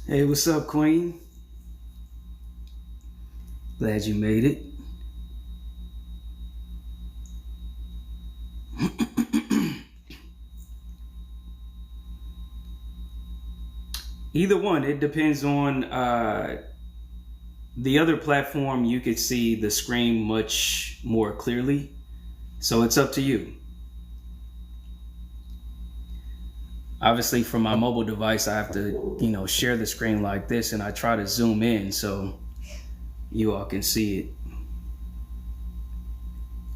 Hey, what's up, Queen? Glad you made it. Either one, it depends on the other platform. You could see the screen much more clearly, so it's up to you. Obviously, from my mobile device, I have to, share the screen like this, and I try to zoom in so you all can see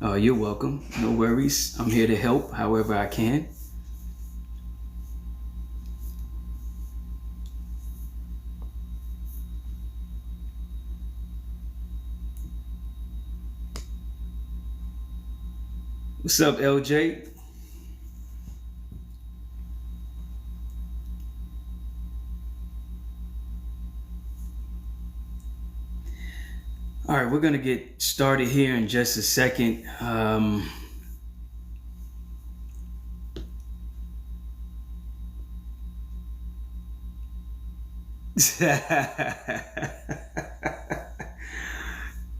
it. You're welcome. No worries. I'm here to help however I can. What's up, LJ? All right, we're going to get started here in just a second. And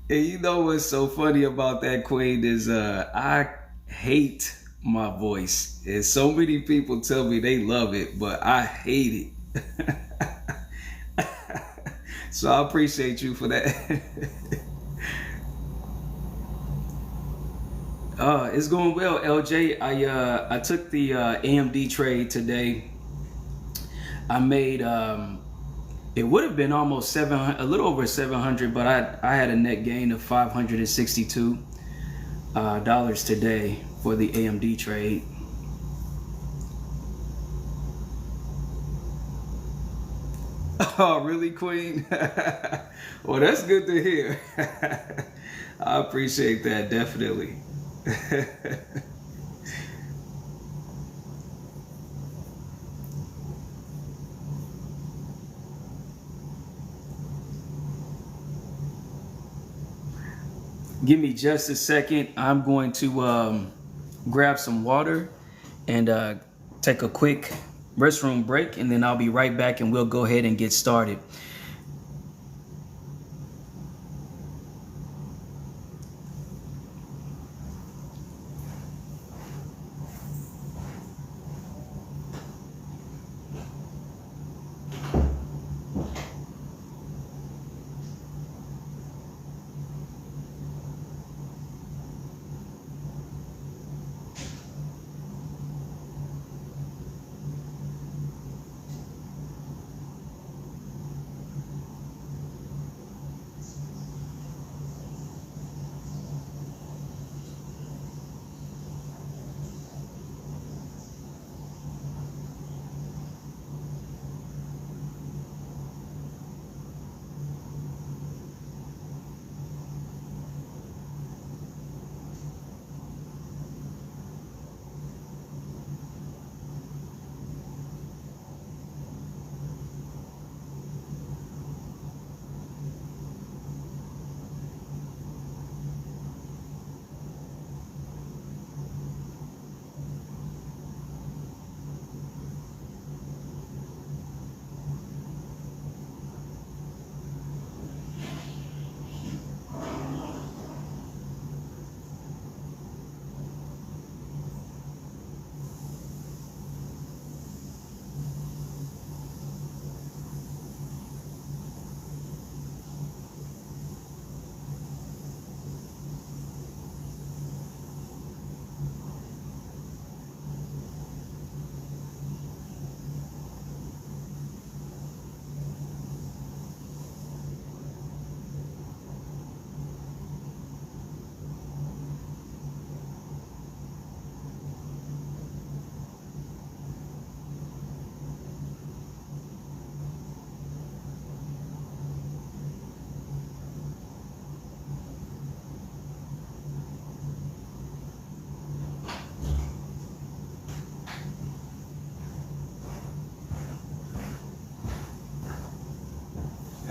you know what's so funny about that, Queen, is I hate my voice. And so many people tell me they love it, but I hate it. So I appreciate you for that. It's going well, LJ. I took the AMD trade today. I made it would have been almost a little over 700, but I had a net gain of $562 today for the AMD trade. Oh, really, Queen? Well, that's good to hear. I appreciate that, definitely. Give me just a second. I'm going to grab some water and take a quick restroom break, and then I'll be right back and we'll go ahead and get started.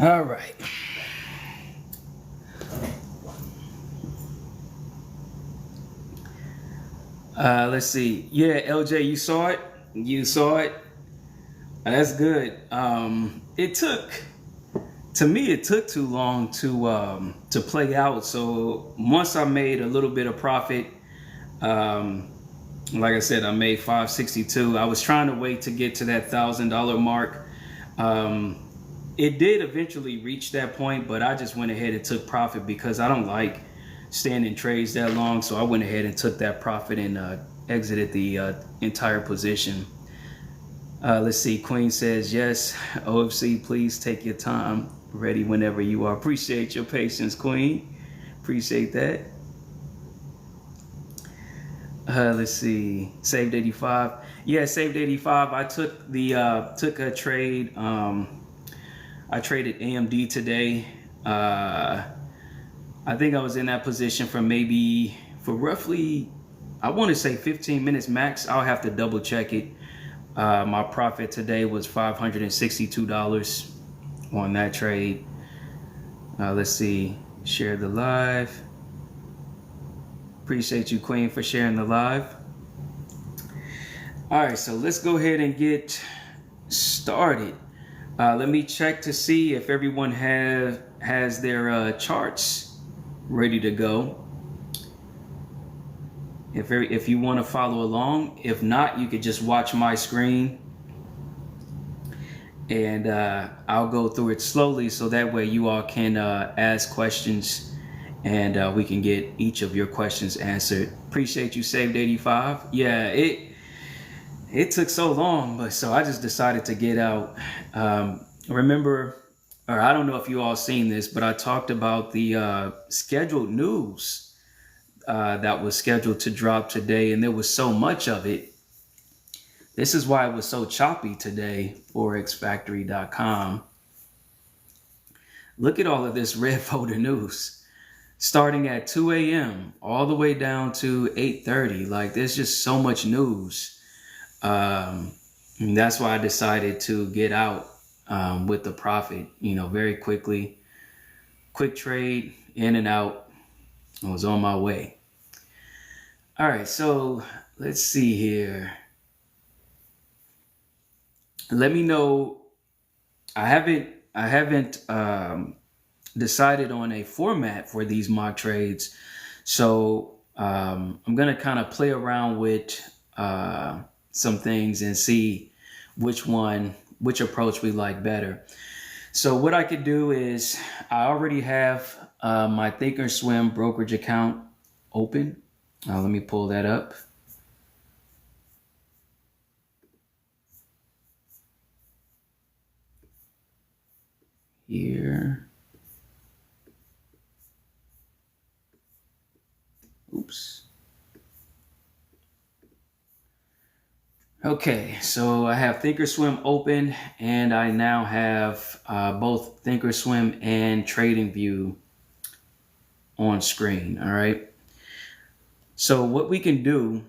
All right. Let's see. Yeah, LJ, you saw it? You saw it? That's good. It took to me it took too long to play out. So once I made a little bit of profit, um, like I said, I made 562. I was trying to wait to get to that $1,000 mark. Um, it did eventually reach that point, but I just went ahead and took profit because I don't like staying in trades that long. So I went ahead and took that profit and exited the entire position. Let's see. Queen says, yes, OFC, please take your time. Ready whenever you are. Appreciate your patience, Queen. Appreciate that. Let's see. Saved 85. Yeah, saved 85. I took a trade. I traded AMD today. I think I was in that position for roughly, I want to say 15 minutes max. I'll have to double check it. My profit today was $562 on that trade. Let's see. Share the live. Appreciate you, Queen, for sharing the live. All right, so let's go ahead and get started. Let me check to see if everyone has their charts ready to go. If you want to follow along, if not, you could just watch my screen, and I'll go through it slowly so that way you all can ask questions, and we can get each of your questions answered. Appreciate you, saved 85. Yeah, it took so long, but so I just decided to get out. Remember, or I don't know if you all seen this, but I talked about the scheduled news that was scheduled to drop today, and there was so much of it. This is why it was so choppy today, forexfactory.com. Look at all of this red folder news, starting at 2 a.m. all the way down to 8:30. Like, there's just so much news. And that's why I decided to get out with the profit, very quickly. Quick trade, in and out. I was on my way. All right, so let's see here. Let me know. I haven't decided on a format for these mock trades, so I'm gonna kind of play around with some things and see which approach we like better. So what I could do is I already have my Thinkorswim brokerage account open. Let me pull that up. Here. Oops. Okay, so I have Thinkorswim open, and I now have both Thinkorswim and TradingView on screen. All right. So what we can do,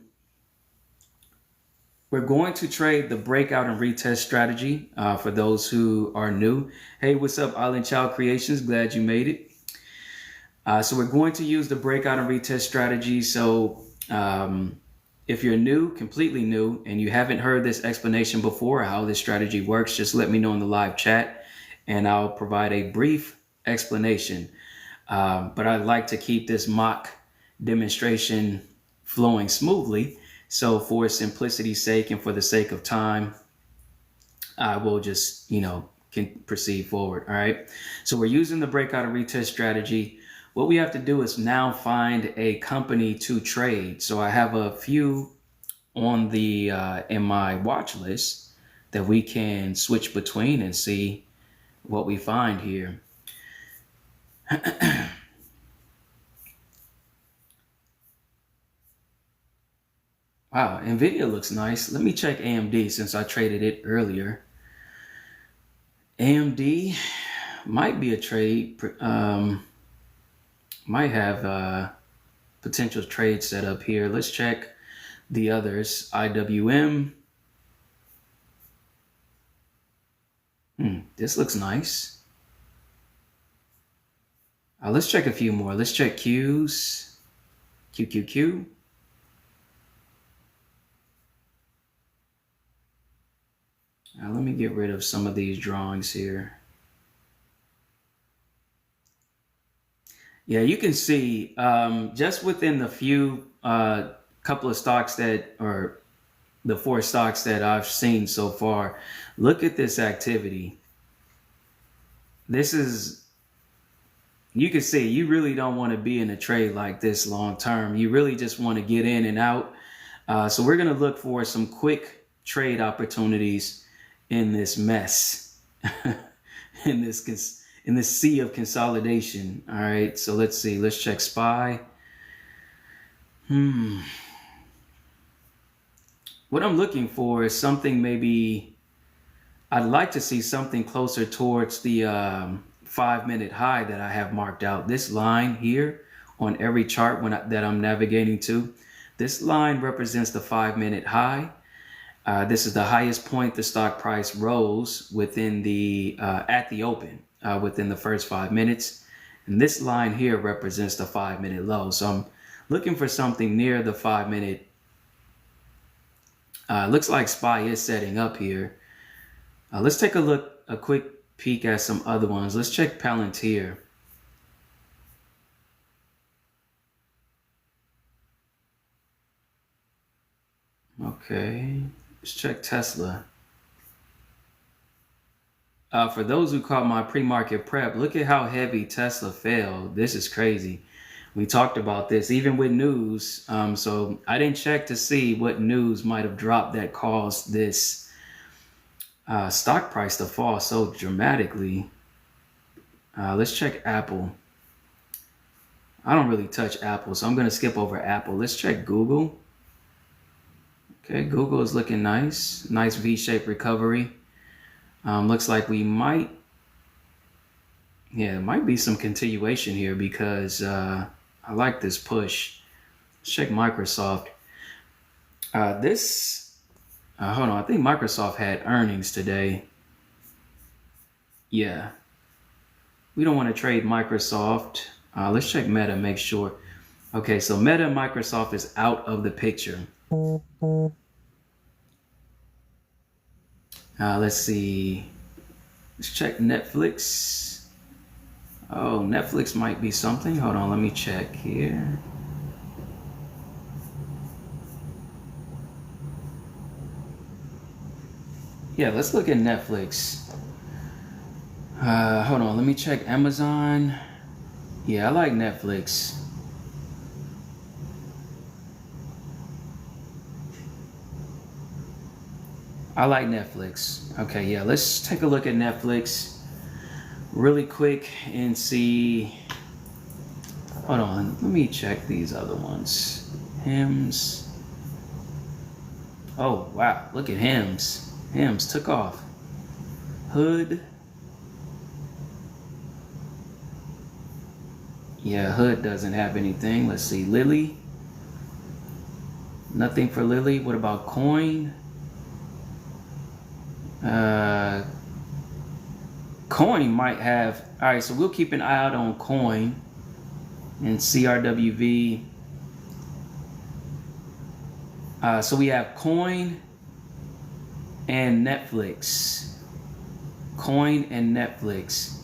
we're going to trade the breakout and retest strategy for those who are new. Hey, what's up, Island Child Creations? Glad you made it. So we're going to use the breakout and retest strategy. So if you're new, completely new, and you haven't heard this explanation before, how this strategy works, just let me know in the live chat, and I'll provide a brief explanation. But I'd like to keep this mock demonstration flowing smoothly. So for simplicity's sake and for the sake of time, I will just, can proceed forward. All right. So we're using the breakout and retest strategy. What we have to do is now find a company to trade. So I have a few on the in my watch list that we can switch between and see what we find here. Wow, NVIDIA looks nice. Let me check AMD since I traded it earlier. AMD might be a trade. Might have potential trade set up here. Let's check the others. IWM. This looks nice. Let's check a few more. Let's check Q's. QQQ. Now let me get rid of some of these drawings here. Yeah, you can see just within the few couple of stocks that, or the 4 stocks that I've seen so far, look at this activity. This is, you can see you really don't want to be in a trade like this long term. You really just want to get in and out. So we're going to look for some quick trade opportunities in this mess, in this sea of consolidation. All right, so let's see. Let's check SPY. What I'm looking for is something, maybe I'd like to see something closer towards the 5-minute high that I have marked out. This line here on every chart that I'm navigating to, this line represents the 5-minute high. This is the highest point the stock price rose within the at the open within the first 5 minutes, and this line here represents the 5-minute low. So I'm looking for something near the 5-minute. Looks like SPY is setting up here. Let's take a quick peek at some other ones. Let's check Palantir. Okay, let's check Tesla. For those who caught my pre-market prep, look at how heavy Tesla fell. This is crazy. We talked about this even with news. So I didn't check to see what news might have dropped that caused this stock price to fall so dramatically. Let's check Apple. I don't really touch Apple, so I'm going to skip over Apple. Let's check Google. Okay, Google is looking nice. Nice V-shaped recovery. Looks like we might, there might be some continuation here because I like this push. Let's check Microsoft. Hold on, I think Microsoft had earnings today. Yeah. We don't want to trade Microsoft. Let's check Meta, make sure. Okay, so Meta and Microsoft is out of the picture. Let's see. Let's check Netflix. Oh, Netflix might be something. Hold on, let me check here. Yeah, let's look at Netflix. Hold on, let me check Amazon. Yeah, I like Netflix. I like Netflix. Okay, yeah, let's take a look at Netflix really quick and see. Hold on, let me check these other ones. Hims. Oh, wow, look at Hims. Hims took off. Hood. Yeah, Hood doesn't have anything. Let's see, Lily. Nothing for Lily. What about Coin? Coin might have. All right, so we'll keep an eye out on Coin and CRWV. So we have Coin and Netflix. Coin and Netflix.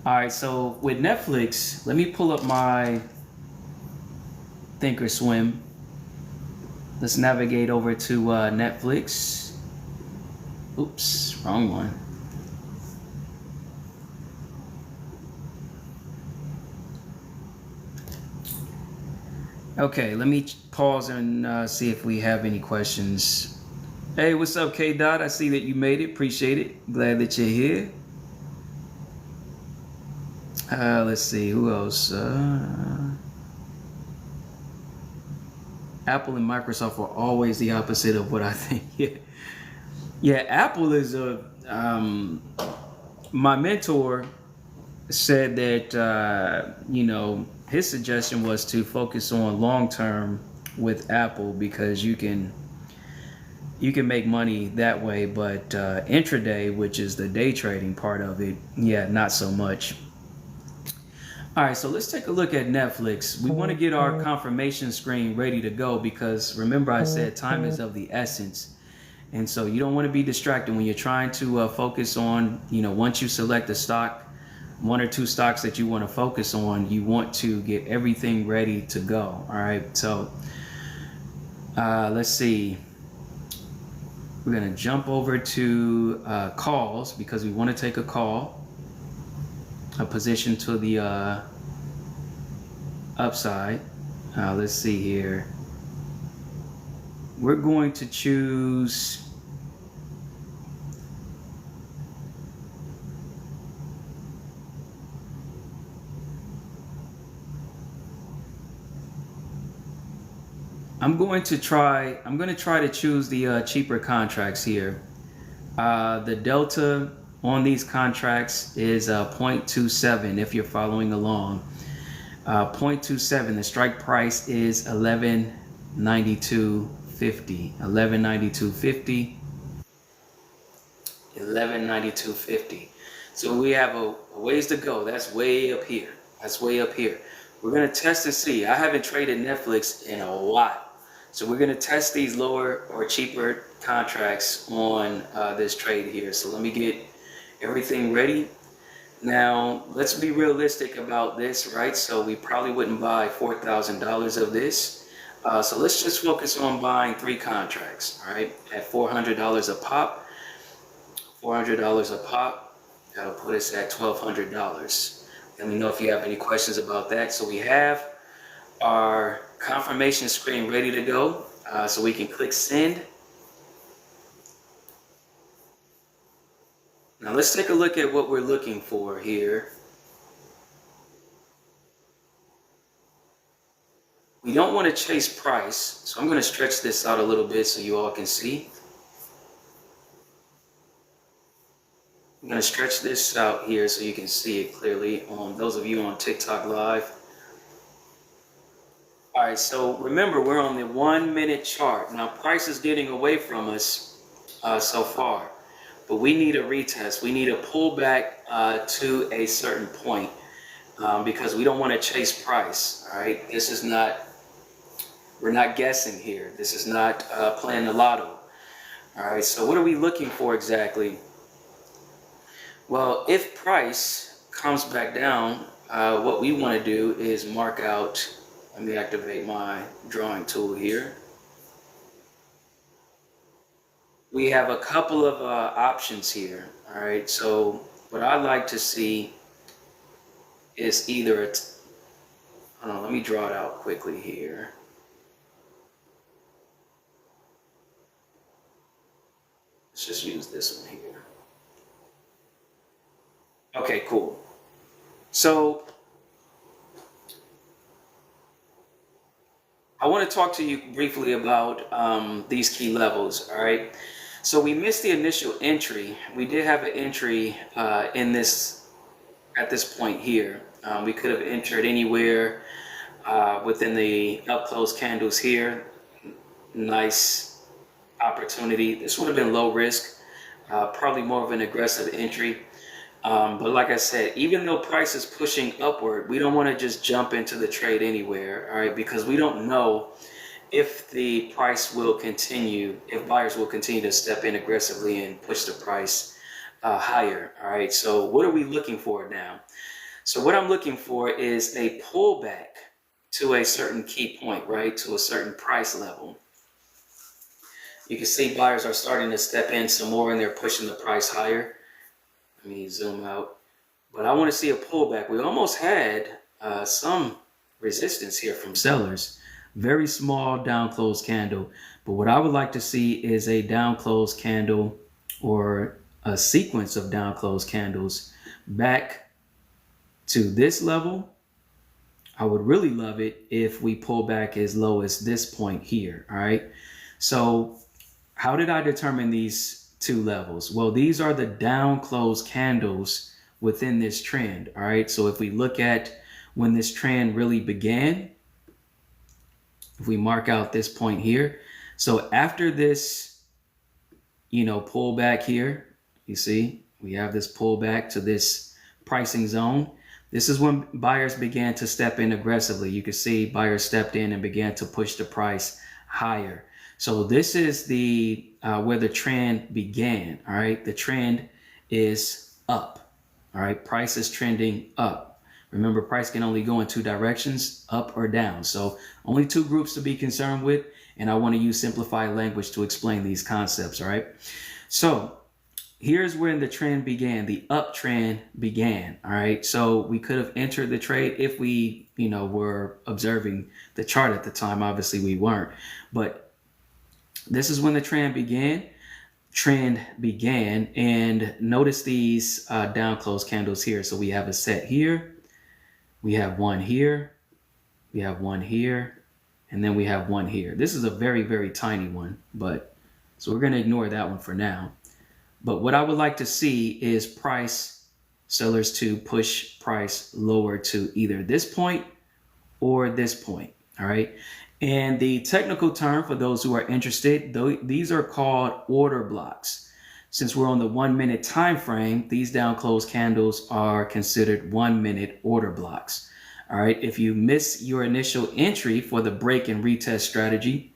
All right, so with Netflix, let me pull up my Thinkorswim. Let's navigate over to Netflix. Oops, wrong one. Okay, let me pause and see if we have any questions. Hey, what's up, K Dot? I see that you made it. Appreciate it. Glad that you're here. Let's see, who else? Apple and Microsoft are always the opposite of what I think. Yeah, Apple is my mentor said that, his suggestion was to focus on long term with Apple because you can make money that way, but intraday, which is the day trading part of it, yeah, not so much. All right, so let's take a look at Netflix. We want to get our confirmation screen ready to go because remember I said time is of the essence. And so you don't want to be distracted when you're trying to focus on, once you select a stock, one or two stocks that you want to focus on, you want to get everything ready to go. All right. So let's see. We're going to jump over to calls because we want to take a call, a position to the upside. Let's see here. We're going to choose I'm going to try to choose the cheaper contracts here. The delta on these contracts is 0.27 if you're following along. 0.27, the strike price is 11.92.50. 11.92.50. 11.92.50. So we have a ways to go. That's way up here. We're going to test and see. I haven't traded Netflix in a while. So we're going to test these lower or cheaper contracts on this trade here. So let me get everything ready. Now, let's be realistic about this, right? So we probably wouldn't buy $4,000 of this. So let's just focus on buying 3 contracts, all right, at $400 a pop. $400 a pop. That'll put us at $1,200. Let me know if you have any questions about that. So we have our confirmation screen ready to go, so we can click send. Now let's take a look at what we're looking for here. We don't want to chase price, so I'm going to stretch this out a little bit so you all can see. I'm going to stretch this out here so you can see it clearly on those of you on TikTok Live. All right, so remember, we're on the 1 minute chart. Now, price is getting away from us so far, but we need a retest. We need a pullback to a certain point because we don't want to chase price. All right, this is not, we're not guessing here. This is not playing the lotto. All right, so what are we looking for exactly? Well, if price comes back down, what we want to do is mark out. Let me activate my drawing tool here. We have a couple of options here. All right, so what I'd like to see is either hold on, let me draw it out quickly here. Let's just use this one here. Okay, cool. So I want to talk to you briefly about these key levels. All right. So we missed the initial entry. We did have an entry in this at this point here. We could have entered anywhere within the up close candles here. Nice opportunity. This would have been low risk, probably more of an aggressive entry. But like I said, even though price is pushing upward, we don't want to just jump into the trade anywhere, all right? Because we don't know if the price will continue, if buyers will continue to step in aggressively and push the price higher, all right? So what are we looking for now? So what I'm looking for is a pullback to a certain key point, right? To a certain price level. You can see buyers are starting to step in some more and they're pushing the price higher. Let me zoom out. But I want to see a pullback. We almost had some resistance here from sellers. Very small down close candle. But what I would like to see is a down close candle or a sequence of down close candles back to this level. I would really love it if we pull back as low as this point here. All right. So how did I determine these two levels? Well, these are the down close candles within this trend. All right. So if we look at when this trend really began, if we mark out this point here, so after this, pullback here, you see, we have this pullback to this pricing zone. This is when buyers began to step in aggressively. You can see buyers stepped in and began to push the price higher. So this is the where the trend began. All right, the trend is up. All right, price is trending up. Remember, price can only go in two directions, up or down. So only two groups to be concerned with. And I want to use simplified language to explain these concepts. All right, so here's when the trend began. The uptrend began. All right, so we could have entered the trade if we, were observing the chart at the time. Obviously, we weren't, but this is when the trend began. And notice these down close candles here. So we have a set here, we have one here, we have one here, and then we have one here. This is a very, very tiny one, but so we're going to ignore that one for now. But what I would like to see is price sellers to push price lower to either this point or this point. All right. And the technical term for those who are interested, these are called order blocks. Since we're on the 1 minute time frame, these down close candles are considered 1 minute order blocks. All right. If you miss your initial entry for the break and retest strategy,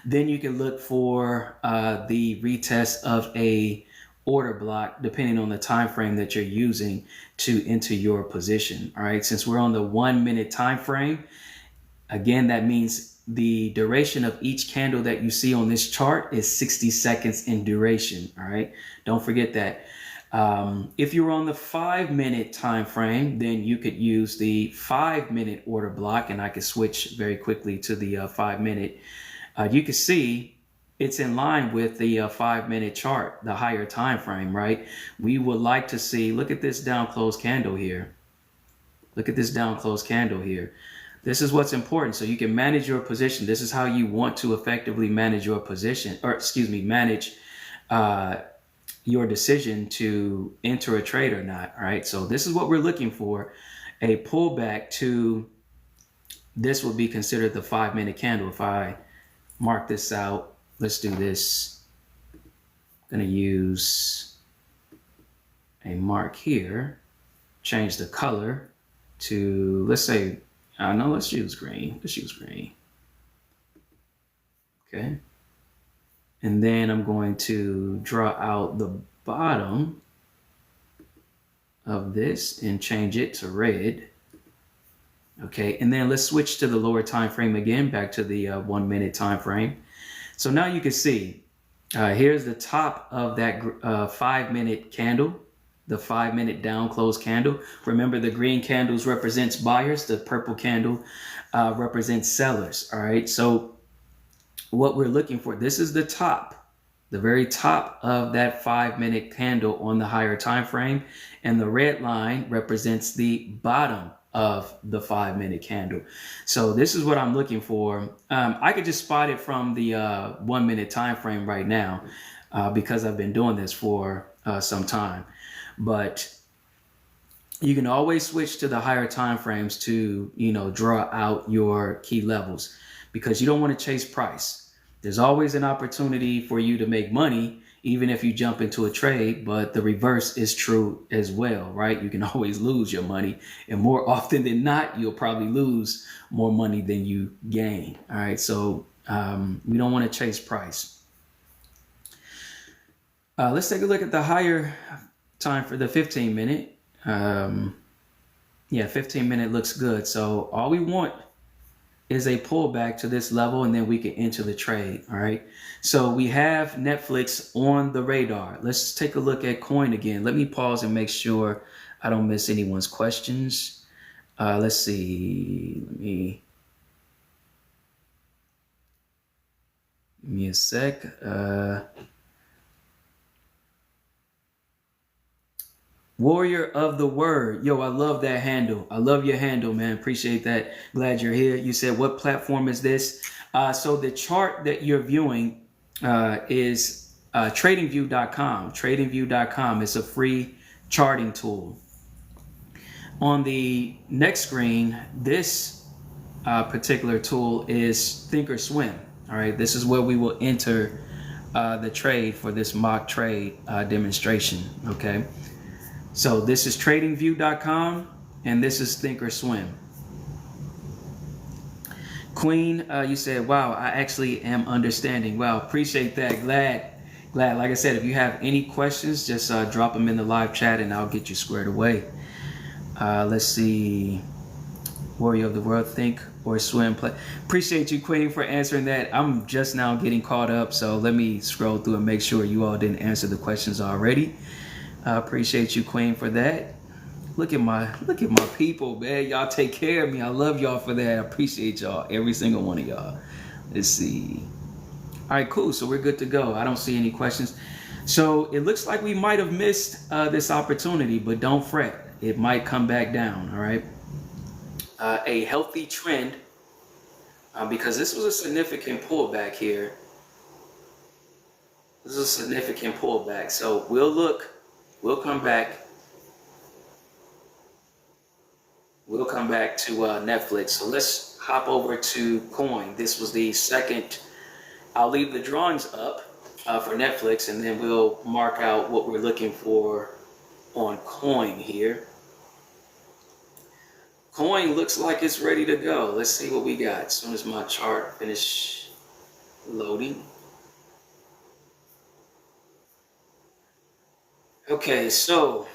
then you can look for the retest of a order block, depending on the time frame that you're using to enter your position. All right. Since we're on the 1 minute time frame, again, that means the duration of each candle that you see on this chart is 60 seconds in duration. All right. Don't forget that. If you're on the 5 minute time frame, then you could use the 5 minute order block, and I could switch very quickly to the 5 minute. You can see it's in line with the 5 minute chart, the higher time frame, right? We would like to see, look at this down close candle here. Look at this down close candle here. This is what's important. So you can manage your position. This is how you want to effectively manage your position, or manage your decision to enter a trade or not. All right. So this is what we're looking for. A pullback to, this would be considered the 5 minute candle. If I mark this out, let's do this. I'm going to use a mark here, change the color to, let's say, no, let's use green. Let's use green. Okay. And then I'm going to draw out the bottom of this and change it to red. Okay. And then let's switch to the lower time frame again, back to the 1 minute time frame. So now you can see here's the top of that 5 minute candle. The 5 minute down close candle. Remember, the green candles represents buyers. The purple candle represents sellers. All right. So what we're looking for, this is the top, the very top of that 5 minute candle on the higher time frame. And the red line represents the bottom of the 5 minute candle. So this is what I'm looking for. I could just spot it from the 1 minute time frame right now because I've been doing this for some time. But you can always switch to the higher time frames to, draw out your key levels, because you don't want to chase price. There's always an opportunity for you to make money, even if you jump into a trade, but the reverse is true as well, right? You can always lose your money, and more often than not, you'll probably lose more money than you gain. All right. So we don't want to chase price. Let's take a look at the higher time for the 15 minute. 15 minute looks good. So all we want is a pullback to this level, and then we can enter the trade. All right. So we have Netflix on the radar. Let's take a look at coin again. Let me pause and make sure I don't miss anyone's questions. Let's see. Give me a sec. Warrior of the Word. Yo, I love that handle. I love your handle, man. Appreciate that. Glad you're here. You said, what platform is this? So the chart that you're viewing is tradingview.com. Tradingview.com is a free charting tool. On the next screen, this particular tool is Thinkorswim. All right. This is where we will enter the trade for this mock trade demonstration. Okay. So this is tradingview.com and this is Thinkorswim. Queen, you said, wow, I actually am understanding. Wow, appreciate that. Glad. Like I said, if you have any questions, just drop them in the live chat and I'll get you squared away. Let's see. Warrior of the World, think or swim, play. Appreciate you, Queen, for answering that. I'm just now getting caught up, so let me scroll through and make sure you all didn't answer the questions already. Appreciate you, Queen, for that. Look at my people, man. Y'all take care of me. I love y'all for that. I appreciate y'all, every single one of y'all. Let's see. All right, cool. So we're good to go. I don't see any questions. So it looks like we might have missed this opportunity, but don't fret. It might come back down. All right. A healthy trend, because this was a significant pullback here. This is a significant pullback. So we'll come back. We'll come back to Netflix. So let's hop over to Coin. This was the second. I'll leave the drawings up for Netflix, and then we'll mark out what we're looking for on Coin here. Coin looks like it's ready to go. Let's see what we got as soon as my chart finish loading. Okay, so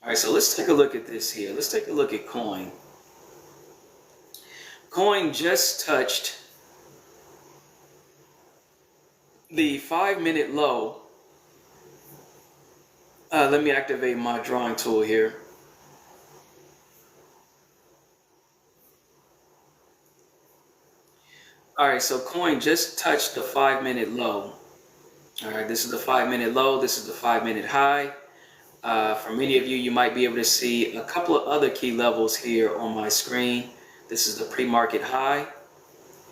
all right, so let's take a look at this here. Let's take a look at Coin. Coin just touched the 5-minute low. Let me activate my drawing tool here. All right, so Coin just touched the 5-minute low. All right, this is the 5-minute low. This is the 5-minute high. For many of you, you might be able to see a couple of other key levels here on my screen. This is the pre-market high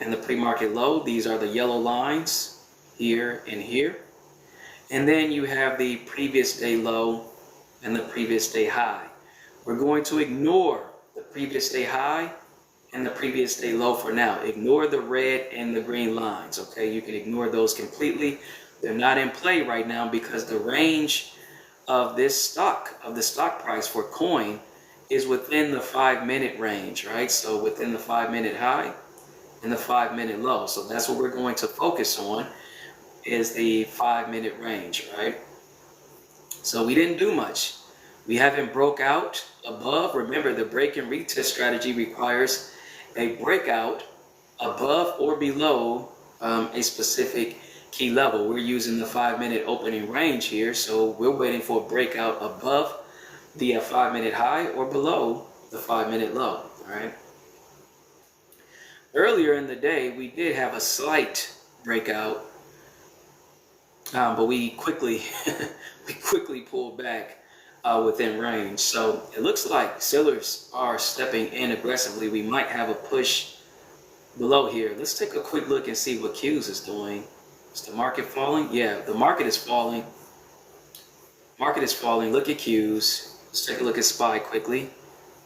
and the pre-market low. These are the yellow lines here and here. And then you have the previous day low and the previous day high. We're going to ignore the previous day high and the previous day low for now. Ignore the red and the green lines, okay? You can ignore those completely. They're not in play right now because the range of this stock, of the stock price for Coin, is within the 5-minute range, right? So within the 5-minute high and the 5-minute low. So that's what we're going to focus on, is the 5-minute range, right? So we didn't do much. We haven't broke out above. Remember, the break and retest strategy requires a breakout above or below a specific key level. We're using the 5-minute opening range here, so we're waiting for a breakout above the 5-minute high or below the 5-minute low. All right. Earlier in the day, we did have a slight breakout, but we quickly pulled back within range. So it looks like sellers are stepping in aggressively. We might have a push below here. Let's take a quick look and see what Q's is doing. Is the market falling? Yeah, the market is falling. Market is falling. Look at Q's. Let's take a look at SPY quickly.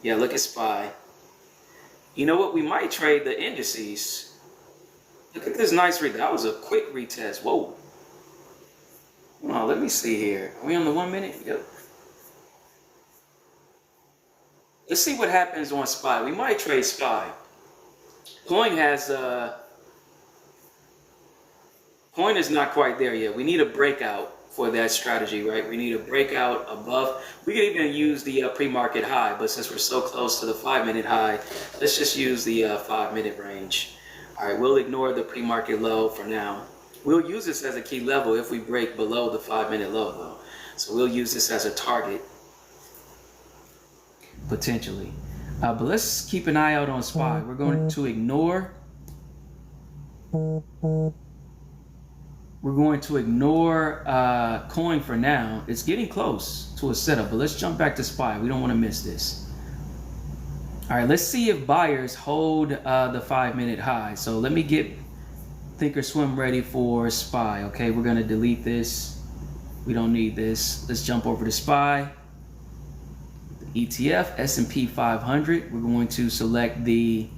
Yeah, look at SPY. You know what? We might trade the indices. Look at this nice retest. That was a quick retest. Whoa. Hold on, let me see here. Are we on the 1 minute? Yep. Let's see what happens on SPY. We might trade SPY. Coin has Coin is not quite there yet. We need a breakout for that strategy, right? We need a breakout above. We can even use the pre-market high, but since we're so close to the 5-minute high, let's just use the 5-minute range. All right, we'll ignore the pre-market low for now. We'll use this as a key level if we break below the 5-minute low, though. So we'll use this as a target, potentially. But let's keep an eye out on SPY. We're going to ignore. We're going to ignore Coin for now. It's getting close to a setup, but let's jump back to SPY. We don't want to miss this. All right, let's see if buyers hold the 5-minute high. So let me get Thinkorswim ready for SPY. Okay, we're going to delete this. We don't need this. Let's jump over to SPY. The ETF, S&P 500. We're going to select the,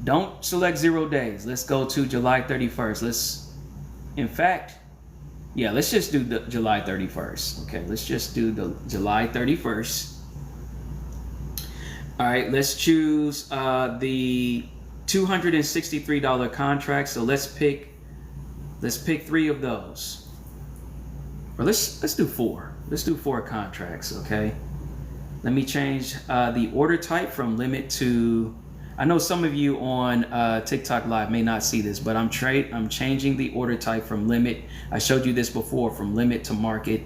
don't select 0 days. Let's go to July 31st. In fact, yeah, let's just do the July 31st. Okay, let's just do the July 31st. All right, let's choose the $263 contract. So let's pick 3 of those. Or let's do 4. Let's do 4 contracts, okay? Let me change the order type from limit to, I know some of you on TikTok Live may not see this, but I'm changing the order type from limit. I showed you this before, from limit to market.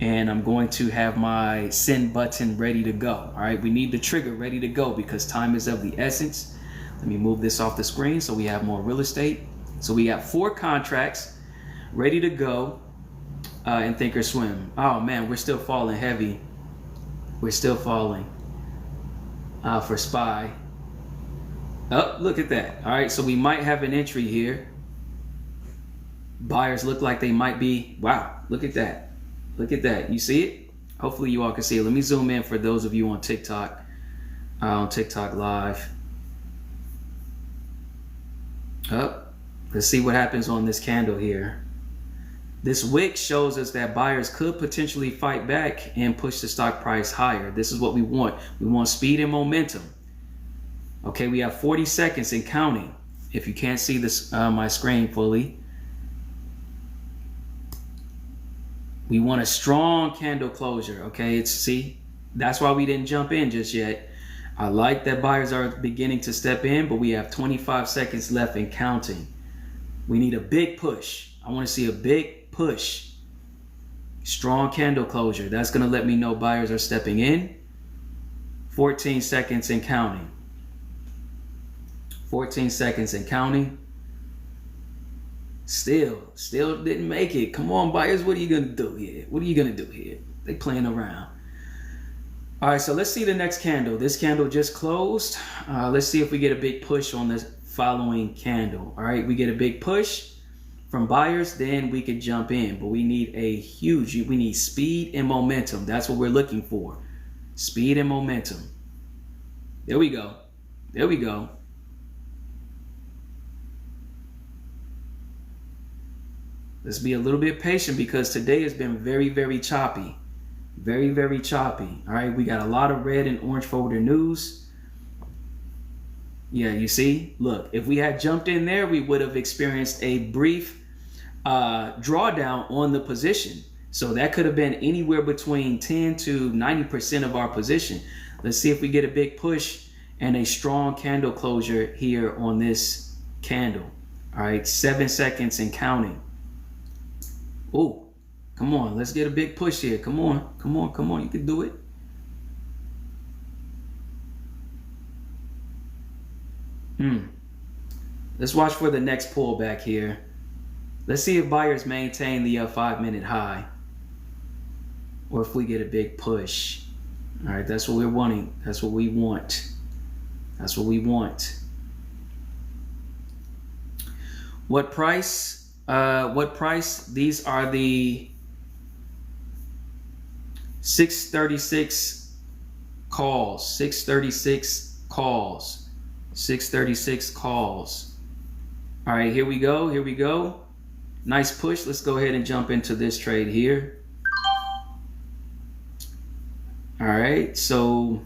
And I'm going to have my send button ready to go. All right, we need the trigger ready to go because time is of the essence. Let me move this off the screen so we have more real estate. So we got 4 contracts ready to go in Thinkorswim. Oh man, we're still falling heavy. We're still falling for SPY. Oh, look at that. All right, so we might have an entry here. Buyers look like they might be. Wow, look at that. Look at that. You see it? Hopefully you all can see it. Let me zoom in for those of you on TikTok Live. Oh, let's see what happens on this candle here. This wick shows us that buyers could potentially fight back and push the stock price higher. This is what we want. We want speed and momentum. Okay, we have 40 seconds and counting. If you can't see this my screen fully. We want a strong candle closure, okay? See, that's why we didn't jump in just yet. I like that buyers are beginning to step in, but we have 25 seconds left and counting. We need a big push. I want to see a big push. Strong candle closure. That's going to let me know buyers are stepping in. 14 seconds and counting. 14 seconds and counting. Still didn't make it. Come on, buyers. What are you going to do here? What are you going to do here? They playing around. All right, so let's see the next candle. This candle just closed. Let's see if we get a big push on this following candle. All right, we get a big push from buyers, then we could jump in. But we need we need speed and momentum. That's what we're looking for. Speed and momentum. There we go. There we go. Let's be a little bit patient because today has been very, very choppy. Very, very choppy. All right, we got a lot of red and orange folder news. Yeah, you see? Look, if we had jumped in there, we would have experienced a brief drawdown on the position. So that could have been anywhere between 10 to 90% of our position. Let's see if we get a big push and a strong candle closure here on this candle. All right, 7 seconds and counting. Oh, come on. Let's get a big push here. Come on. Come on. Come on. You can do it. Let's watch for the next pullback here. Let's see if buyers maintain the 5-minute high. Or if we get a big push. All right. That's what we're wanting. That's what we want. That's what we want. What price? These are the 636 calls. 636 calls. 636 calls. All right, here we go. Here we go. Nice push. Let's go ahead and jump into this trade here. All right, so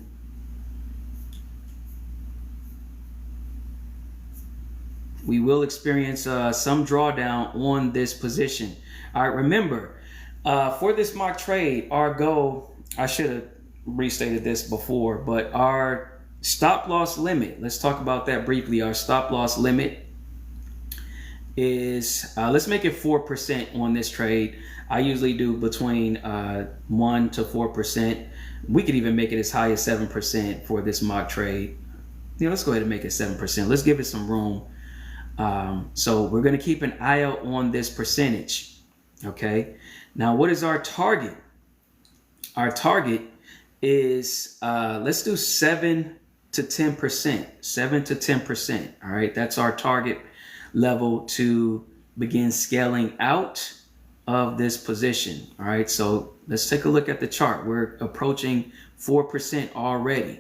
we will experience some drawdown on this position. All right, remember, for this mock trade, our goal, I should have restated this before, but our stop loss limit, let's talk about that briefly. Our stop loss limit is, let's make it 4% on this trade. I usually do between 1 to 4%. We could even make it as high as 7% for this mock trade. You know, let's go ahead and make it 7%. Let's give it some room. So we're going to keep an eye out on this percentage. Okay. Now, what is our target? Our target is, let's do 7 to 10%, 7 to 10%. All right. That's our target level to begin scaling out of this position. All right. So let's take a look at the chart. We're approaching 4% already.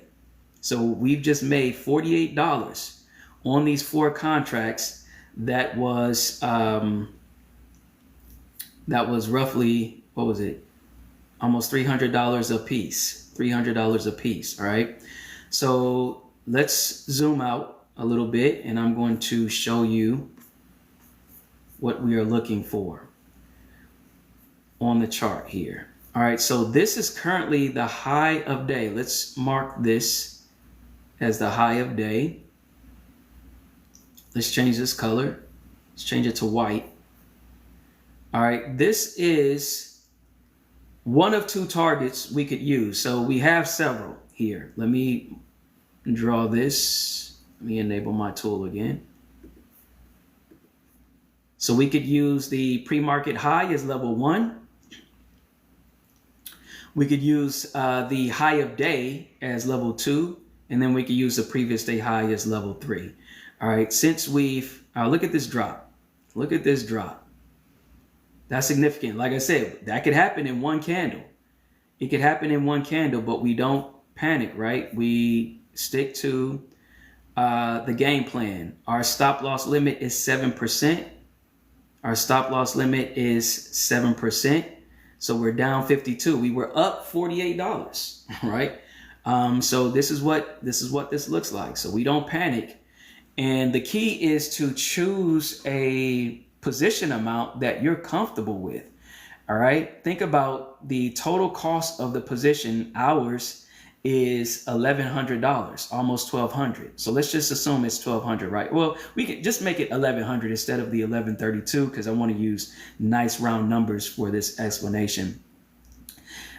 So we've just made $48 on these 4 contracts. That was roughly, what was it? Almost $300 a piece. $300 a piece. All right. So let's zoom out a little bit, and I'm going to show you what we are looking for on the chart here. All right, so this is currently the high of day. Let's mark this as the high of day. Let's change this color. Let's change it to white. All right, this is one of two targets we could use. So we have several here. Let me draw this. Let me enable my tool again. So we could use the pre-market high as level 1. We could use the high of day as level 2, and then we could use the previous day high as level 3. All right, since we've, look at this drop. Look at this drop. That's significant. Like I said, that could happen in one candle. It could happen in one candle, but we don't panic, right? We stick to the game plan. Our stop loss limit is 7%. Our stop loss limit is 7%. So we're down 52. We were up $48, right? So this is what this looks like. So we don't panic. And the key is to choose a position amount that you're comfortable with. All right. Think about the total cost of the position. Ours is $1,100, almost $1,200. So let's just assume it's $1,200, right? Well, we can just make it $1,100 instead of the $1,132 because I want to use nice round numbers for this explanation.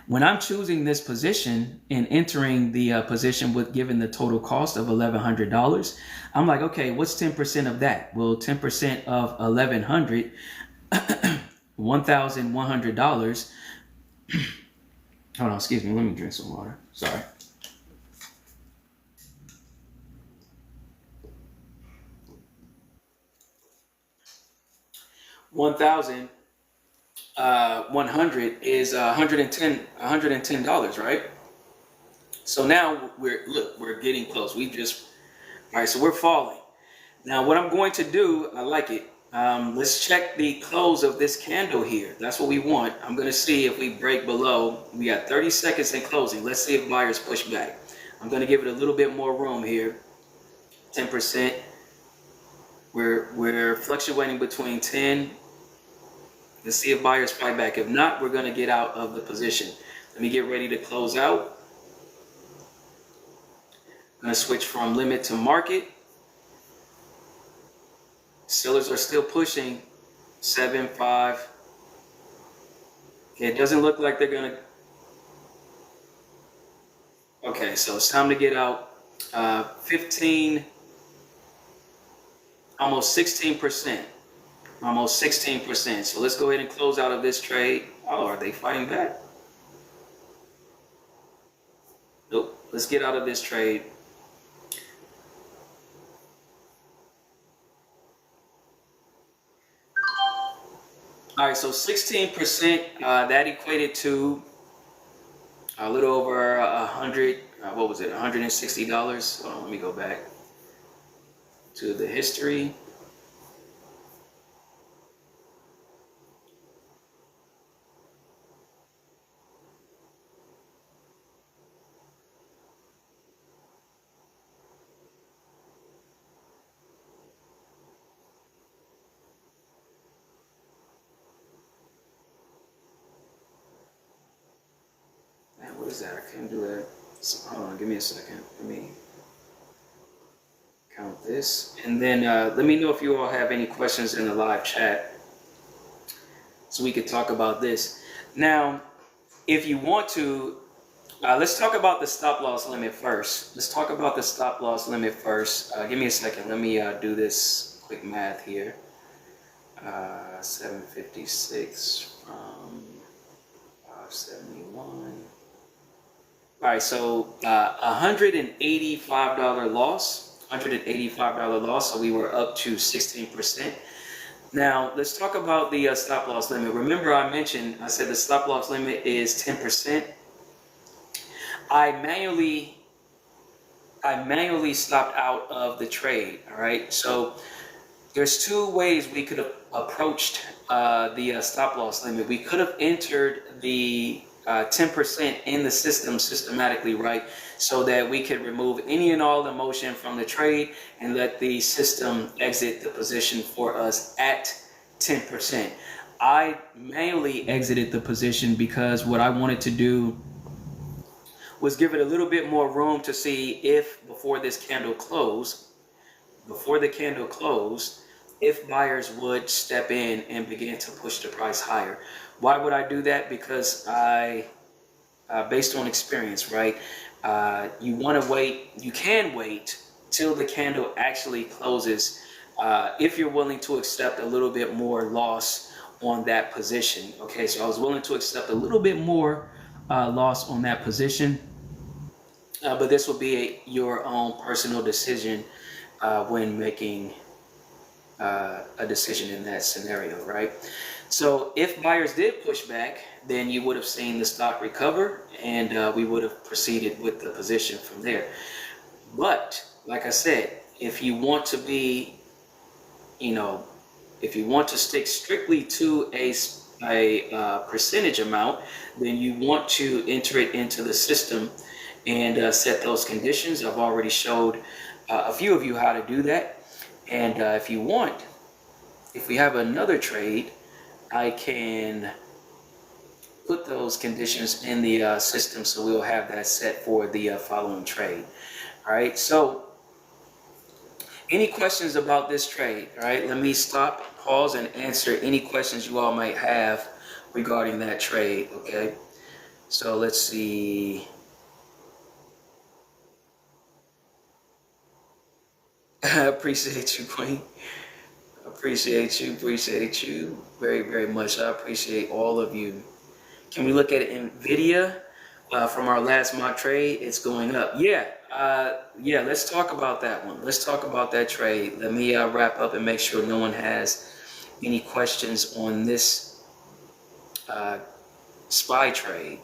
When I'm choosing this position and entering the position with given the total cost of $1,100, I'm like, okay, what's 10% of that? Well, 10% of $1,100, $1,100. Hold on, excuse me. Let me drink some water. Sorry. $1,100 is $110, right? So now we're getting close. All right, so we're falling. Now what I'm going to do, I like it. Let's check the close of this candle here. That's what we want. I'm going to see if we break below. We got 30 seconds in closing. Let's see if buyers push back. I'm going to give it a little bit more room here. 10%. We're fluctuating between 10. Let's see if buyers fight back. If not, we're going to get out of the position. Let me get ready to close out. I'm going to switch from limit to market. Sellers are still pushing 7, 5. Okay, it doesn't look like they're going to. Okay, so it's time to get out. 15, almost 16%. Almost 16%. So let's go ahead and close out of this trade. Oh, are they fighting back? Nope. Let's get out of this trade. All right, so 16%, that equated to a little over 100, what was it, $160? Hold on, let me go back to the history. What is that? I can't do that. So, hold on, give me a second. Let me count this. And then let me know if you all have any questions in the live chat so we could talk about this. Now, if you want to, let's talk about the stop loss limit first. Let's talk about the stop loss limit first. Give me a second. Let me do this quick math here. 756 from 571. All right, so $185 loss, $185 loss. So we were up to 16%. Now let's talk about the stop loss limit. Remember, I said the stop loss limit is 10%. I manually stopped out of the trade. All right, so there's two ways we could have approached the stop loss limit. We could have entered the 10% in the system systematically, right? So that we could remove any and all emotion from the trade and let the system exit the position for us at 10%. I mainly exited the position because what I wanted to do was give it a little bit more room to see if before the candle closed, if buyers would step in and begin to push the price higher. Why would I do that? Because based on experience, right? You want to wait. You can wait till the candle actually closes if you're willing to accept a little bit more loss on that position. Okay, so I was willing to accept a little bit more loss on that position, but this will be your own personal decision when making a decision in that scenario, right? So if buyers did push back, then you would have seen the stock recover, and we would have proceeded with the position from there. But like I said, if you want to be, if you want to stick strictly to a percentage amount, then you want to enter it into the system and set those conditions. I've already showed a few of you how to do that. And if you want, if we have another trade, I can put those conditions in the system, so we'll have that set for the following trade. All right, so any questions about this trade? All right, let me stop, pause, and answer any questions you all might have regarding that trade. Okay, so let's see. I appreciate you, Queen. Appreciate you very, very much. I appreciate all of you. Can we look at NVIDIA from our last mock trade? It's going up. Yeah, let's talk about that one. Let's talk about that trade. Let me wrap up and make sure no one has any questions on this SPY trade.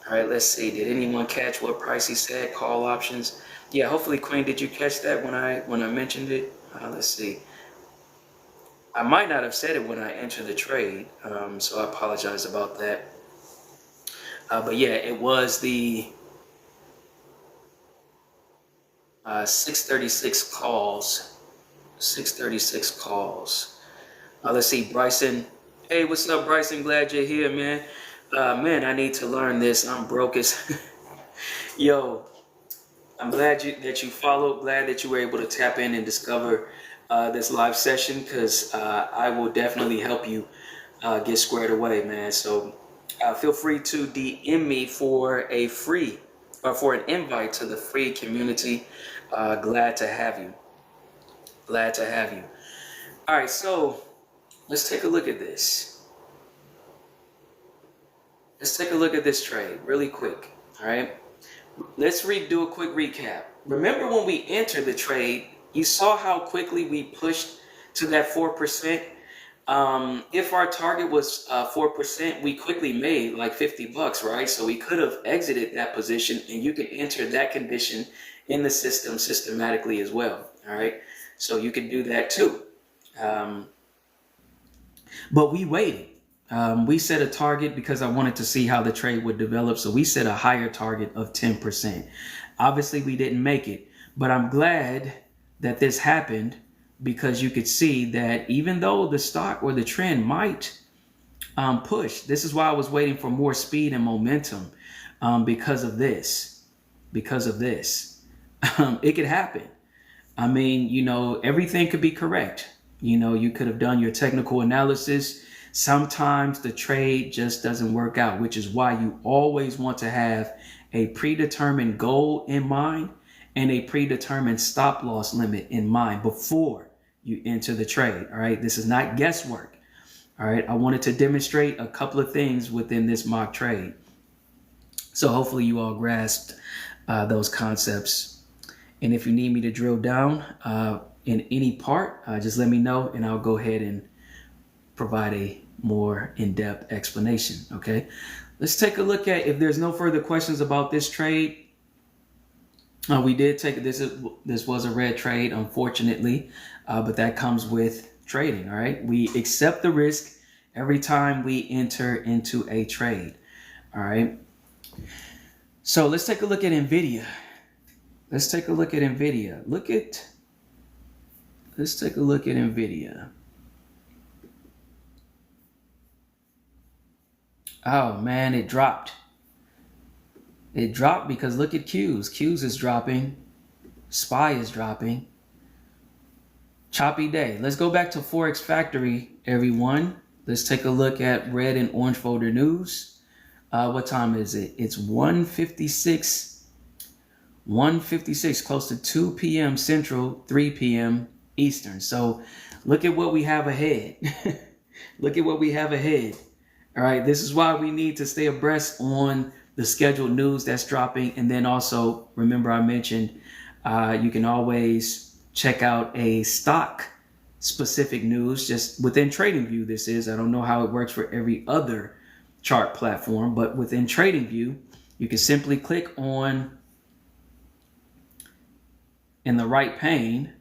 All right, let's see. Did anyone catch what price he said? Call options. Yeah, hopefully, Queen, did you catch that when I mentioned it? Let's see. I might not have said it when I entered the trade, so I apologize about that. But yeah, it was the 636 calls. 636 calls. Let's see, Bryson. Hey, what's up, Bryson? Glad you're here, man. Man, I need to learn this. I'm broke as... Yo, I'm glad that you followed. Glad that you were able to tap in and discover this live session, because I will definitely help you get squared away, man. So feel free to DM me for a free or for an invite to the free community. Glad to have you. Glad to have you. All right, so let's take a look at this. Let's take a look at this trade really quick. All right, let's do a quick recap. Remember when we entered the trade, you saw how quickly we pushed to that 4%. If our target was 4%, we quickly made like $50, right? So we could have exited that position, and you can enter that condition in the system systematically as well. All right, so you can do that too. But we waited. We set a target because I wanted to see how the trade would develop. So we set a higher target of 10%. Obviously, we didn't make it, but I'm glad that this happened, because you could see that even though the stock or the trend might push, this is why I was waiting for more speed and momentum, because of this. It could happen. I mean, everything could be correct. You could have done your technical analysis. Sometimes the trade just doesn't work out, which is why you always want to have a predetermined goal in mind and a predetermined stop loss limit in mind before you enter the trade. All right, this is not guesswork. All right, I wanted to demonstrate a couple of things within this mock trade, so hopefully you all grasped those concepts. And if you need me to drill down in any part, just let me know, and I'll go ahead and provide a more in-depth explanation. Okay, let's take a look at, if there's no further questions about this trade. We did take this. This was a red trade, unfortunately, but that comes with trading. All right, we accept the risk every time we enter into a trade. All right. So let's take a look at NVIDIA. Let's take a look at NVIDIA. Let's take a look at NVIDIA. Oh man, it dropped. It dropped because look at Q's. Q's is dropping. SPY is dropping. Choppy day. Let's go back to Forex Factory, everyone. Let's take a look at red and orange folder news. What time is it? It's 1:56. 1:56, close to 2 p.m. Central, 3 p.m. Eastern. So look at what we have ahead. Look at what we have ahead. All right, this is why we need to stay abreast on the scheduled news that's dropping. And then also, remember I mentioned you can always check out a stock specific news just within TradingView. This is, I don't know how it works for every other chart platform, but within TradingView, you can simply click on in the right pane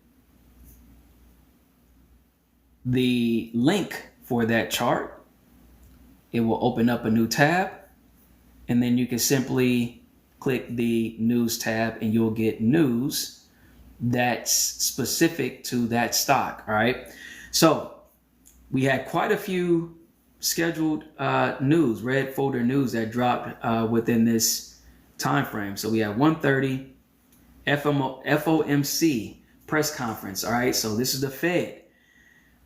the link for that chart. It will open up a new tab, and then you can simply click the news tab and you'll get news that's specific to that stock. All right. So we had quite a few scheduled news, red folder news that dropped within this time frame. So we have 1:30 FOMC press conference. All right. So this is the Fed.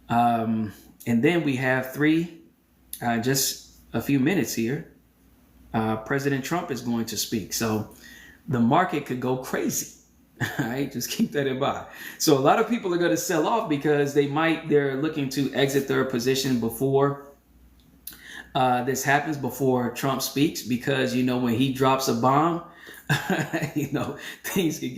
And then we have just a few minutes here. President Trump is going to speak. So the market could go crazy. All right, just keep that in mind. So a lot of people are going to sell off because they're looking to exit their position before this happens, before Trump speaks, because, you know, when he drops a bomb, you know, things could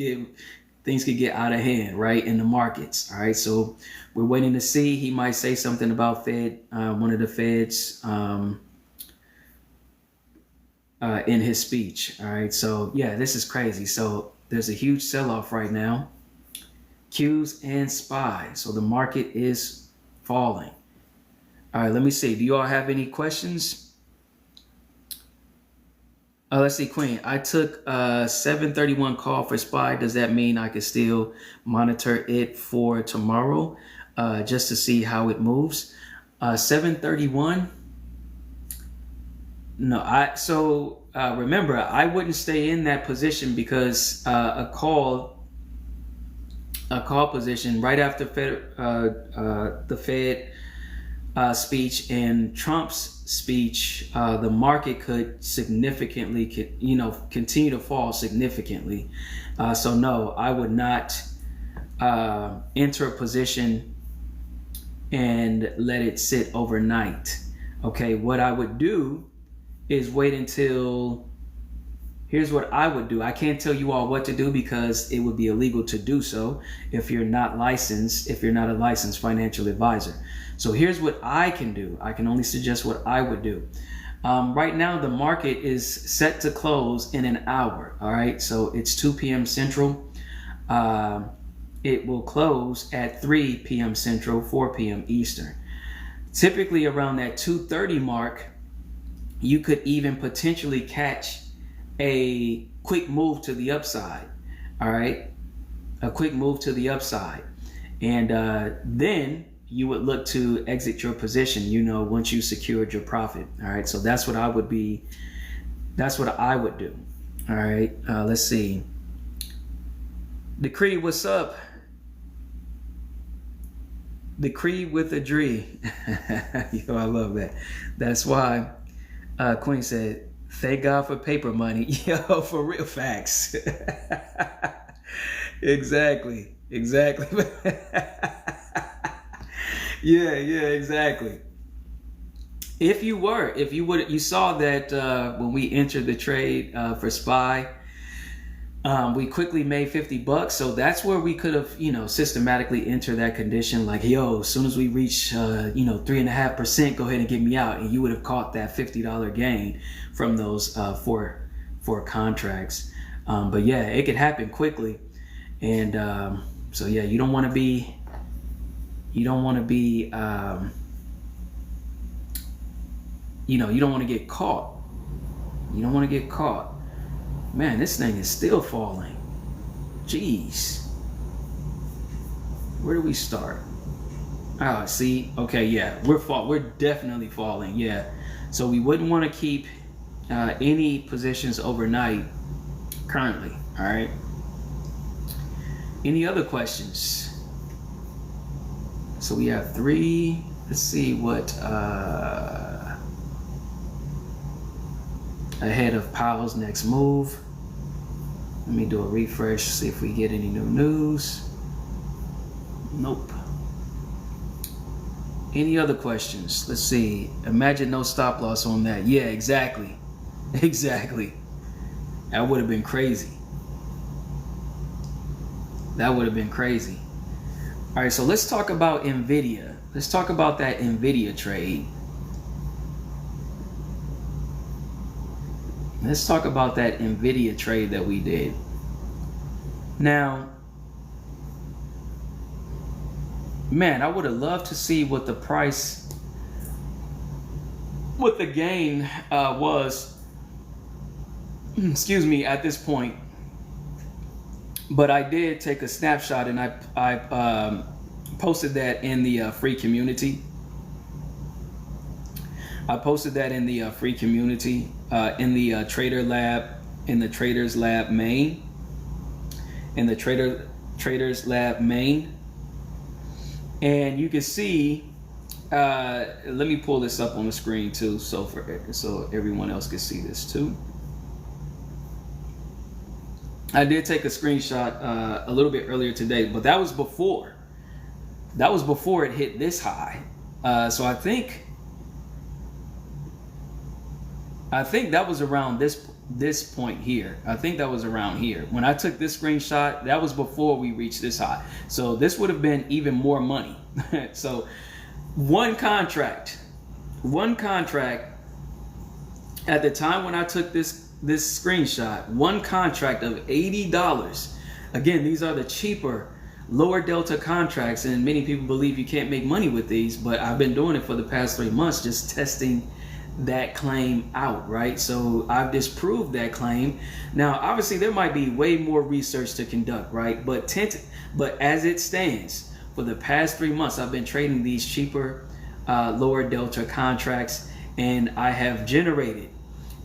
get out of hand, right, in the markets. All right, so we're waiting to see. He might say something about one of the Feds in his speech. All right, so yeah, this is crazy. So there's a huge sell-off right now, Qs and SPY. So the market is falling. All right, let me see. Do you all have any questions? Let's see, Queen. I took 731 call for SPY. Does that mean I could still monitor it for tomorrow just to see how it moves? 731. No, remember, I wouldn't stay in that position because a call position right after the Fed speech and Trump's speech, the market could significantly, continue to fall significantly. So no, I would not enter a position and let it sit overnight. Okay, what I would do is wait until, here's what I would do. I can't tell you all what to do because it would be illegal to do so if you're not licensed, if you're not a licensed financial advisor. So here's what I can do. I can only suggest what I would do. Right now, the market is set to close in an hour. All right, so it's 2 p.m. Central. It will close at 3 p.m. Central, 4 p.m. Eastern. Typically around that 2:30 mark, you could even potentially catch a quick move to the upside. All right, a quick move to the upside, and then you would look to exit your position, once you secured your profit. All right, so that's what I would do. All right, let's see. Decree, what's up? Decree with a Dree. Yo, I love that. That's why Queen said, thank God for paper money. Yo, for real, facts. Exactly. Yeah, exactly. You saw that when we entered the trade for SPY, we quickly made $50. So that's where we could have, systematically entered that condition. Like, yo, as soon as we reach, 3.5%, go ahead and get me out. And you would have caught that $50 gain from those four contracts. But yeah, it could happen quickly. And so yeah, you don't want to be you don't want to get caught You don't want to get caught. Man, this thing is still falling. Jeez. Where do we start? Oh, see, okay, yeah, we're definitely falling, yeah. So we wouldn't want to keep any positions overnight currently. All right. Any other questions? So we have 3. Let's see what ahead of Powell's next move. Let me do a refresh, see if we get any new news. Nope. Any other questions? Let's see. Imagine no stop loss on that. Yeah, exactly. Exactly. That would have been crazy. That would have been crazy. All right, so let's talk about NVIDIA. Let's talk about that NVIDIA trade. Let's talk about that NVIDIA trade that we did. Now, man, I would have loved to see what the price, what the gain was, excuse me, at this point. But I did take a snapshot, and I posted that in the free community. I posted that in the free community, in the Trader Lab, in the Traders Lab main, in the Traders Lab main. And you can see, let me pull this up on the screen too, so everyone else can see this too. I did take a screenshot a little bit earlier today, but that was before it hit this high. So I think that was around this point here. I think that was around here. When I took this screenshot, that was before we reached this high. So this would have been even more money. So one contract at the time when I took this screenshot, one contract of $80. Again, these are the cheaper, lower delta contracts, and many people believe you can't make money with these, but I've been doing it for the past 3 months, just testing that claim out, right? So I've disproved that claim. Now, obviously, there might be way more research to conduct, right? But as it stands, for the past 3 months, I've been trading these cheaper, lower delta contracts, and I have generated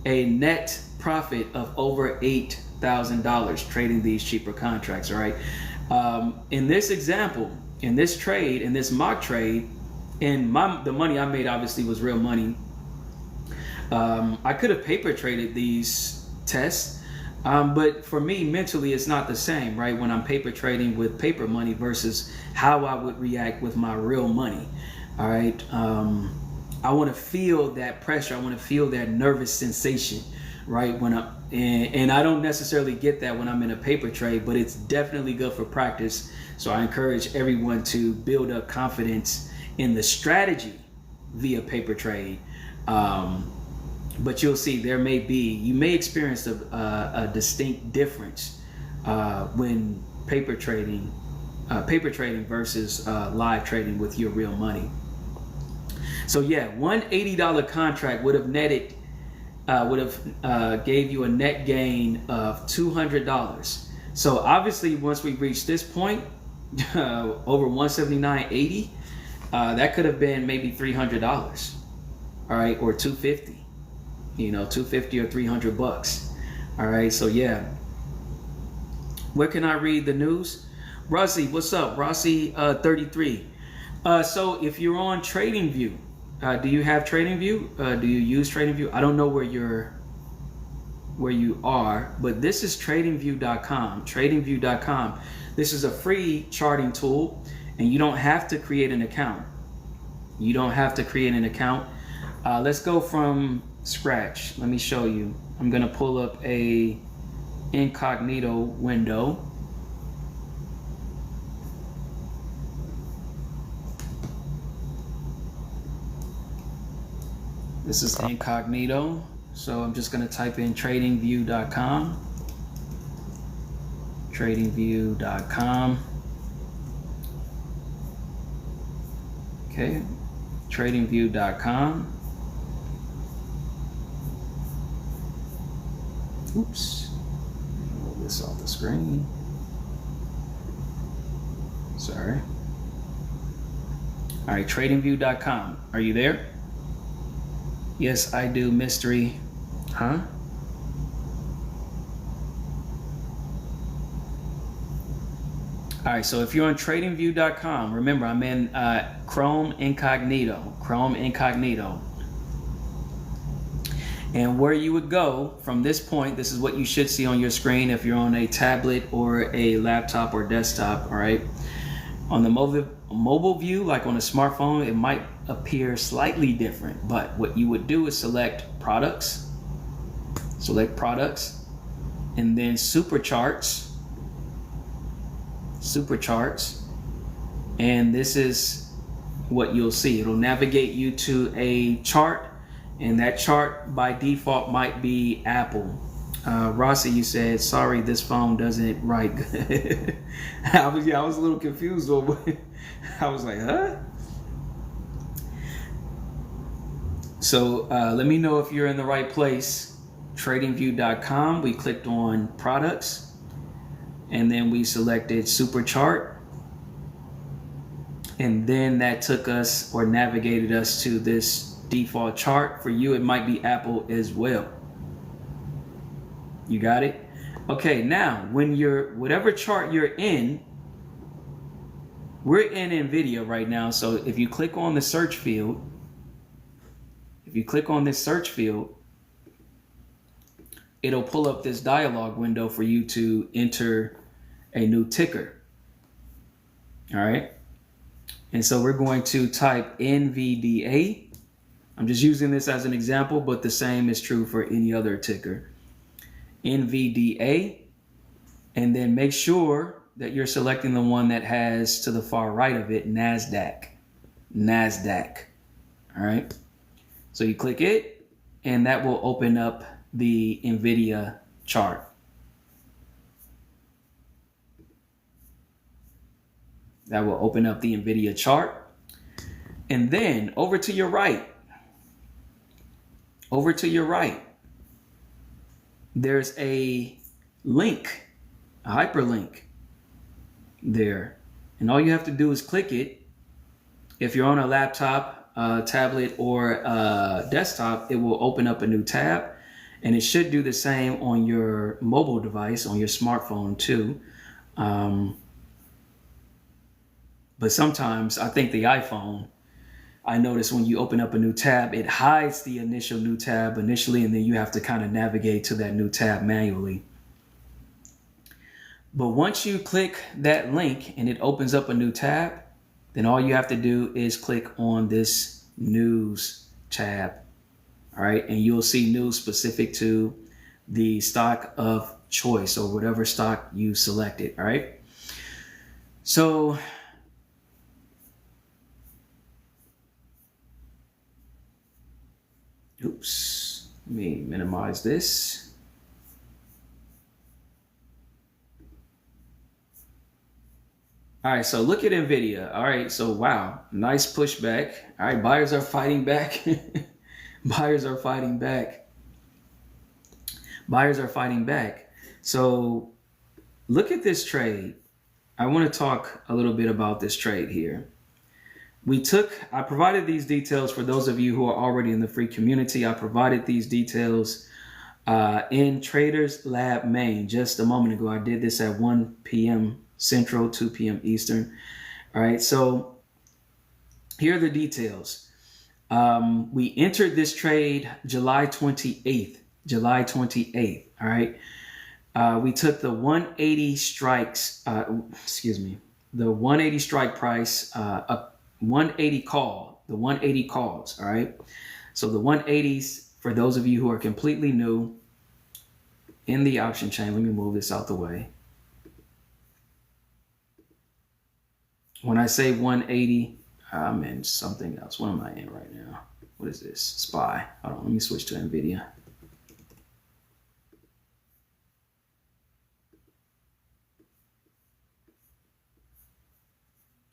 a net profit of over $8,000 trading these cheaper contracts, all right? In this example, in this trade, in this mock trade, and the money I made obviously was real money. I could have paper traded these tests, but for me mentally it's not the same, right? When I'm paper trading with paper money versus how I would react with my real money, all right? I want to feel that pressure. I want to feel that nervous sensation, right? And I don't necessarily get that when I'm in a paper trade, but it's definitely good for practice. So I encourage everyone to build up confidence in the strategy via paper trade. But you'll see you may experience a distinct difference when paper trading versus live trading with your real money. So yeah, one $80 contract would have netted, gave you a net gain of $200. So obviously, once we reach this point, over 179.80, that could have been maybe $300, all right, or $250, $250 or $300. All right, so yeah. Where can I read the news? Rossi, what's up? Rossi 33. So if you're on TradingView, do you have TradingView? Do you use TradingView? I don't know where you are, but this is TradingView.com. TradingView.com. This is a free charting tool, and you don't have to create an account. Let's go from scratch. Let me show you. I'm gonna pull up a incognito window. This is incognito. So I'm just gonna type in TradingView.com. TradingView.com. Okay, TradingView.com. Oops. Move this off the screen. Sorry. All right, tradingview.com. Are you there? Yes, I do. Mystery. Huh? All right, so if you're on tradingview.com, remember I'm in Chrome Incognito. And where you would go from this point, this is what you should see on your screen if you're on a tablet or a laptop or desktop, all right? On the mobile view, like on a smartphone, it might appear slightly different, but what you would do is select products, and then super charts, and this is what you'll see. It'll navigate you to a chart, and that chart by default might be Apple. Rossi, you said, sorry, this phone doesn't write good. I was a little confused over it. I was like, huh? So let me know if you're in the right place. Tradingview.com, we clicked on products, and then we selected super chart, and then that took us or navigated us to this default chart. For you, it might be Apple as well. You got it? Okay, now when whatever chart you're in, we're in NVIDIA right now. So if you click on the search field, it'll pull up this dialog window for you to enter a new ticker. All right. And so we're going to type NVDA. I'm just using this as an example, but the same is true for any other ticker. NVDA, and then make sure that you're selecting the one that has to the far right of it, NASDAQ. All right. So you click it, and that will open up the NVIDIA chart. That will open up the NVIDIA chart. And then over to your right, there's a link, a hyperlink there. And all you have to do is click it. If you're on a laptop, tablet, or desktop, it will open up a new tab. And it should do the same on your mobile device, on your smartphone too. But sometimes I think the iPhone, I notice when you open up a new tab, it hides the initial new tab initially, and then you have to kind of navigate to that new tab manually. But once you click that link and it opens up a new tab, then all you have to do is click on this news tab. All right, and you'll see news specific to the stock of choice or whatever stock you selected. All right. So oops, let me minimize this. All right, so look at NVIDIA. All right, so wow, nice pushback. All right, buyers are fighting back. Buyers are fighting back. So look at this trade. I want to talk a little bit about this trade here. I provided these details for those of you who are already in the free community. I provided these details in Traders Lab Main just a moment ago. I did this at 1 p.m. Central, 2 p.m. Eastern. All right, so here are the details. We entered this trade July 28th. All right. We took the 180 strikes, the 180 strike price, 180 call, the 180 calls. All right. So the 180s, for those of you who are completely new in the option chain, let me move this out the way. When I say 180, I'm in something else. What am I in right now? What is this? SPY. Hold on, let me switch to NVIDIA.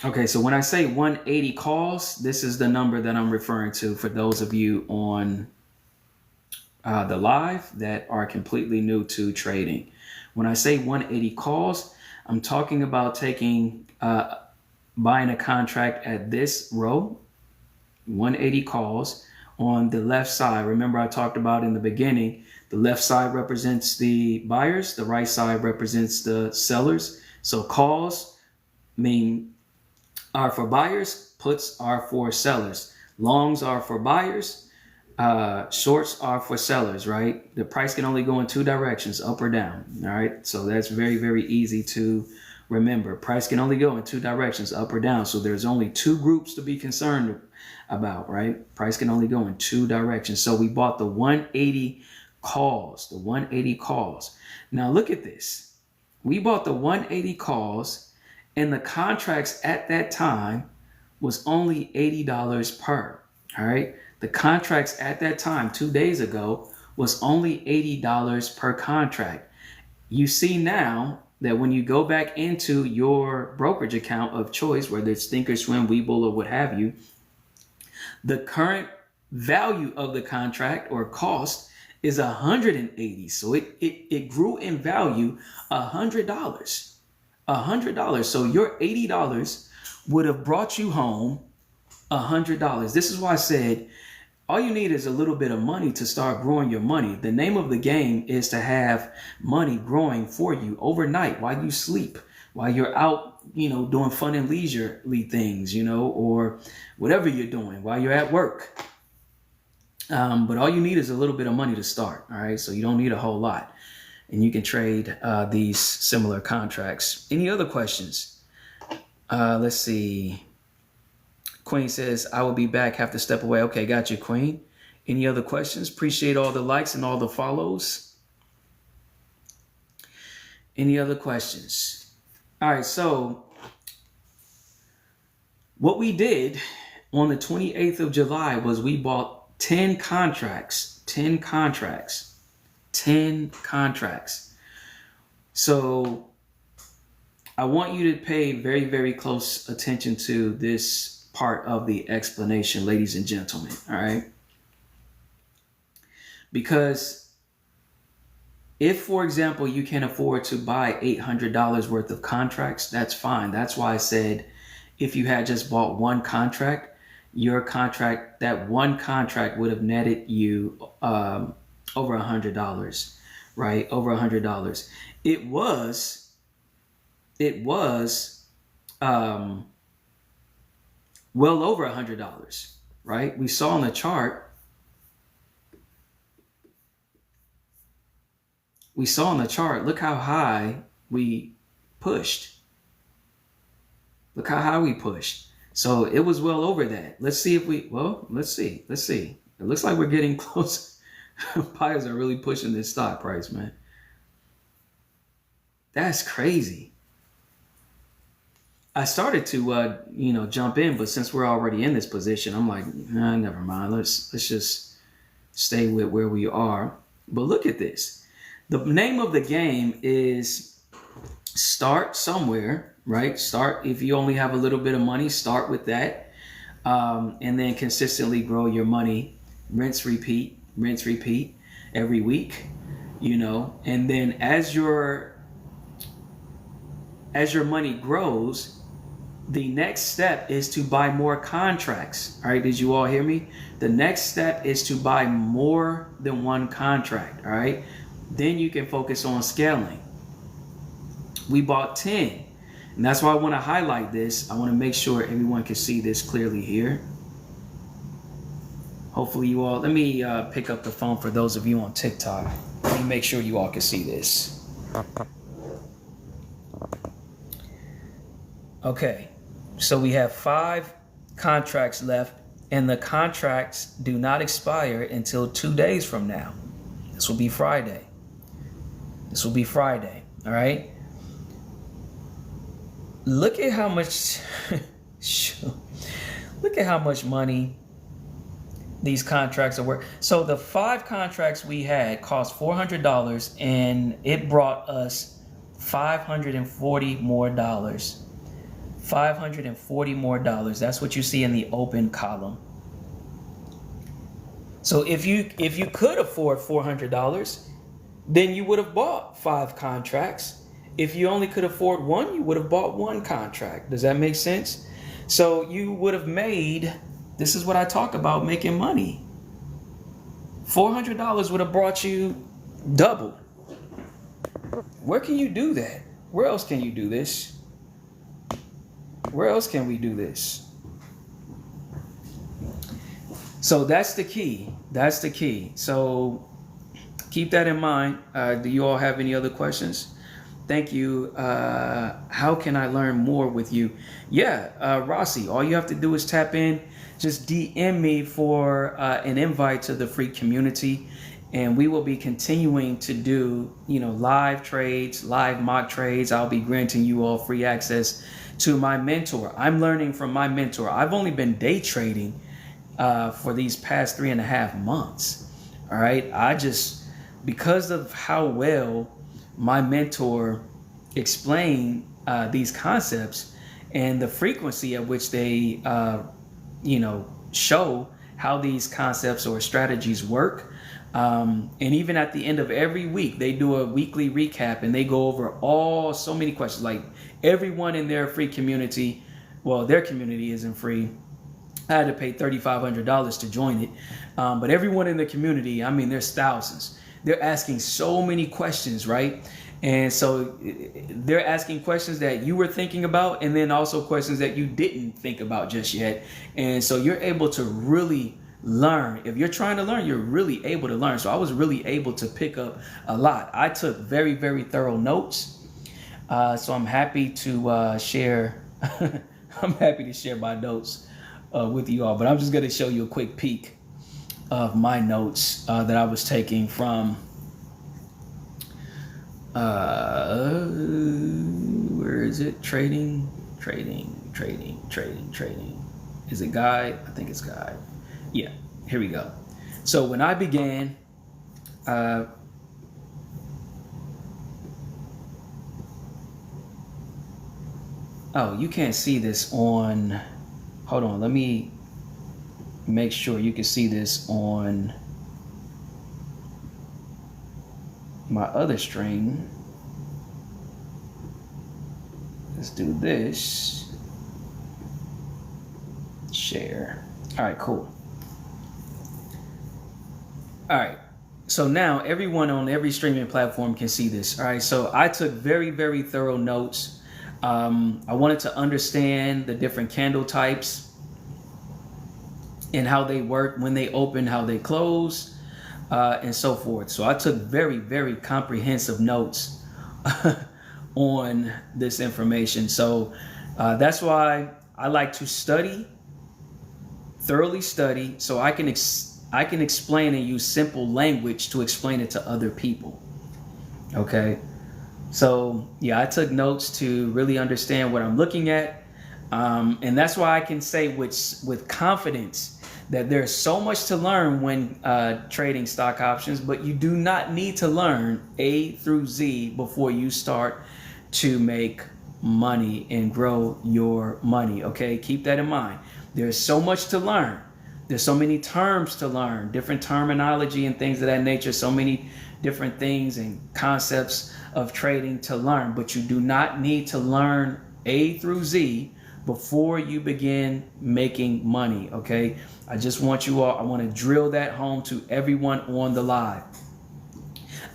Okay, so when I say 180 calls, this is the number that I'm referring to for those of you on the live that are completely new to trading. When I say 180 calls, I'm talking about taking buying a contract at this row, 180 calls on the left side. Remember, I talked about in the beginning, the left side represents the buyers, the right side represents the sellers. So calls are for buyers, puts are for sellers, longs are for buyers, shorts are for sellers, right? The price can only go in two directions, up or down. All right. So that's very, very easy to remember. Price can only go in two directions, up or down. So there's only two groups to be concerned about, right? Price can only go in two directions. So we bought the 180 calls, the 180 calls. Now look at this. We bought the 180 calls and the contracts at that time was only $80 per, all right? The contracts at that time, 2 days ago, was only $80 per contract. You see now that when you go back into your brokerage account of choice, whether it's Thinkorswim, Webull, or what have you, the current value of the contract or cost is $180. So it grew in value $100. $100. So your $80 would have brought you home $100. This is why I said all you need is a little bit of money to start growing your money. The name of the game is to have money growing for you overnight while you sleep, while you're out, doing fun and leisurely things, or whatever you're doing while you're at work. But all you need is a little bit of money to start. All right. So you don't need a whole lot and you can trade these similar contracts. Any other questions? Let's see. Queen says, I will be back, have to step away. Okay, got you, Queen. Any other questions? Appreciate all the likes and all the follows. Any other questions? All right, so what we did on the 28th of July was we bought 10 contracts. 10 contracts. 10 contracts. So I want you to pay very, very close attention to this part of the explanation, ladies and gentlemen, all right? Because if, for example, you can afford to buy $800 worth of contracts, that's fine. That's why I said if you had just bought one contract, that one contract would have netted you over $100, right? Over $100. It was well over $100, right? We saw on the chart. Look how high we pushed. So it was well over that. Let's see. It looks like we're getting close. Buyers are really pushing this stock price, man. That's crazy. I started to, jump in, but since we're already in this position, I'm like, nah, never mind. Let's just stay with where we are. But look at this. The name of the game is start somewhere, right? Start, if you only have a little bit of money, start with that. And then consistently grow your money. Rinse, repeat every week, and then as your money grows, the next step is to buy more contracts. All right, did you all hear me? The next step is to buy more than one contract. All right, then you can focus on scaling. We bought 10, and that's why I want to highlight this. I want to make sure everyone can see this clearly here. Hopefully you all, let me pick up the phone for those of you on TikTok. Let me make sure you all can see this. Okay, so we have 5 contracts left, and the contracts do not expire until 2 days from now. This will be Friday. All right? Look at how much money these contracts are worth. So the 5 contracts we had cost $400, and it brought us $540 more. $540 more. That's what you see in the open column. So if you could afford $400, then you would have bought 5 contracts. If you only could afford one, you would have bought 1 contract. Does that make sense? So you would have made, this is what I talk about, making money. $400 would have brought you double. Where can you do that? Where else can you do this? Where else can we do this? So that's the key. That's the key. So keep that in mind. Do you all have any other questions? Thank you. How can I learn more with you? Yeah, Rossi, all you have to do is tap in. Just DM me for an invite to the free community. And we will be continuing to do, live trades, live mock trades. I'll be granting you all free access to my mentor. I'm learning from my mentor. I've only been day trading for these past 3.5 months. All right. Because of how well my mentor explained these concepts and the frequency at which they, show how these concepts or strategies work. And even at the end of every week, they do a weekly recap and they go over so many questions. Like everyone in their free community, well, their community isn't free. I had to pay $3,500 to join it. But everyone in the community, there's thousands. They're asking so many questions, right? And so they're asking questions that you were thinking about and then also questions that you didn't think about just yet. And so you're able to really learn. If you're trying to learn, you're really able to learn. So I was really able to pick up a lot. I took very, very thorough notes. So I'm happy to share. I'm happy to share my notes with you all. But I'm just going to show you a quick peek of my notes that I was taking from. Where is it? Trading. Is it guide? I think it's guide. Yeah, here we go. So when I began, oh, you can't see this on, hold on, let me make sure you can see this on my other stream. Let's do this. Share. All right, cool. All right, so now everyone on every streaming platform can see this. All right, so I took very, very thorough notes. I wanted to understand the different candle types and how they work, when they open, how they close, and so forth. So I took very, very comprehensive notes on this information. So that's why I like to thoroughly study, so I can explain and use simple language to explain it to other people. Okay. So yeah, I took notes to really understand what I'm looking at. And that's why I can say with confidence that there's so much to learn when trading stock options, but you do not need to learn A through Z before you start to make money and grow your money. Okay. Keep that in mind. There's so much to learn. There's so many terms to learn, different terminology and things of that nature, so many different things and concepts of trading to learn, but you do not need to learn A through Z before you begin making money, okay? I just want you all, I want to drill that home to everyone on the live.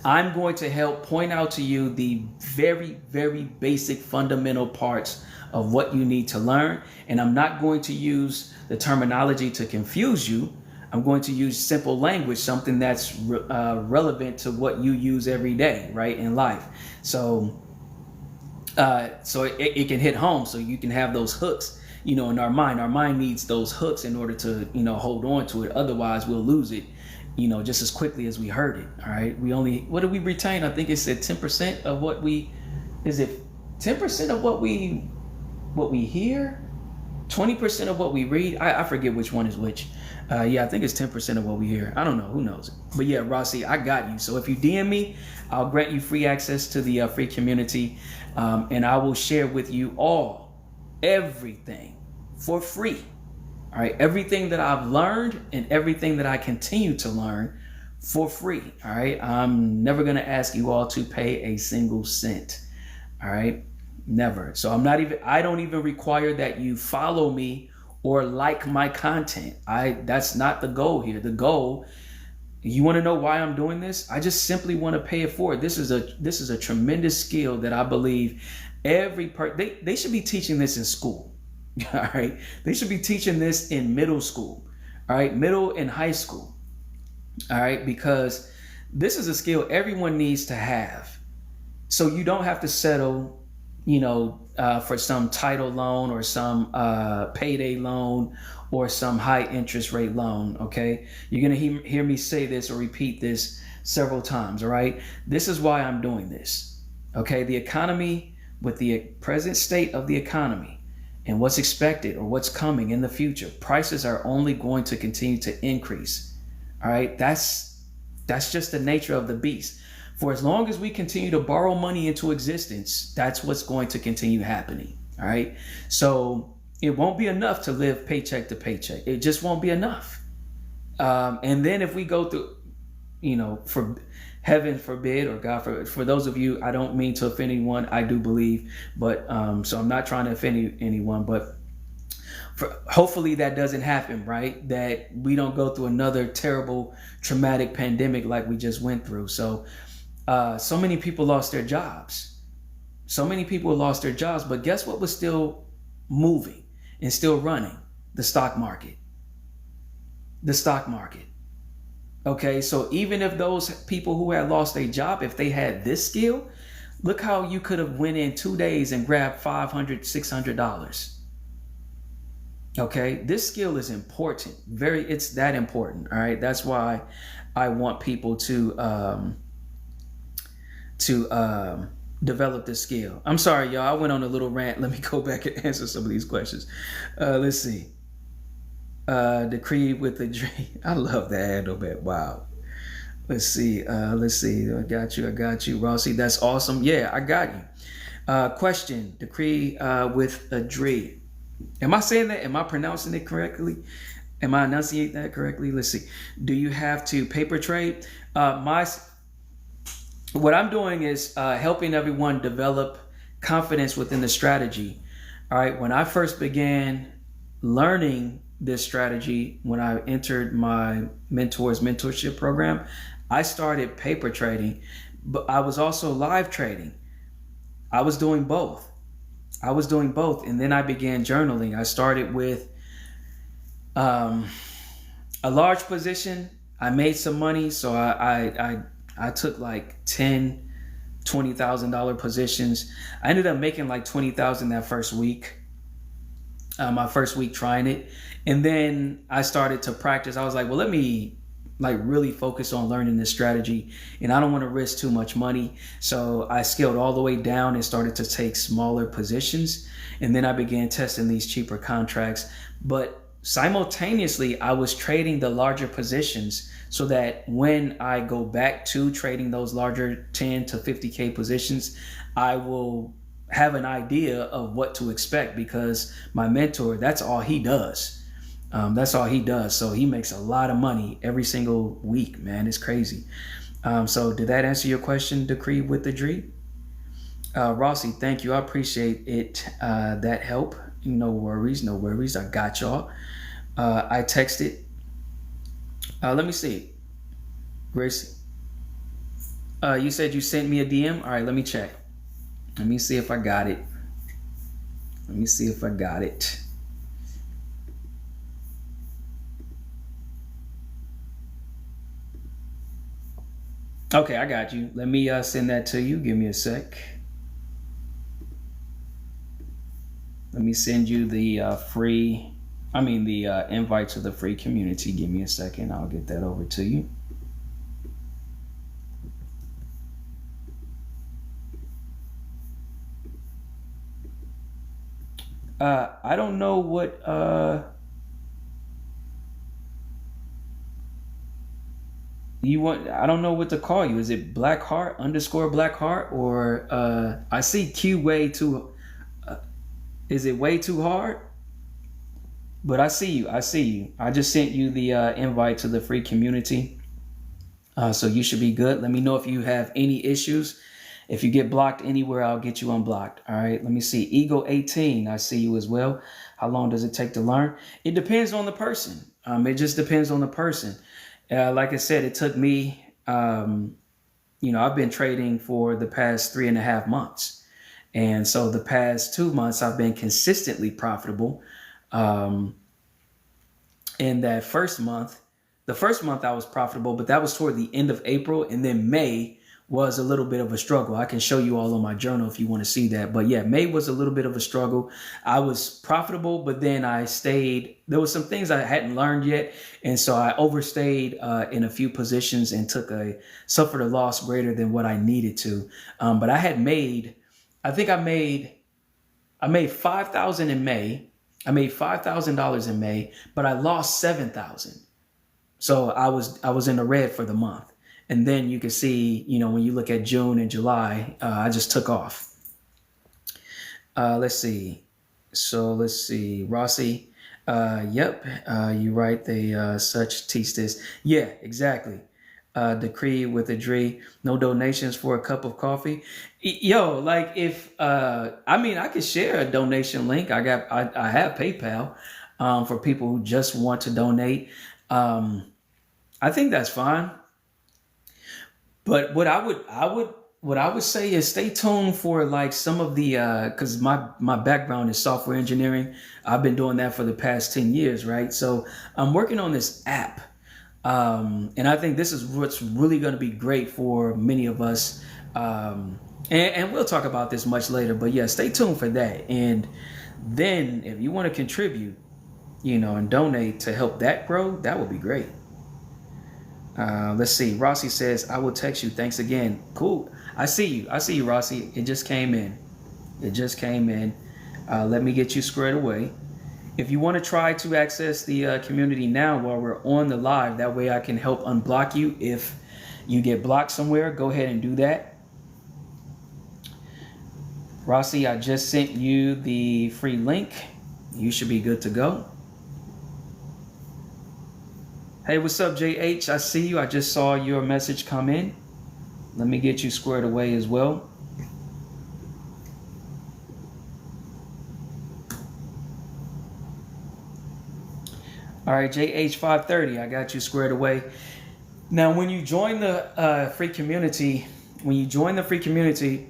I'm going to help point out to you the very, very basic fundamental parts of what you need to learn, and I'm not going to use the terminology to confuse you. I'm going to use simple language, something that's relevant to what you use every day, right, in life. So it can hit home, so you can have those hooks, in our mind. Our mind needs those hooks in order to, hold on to it. Otherwise, we'll lose it, just as quickly as we heard it. All right. What do we retain? I think it said 10% of what we, is it 10% of what we hear? 20% of what we read? I forget which one is which. Yeah, I think it's 10% of what we hear. I don't know. Who knows? But yeah, Rossi, I got you. So if you DM me, I'll grant you free access to the free community. And I will share with you everything for free. All All right. Everything that I've learned and everything that I continue to learn for free. All right. I'm never going to ask you all to pay a single cent. All right. Never. So I don't even require that you follow me or like my content. That's not the goal here. The goal, you want to know why I'm doing this? I just simply want to pay it forward. This is a tremendous skill that I believe they should be teaching this in school. All right. They should be teaching this in middle school. All right. Middle and high school. All right. Because this is a skill everyone needs to have. So you don't have to settle, for some title loan or some payday loan or some high interest rate loan. Okay. You're going to hear me say this or repeat this several times. All right. This is why I'm doing this. Okay. The economy, with the present state of the economy and what's expected or what's coming in the future, prices are only going to continue to increase. All right. That's just the nature of the beast. For as long as we continue to borrow money into existence, that's what's going to continue happening. All right. So it won't be enough to live paycheck to paycheck. It just won't be enough. And then if we go through, for heaven forbid, or God forbid, for those of you, I don't mean to offend anyone, I do believe, but so I'm not trying to offend anyone, but hopefully that doesn't happen, right? That we don't go through another terrible, traumatic pandemic like we just went through. So many people lost their jobs. But guess what was still moving and still running? The stock market. Okay, so even if those people who had lost their job, if they had this skill, look how you could have went in 2 days and grabbed $500, $600. Okay, this skill is important. It's that important. All right, that's why I want people to develop this skill. I'm sorry, y'all. I went on a little rant. Let me go back and answer some of these questions. Let's see. Decree with the dream. I love that handle, man. Wow. Let's see. I got you. Rossi, that's awesome. Yeah, I got you. Question. Decree with a dream. Am I saying that? Am I pronouncing it correctly? Am I enunciating that correctly? Let's see. Do you have to paper trade? What I'm doing is helping everyone develop confidence within the strategy. All right. When I first began learning this strategy, when I entered my mentorship program, I started paper trading, but I was also live trading. I was doing both. And then I began journaling. I started with a large position. I made some money. So I took like $20,000 positions. I ended up making like $20,000 that first week. My first week trying it. And then I started to practice. I was like, well, let me really focus on learning this strategy. And I don't want to risk too much money. So I scaled all the way down and started to take smaller positions. And then I began testing these cheaper contracts. But simultaneously, I was trading the larger positions so that when I go back to trading those larger 10 to 50K positions, I will have an idea of what to expect, because my mentor, that's all he does. So he makes a lot of money every single week, man. It's crazy. So did that answer your question, Decree with the Dream? Rossi, thank you. I appreciate it. That help. No worries. I got y'all. I texted. Let me see. Gracie, you said you sent me a DM. All right, let me check. Let me see if I got it. Okay, I got you. Let me send that to you. Give me a sec. Let me send you the invite to the free community. Give me a second. I'll get that over to you. I don't know what you want. I don't know what to call you. Is it Blackheart _Blackheart, or I see Q way too. Is it way too hard? But I see you. I see you. I just sent you the invite to the free community. So you should be good. Let me know if you have any issues. If you get blocked anywhere, I'll get you unblocked. All right. Let me see. Ego 18. I see you as well. How long does it take to learn? It depends on the person. It just depends on the person. Like I said, it took me, I've been trading for the past 3.5 months. And so the past 2 months, I've been consistently profitable. In that first month, the first month I was profitable, but that was toward the end of April. And then May was a little bit of a struggle. I can show you all on my journal if you want to see that. But yeah, May was a little bit of a struggle. I was profitable, but then I stayed. There was some things I hadn't learned yet. And so I overstayed in a few positions and suffered a loss greater than what I needed to. But I had made, I think I made $5,000 in May. I made $5,000 in May, but I lost $7,000. So I was in the red for the month. And then you can see, when you look at June and July, I just took off. Let's see. So let's see. Rossi. Yep. You're right. They such teach this. Yeah, exactly. Decree with a Dre. No donations for a cup of coffee. Yo, like if I could share a donation link. I have PayPal for people who just want to donate. I think that's fine. But what I would say is stay tuned for like some of the because my background is software engineering. I've been doing that for the past 10 years, right? So I'm working on this app. And I think this is what's really going to be great for many of us. And we'll talk about this much later, but yeah, stay tuned for that. And then if you want to contribute, and donate to help that grow, that would be great. Let's see. Rossi says, I will text you. Thanks again. Cool. I see you, Rossi. It just came in. Let me get you squared away. If you want to try to access the community now while we're on the live, that way I can help unblock you. If you get blocked somewhere, go ahead and do that. Rossi, I just sent you the free link. You should be good to go. Hey, what's up, JH? I see you. I just saw your message come in. Let me get you squared away as well. All right, JH530, I got you squared away. Now, when you join the free community,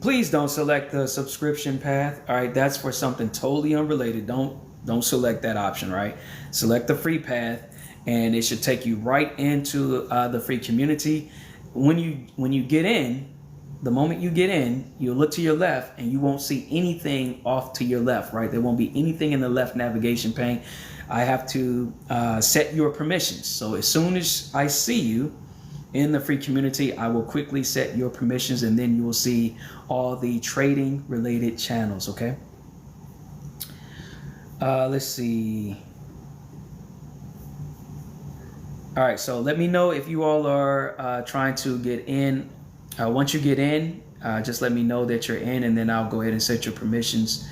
please don't select the subscription path. All right, that's for something totally unrelated. Don't select that option, right? Select the free path, and it should take you right into the free community. When you get in, the moment you get in, you'll look to your left, and you won't see anything off to your left, right? There won't be anything in the left navigation pane. I have to set your permissions. So as soon as I see you in the free community, I will quickly set your permissions, and then you will see all the trading related channels, okay? Let's see. All right, so let me know if you all are trying to get in. Once you get in, just let me know that you're in, and then I'll go ahead and set your permissions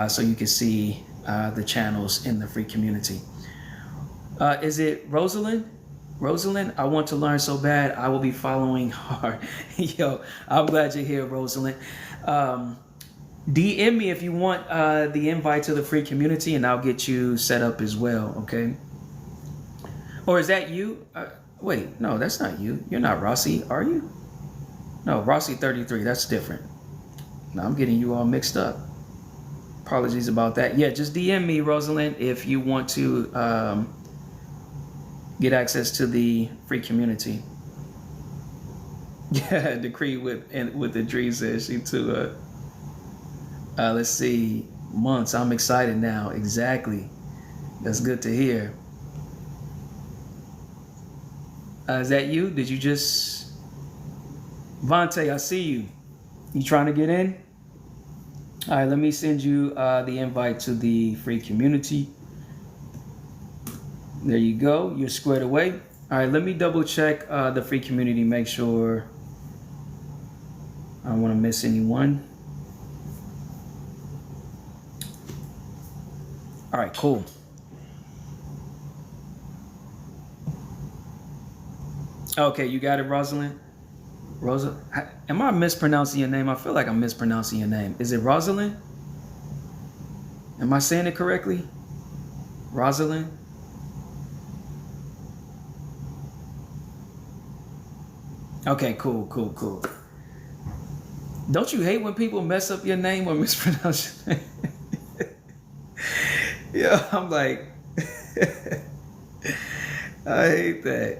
so you can see the channels in the free community. Is it Rosalind? Rosalind, I want to learn so bad. I will be following hard. Yo, I'm glad you're here, Rosalind. DM me if you want the invite to the free community, and I'll get you set up as well, okay? Or is that you? Wait, no, that's not you. You're not Rossi, are you? No, Rossi 33, that's different. No, I'm getting you all mixed up. Apologies about that. Yeah, just DM me, Rosalind, if you want to get access to the free community. Yeah, Decree with the dream says she too. Let's see, months. I'm excited now. Exactly. That's good to hear. Is that you? Did you just... Vontae, I see you. You trying to get in? All right, let me send you the invite to the free community. There you go. You're squared away. All right, let me double check the free community. Make sure I don't want to miss anyone. All right, cool. Okay, you got it, Rosalind. Rosa, am I mispronouncing your name? I feel like I'm mispronouncing your name. Is it Rosalind? Am I saying it correctly? Rosalind? Okay, cool, cool, cool. Don't you hate when people mess up your name or mispronounce your name? Yeah, I'm like, I hate that.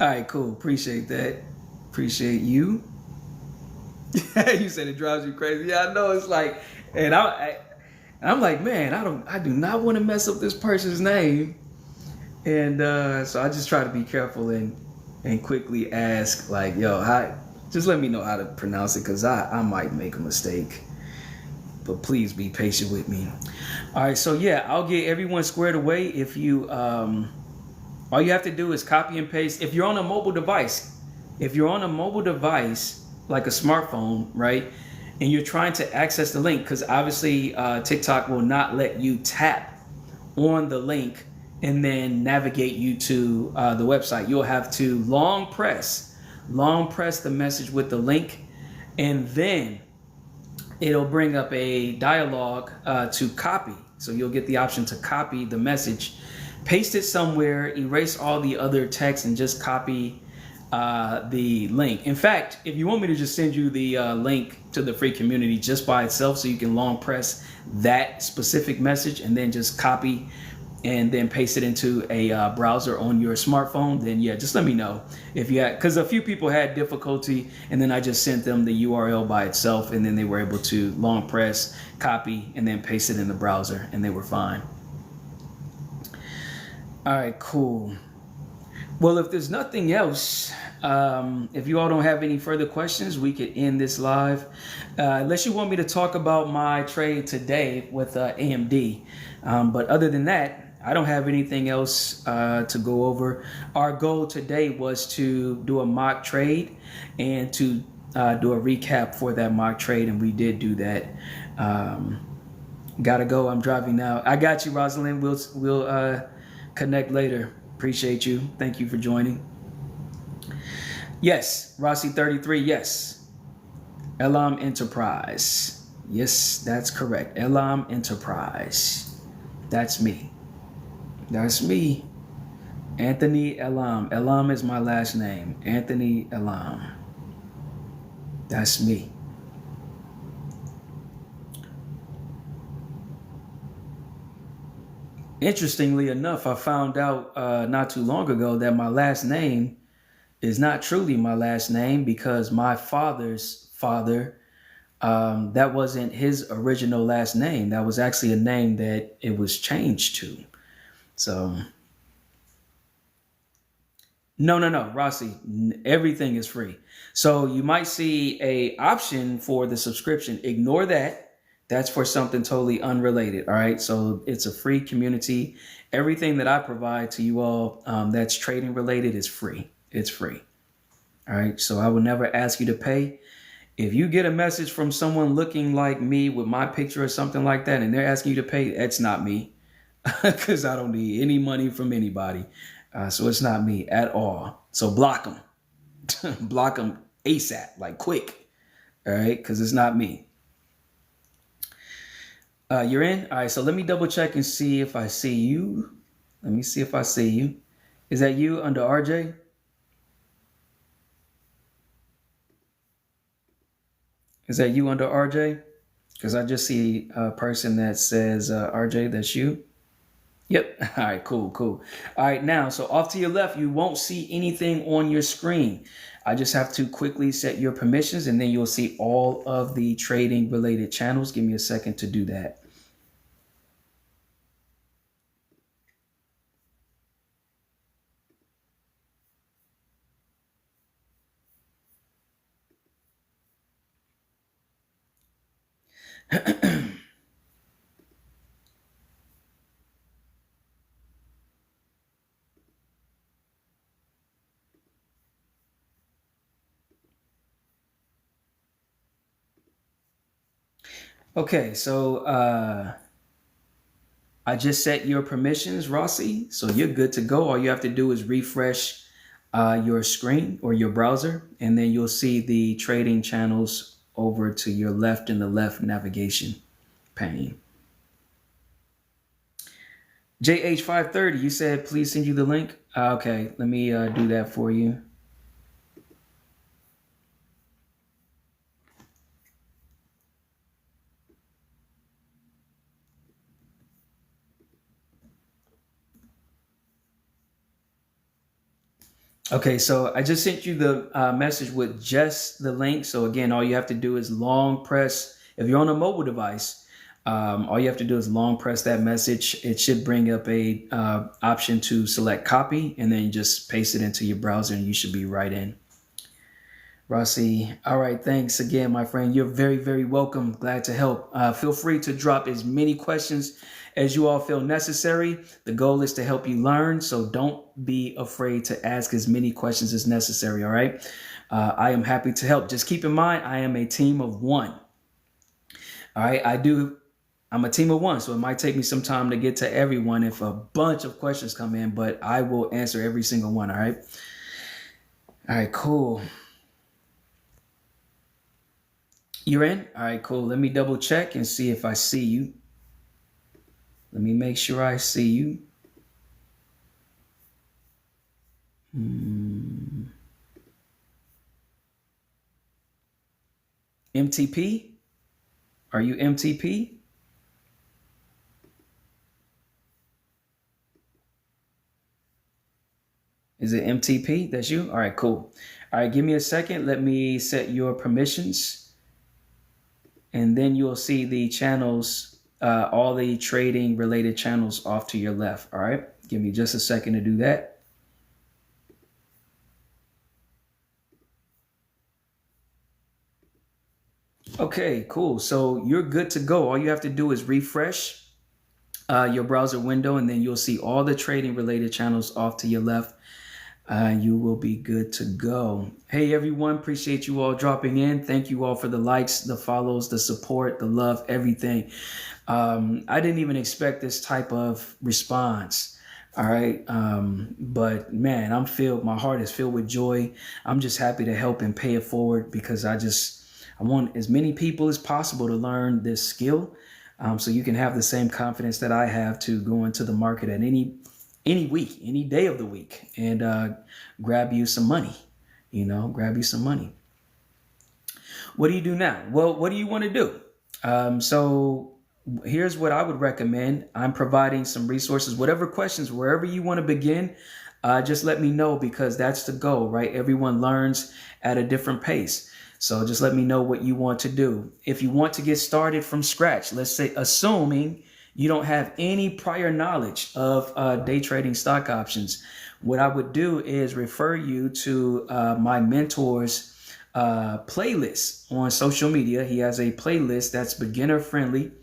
All right, cool. Appreciate that. Appreciate you. You said it drives you crazy. Yeah, I know. It's like, and I'm like, man, I do not want to mess up this person's name, and so I just try to be careful and quickly ask, like, yo, hi, just let me know how to pronounce it, cause I might make a mistake, but please be patient with me. All right, so yeah, I'll get everyone squared away. If you all you have to do is copy and paste. If you're on a mobile device, like a smartphone, right, and you're trying to access the link, because obviously TikTok will not let you tap on the link and then navigate you to the website. You'll have to long press the message with the link, and then it'll bring up a dialogue to copy. So you'll get the option to copy the message, paste it somewhere, erase all the other text, and just copy the link. In fact, if you want me to just send you the link to the free community just by itself, so you can long press that specific message and then just copy and then paste it into a browser on your smartphone, then yeah, just let me know if you had, because a few people had difficulty, and then I just sent them the URL by itself, and then they were able to long press, copy, and then paste it in the browser, and they were fine. All right, cool. Well, if there's nothing else, if you all don't have any further questions, we could end this live. Unless you want me to talk about my trade today with AMD. But other than that, I don't have anything else to go over. Our goal today was to do a mock trade and to do a recap for that mock trade, and we did do that. Gotta go. I'm driving now. I got you, Rosalind. We'll connect later. Appreciate you. Thank you for joining. Yes, Rossi33. Yes, Elam Enterprise. Yes, that's correct. Elam Enterprise. That's me. That's me. Anthony Elam. Elam is my last name. Anthony Elam. That's me. Interestingly enough, I found out not too long ago that my last name is not truly my last name, because my father's father, that wasn't his original last name. That was actually a name that it was changed to. So, no, Rossi, everything is free. So you might see a option for the subscription. Ignore that. That's for something totally unrelated. All right. So it's a free community. Everything that I provide to you all that's trading related is free. It's free. All right. So I will never ask you to pay. If you get a message from someone looking like me with my picture or something like that, and they're asking you to pay, that's not me, because I don't need any money from anybody. So it's not me at all. So block them. Block them ASAP, like quick. All right. Because it's not me. You're in? All right, so let me double check and see if I see you. Let me see if I see you. Is that you under RJ? Is that you under RJ? Because I just see a person that says RJ, that's you. Yep. All right, cool. All right, now, so off to your left, you won't see anything on your screen. I just have to quickly set your permissions, and then you'll see all of the trading related channels. Give me a second to do that. Okay, so I just set your permissions, Rossi, so you're good to go. All you have to do is refresh your screen or your browser, and then you'll see the trading channels over to your left in the left navigation pane. JH530, you said please send you the link. Okay, let me do that for you. Okay, so I just sent you the message with just the link. So again, all you have to do is long press. If you're on a mobile device, all you have to do is long press that message. It should bring up a option to select copy, and then you just paste it into your browser, and you should be right in. Rossi, all right, thanks again, my friend. You're very, very welcome. Glad to help. Feel free to drop as many questions as you all feel necessary. The goal is to help you learn, so don't be afraid to ask as many questions as necessary, all right? I am happy to help. Just keep in mind, I am a team of one. All right, I'm a team of one, so it might take me some time to get to everyone if a bunch of questions come in, but I will answer every single one, all right? All right, cool. You're in? All right, cool. Let me double check and see if I see you. Let me make sure I see you. MTP? Are you MTP? Is it MTP? That's you? All right, cool. All right, give me a second. Let me set your permissions. And then you'll see the channels, all the trading related channels off to your left. All right, give me just a second to do that. Okay, cool. So you're good to go. All you have to do is refresh your browser window, and then you'll see all the trading related channels off to your left. You will be good to go. Hey, everyone. Appreciate you all dropping in. Thank you all for the likes, the follows, the support, the love, everything. I didn't even expect this type of response. All right. But man, my heart is filled with joy. I'm just happy to help and pay it forward because I want as many people as possible to learn this skill. So you can have the same confidence that I have to go into the market at any week, any day of the week, and grab you some money, grab you some money. What do you do now? Well, what do you want to do? So here's what I would recommend. I'm providing some resources, whatever questions, wherever you want to begin, just let me know because that's the goal, right? Everyone learns at a different pace. So just let me know what you want to do. If you want to get started from scratch, let's say, assuming you don't have any prior knowledge of day trading stock options, what I would do is refer you to my mentor's playlist on social media. He has a playlist that's beginner friendly.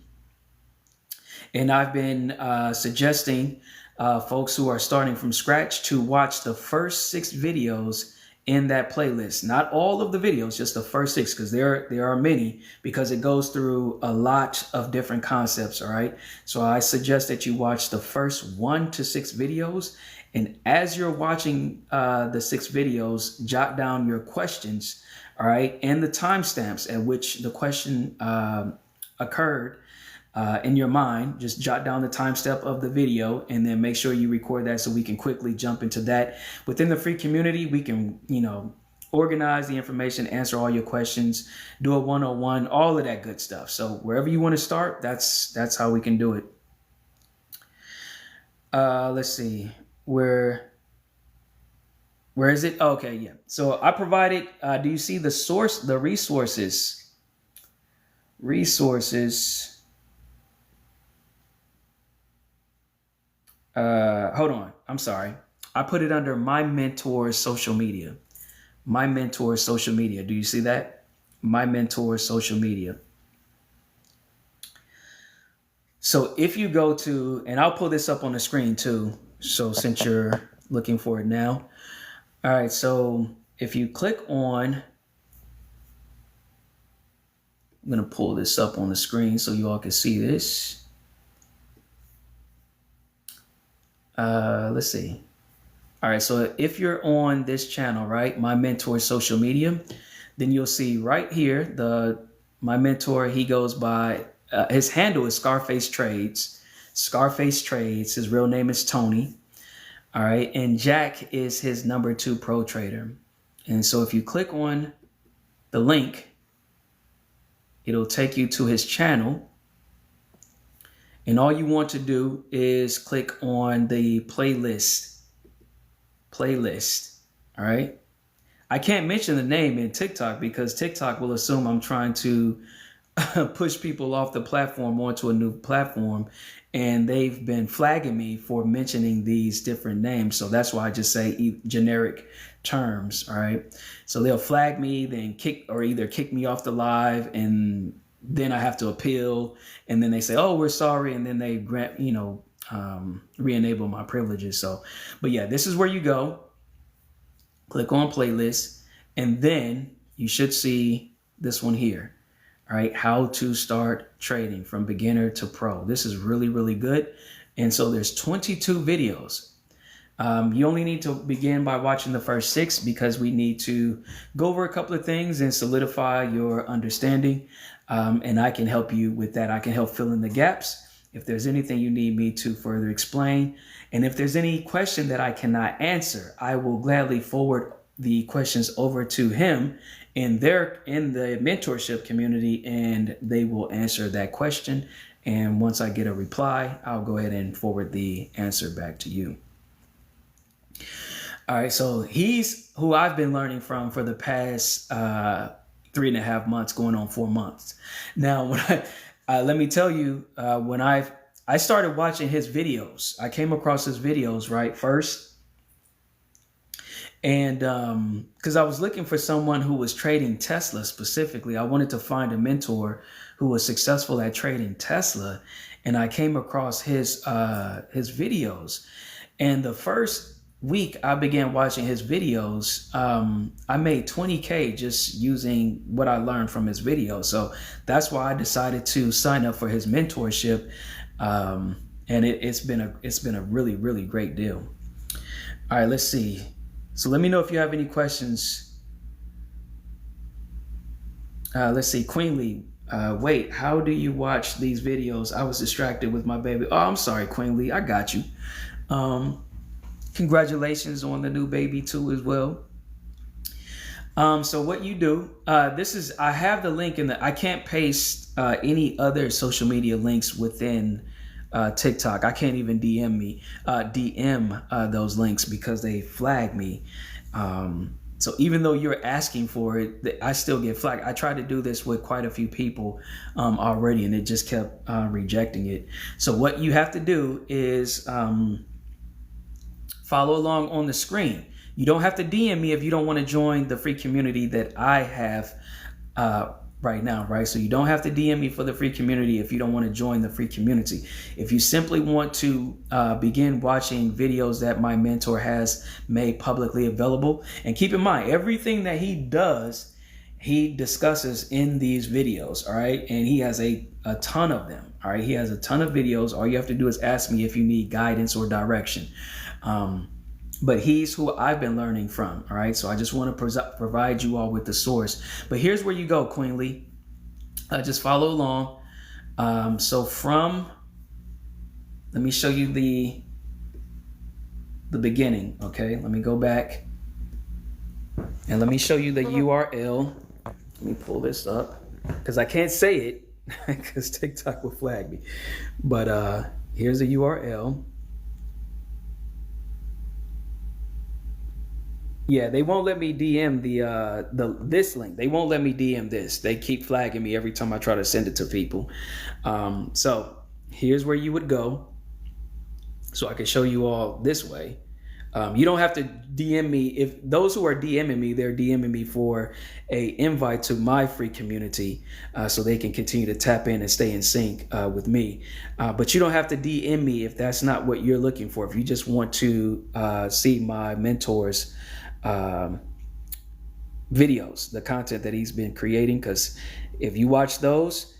And I've been suggesting folks who are starting from scratch to watch the first 6 videos in that playlist. Not all of the videos, just the first 6, because there are many, because it goes through a lot of different concepts, all right? So I suggest that you watch the first 1 to 6 videos, and as you're watching the 6 videos, jot down your questions, all right, and the timestamps at which the question occurred in your mind. Just jot down the timestamp of the video and then make sure you record that so we can quickly jump into that. Within the free community, we can, organize the information, answer all your questions, do a one-on-one, all of that good stuff. So wherever you want to start, that's how we can do it. Let's see, where is it? Okay, yeah. So I provided, do you see the source, the resources? Hold on. I'm sorry. I put it under my mentor's social media. My mentor's social media. Do you see that? My mentor's social media. So if you go to, and I'll pull this up on the screen too. So since you're looking for it now. All right. So if you click on, I'm going to pull this up on the screen so you all can see this. let's see. All right, so if you're on this channel, right, My Mentor Social Media, then you'll see right here, my mentor, he goes by, his handle is Scarface Trades. Scarface Trades, his real name is Tony. All right, and Jack is his #2 pro trader. And so if you click on the link, it'll take you to his channel. And all you want to do is click on the playlist. All right. I can't mention the name in TikTok because TikTok will assume I'm trying to push people off the platform onto a new platform. And they've been flagging me for mentioning these different names. So that's why I just say generic terms. All right. So they'll flag me, then either kick me off the live, and then I have to appeal. And then they say, oh, we're sorry. And then they grant, re-enable my privileges. So, but yeah, this is where you go. Click on playlist, and then you should see this one here. All right, how to start trading from beginner to pro. This is really, really good. And so there's 22 videos. You only need to begin by watching the first 6 because we need to go over a couple of things and solidify your understanding. And I can help you with that. I can help fill in the gaps if there's anything you need me to further explain. And if there's any question that I cannot answer, I will gladly forward the questions over to him in the mentorship community, and they will answer that question. And once I get a reply, I'll go ahead and forward the answer back to you. All right, so he's who I've been learning from for the past 3.5 months, going on 4 months. Now, when let me tell you, when I started watching his videos, I came across his videos right first. And because I was looking for someone who was trading Tesla specifically, I wanted to find a mentor who was successful at trading Tesla. And I came across his videos. And the first week I began watching his videos, I made 20K just using what I learned from his videos. So that's why I decided to sign up for his mentorship. And it's been a really, really great deal. All right, let's see. So let me know if you have any questions. Let's see, Queenly. Wait, how do you watch these videos? I was distracted with my baby. Oh, I'm sorry, Queenly. I got you. Congratulations on the new baby too as well. So what you do, I have the link I can't paste any other social media links within TikTok. I can't even DM those links because they flag me. So even though you're asking for it, I still get flagged. I tried to do this with quite a few people already, and it just kept rejecting it. So what you have to do is follow along on the screen. You don't have to DM me if you don't want to join the free community that I have right now, right? So you don't have to DM me for the free community if you don't want to join the free community. If you simply want to begin watching videos that my mentor has made publicly available, and keep in mind, everything that he does, he discusses in these videos, all right? And he has a ton of them, all right? He has a ton of videos. All you have to do is ask me if you need guidance or direction. But he's who I've been learning from. All right. So I just want to provide you all with the source. But here's where you go, Queenly. Just follow along. Let me show you the beginning. OK, let me go back and let me show you the URL. Let me pull this up because I can't say it because TikTok will flag me. But here's the URL. Yeah, they won't let me DM this link. They won't let me DM this. They keep flagging me every time I try to send it to people. So here's where you would go. So I can show you all this way. You don't have to DM me. If those who are DMing me, they're DMing me for a invite to my free community so they can continue to tap in and stay in sync with me. But you don't have to DM me if that's not what you're looking for. If you just want to see my mentor's videos, the content that he's been creating, because if you watch those,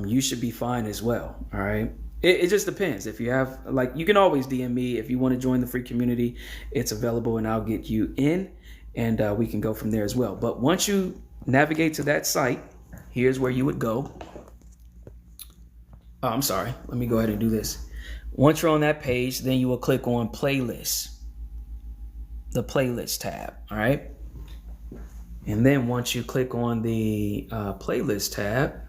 you should be fine as well. All right. It just depends. If you have, like, you can always DM me if you want to join the free community. It's available, and I'll get you in, and we can go from there as well. But once you navigate to that site, here's where you would go. Oh, I'm sorry. Let me go ahead and do this. Once you're on that page, then you will click on playlist, the playlist tab. All right. And then once you click on the playlist tab,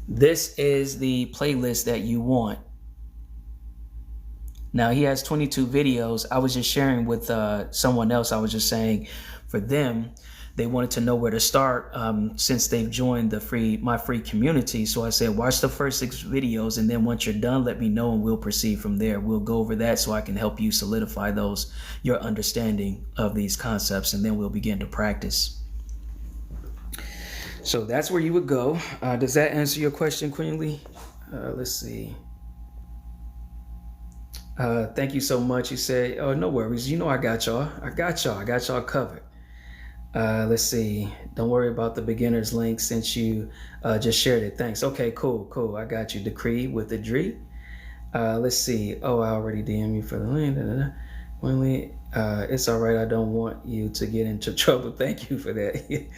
this is the playlist that you want. Now, he has 22 videos. I was just sharing with someone else. I was just saying for them, they wanted to know where to start since they've joined my free community. So I said, watch the first 6 videos. And then once you're done, let me know and we'll proceed from there. We'll go over that so I can help you solidify your understanding of these concepts. And then we'll begin to practice. So that's where you would go. Does that answer your question, Queen Lee? Let's see. Thank you so much. You say, oh, no worries. You know, I got y'all. I got y'all covered. Let's see. Don't worry about the beginner's link since you just shared it. Thanks. Okay, cool. I got you. Decree with the Dree. Let's see. Oh, I already DM you for the link. Queen Lee, it's all right. I don't want you to get into trouble. Thank you for that.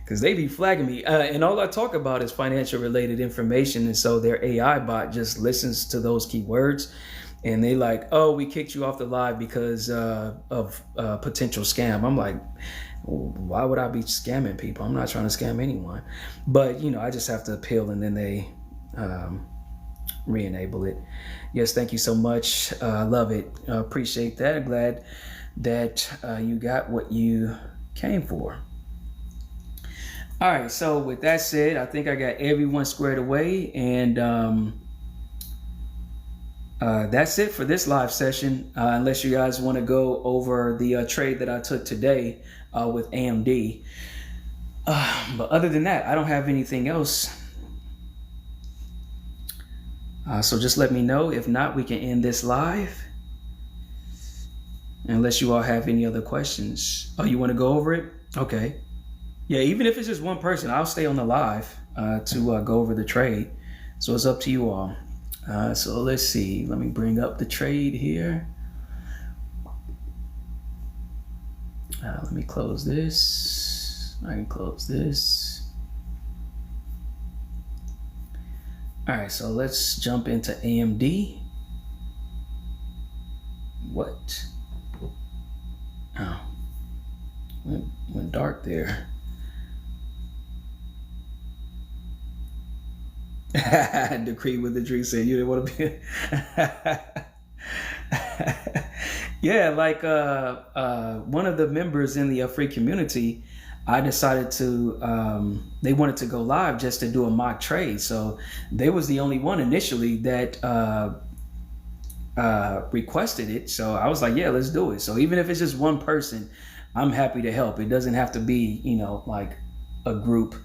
Because they be flagging me. And all I talk about is financial related information. And so their AI bot just listens to those keywords. And they like, oh, we kicked you off the live because of potential scam. I'm like, why would I be scamming people? I'm not trying to scam anyone. But, you know, I just have to appeal and then they re-enable it. Yes, thank you so much. I love it. Appreciate that. I'm glad that you got what you came for. All right. So with that said, I think I got everyone squared away. And that's it for this live session. Unless you guys want to go over the trade that I took today with AMD. But other than that, I don't have anything else. So just let me know. If not, we can end this live. Unless you all have any other questions. Oh, you want to go over it? Okay. Yeah, even if it's just one person, I'll stay on the live to go over the trade. So it's up to you all. So let's see. Let me bring up the trade here. Let me close this. I can close this. All right, so let's jump into AMD. What? Oh, went dark there. Decree with the Dree said you didn't want to be. Yeah, like one of the members in the free community, I decided to, they wanted to go live just to do a mock trade. So they was the only one initially that requested it. So I was like, yeah, let's do it. So even if it's just one person, I'm happy to help. It doesn't have to be, you know, like a group.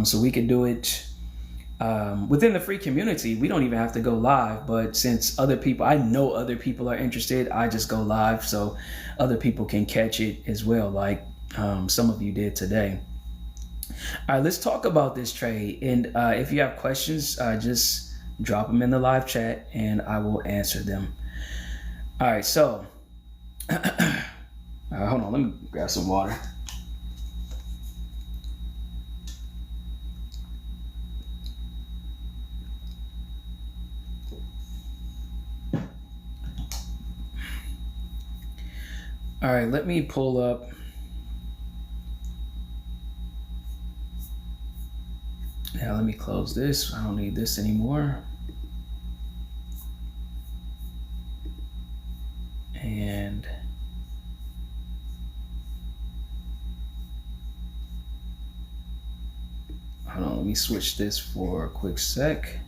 So we could do it within the free community. We don't even have to go live, but since I know other people are interested, I just go live so other people can catch it as well, like some of you did today. All right, let's talk about this trade. And if you have questions, just drop them in the live chat and I will answer them. All right, so hold on, let me grab some water. All right, let me pull up. Yeah, let me close this. I don't need this anymore. And hold on, let me switch this for a quick sec.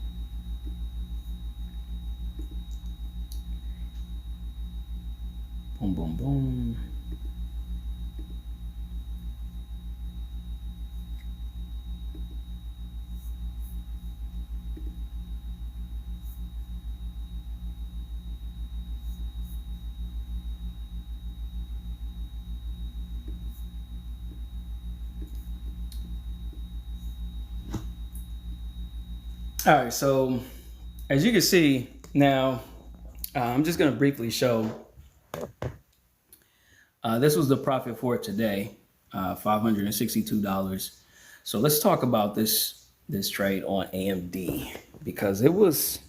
Boom, boom, boom. All right, so as you can see now, I'm just going to briefly show. This was the profit for today, $562. So let's talk about this trade on AMD because it was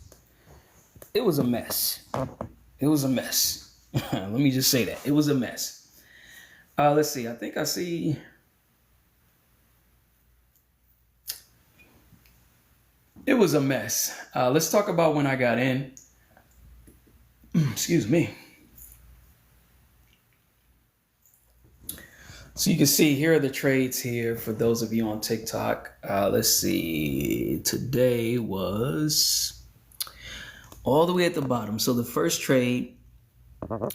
a mess. It was a mess. Let me just say that it was a mess. Let's see. I think I see. It was a mess. Let's talk about when I got in. Excuse me. So you can see here are the trades here for those of you on TikTok. Let's see. Today was all the way at the bottom. So the first trade,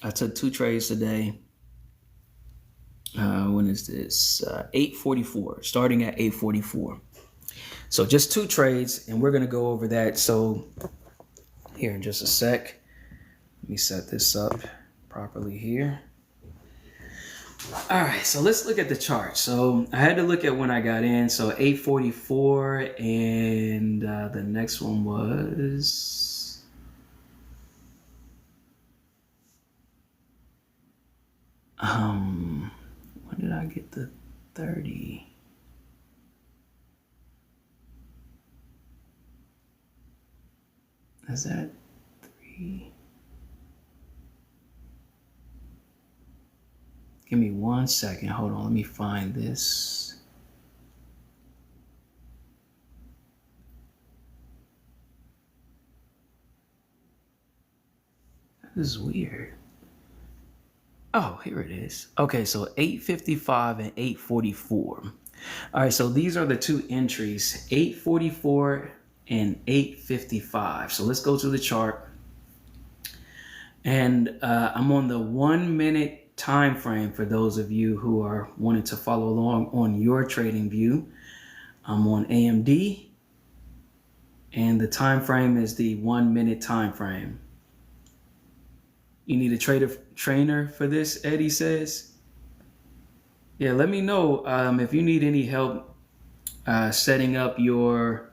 I took 2 trades today. When is this? 8:44, starting at 8:44. So just 2 trades, and we're going to go over that. So here in just a sec, let me set this up properly here. All right, so let's look at the chart. So I had to look at when I got in. So 8:44, and the next one was when did I get the 30? Is that 3? Give me 1 second. Hold on. Let me find this. This is weird. Oh, here it is. Okay, so 8:55 and 8:44. All right, so these are the 2 entries, 8:44 and 8:55. So let's go to the chart. And I'm on the 1 minute time frame for those of you who are wanting to follow along on your trading view. I'm on AMD, and the time frame is the 1 minute time frame. You need a trainer for this, Eddie says. Yeah, let me know if you need any help setting up your,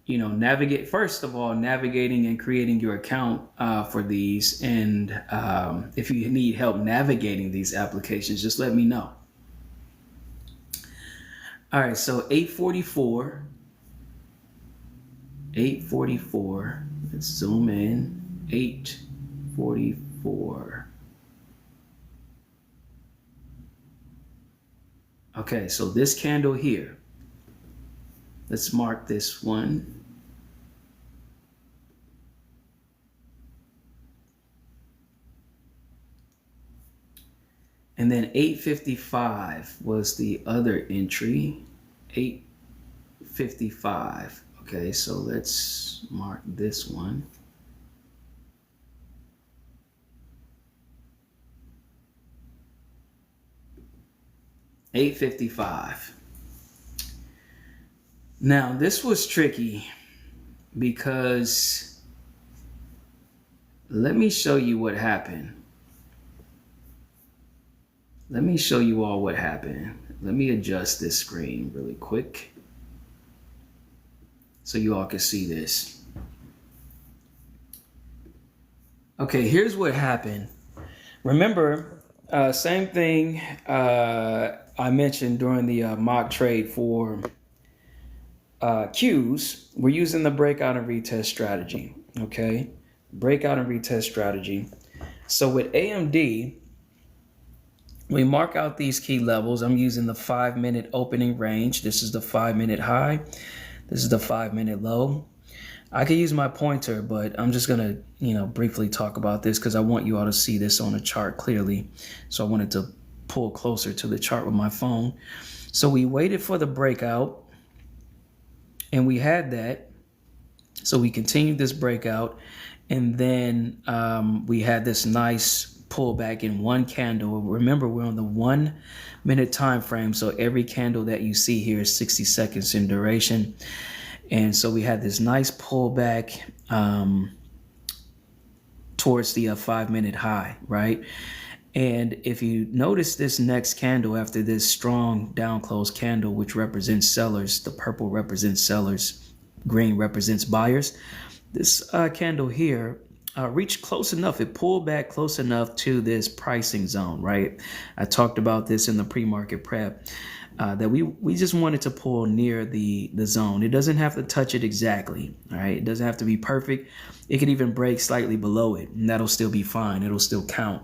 navigating and creating your account for these. And if you need help navigating these applications, just let me know. All right, so 8:44. Let's zoom in. 8:44. Okay, so this candle here. Let's mark this one. And then 8:55 was the other entry. 8:55. Okay, so let's mark this one. $8.55. Now this was tricky because let me show you what happened. Let me show you all what happened. Let me adjust this screen really quick so you all can see this. Okay, here's what happened. Remember, same thing I mentioned during the mock trade for Qs. We're using the breakout and retest strategy, okay? Breakout and retest strategy. So with AMD, we mark out these key levels. I'm using the 5-minute opening range. This is the 5-minute high. This is the 5-minute low. I could use my pointer, but I'm just gonna, briefly talk about this because I want you all to see this on the chart clearly. So I wanted to pull closer to the chart with my phone. So we waited for the breakout, and we had that. So we continued this breakout, and then we had this nice pullback in one candle. Remember, we're on the 1 minute time frame, so every candle that you see here is 60 seconds in duration. And so we had this nice pullback towards the 5-minute high, right? And if you notice this next candle after this strong down close candle, which represents sellers, the purple represents sellers, green represents buyers. This candle here reached close enough. It pulled back close enough to this pricing zone, right? I talked about this in the pre-market prep. That we just wanted to pull near the zone. It doesn't have to touch it exactly, all right? It doesn't have to be perfect. It could even break slightly below it, and that'll still be fine. It'll still count.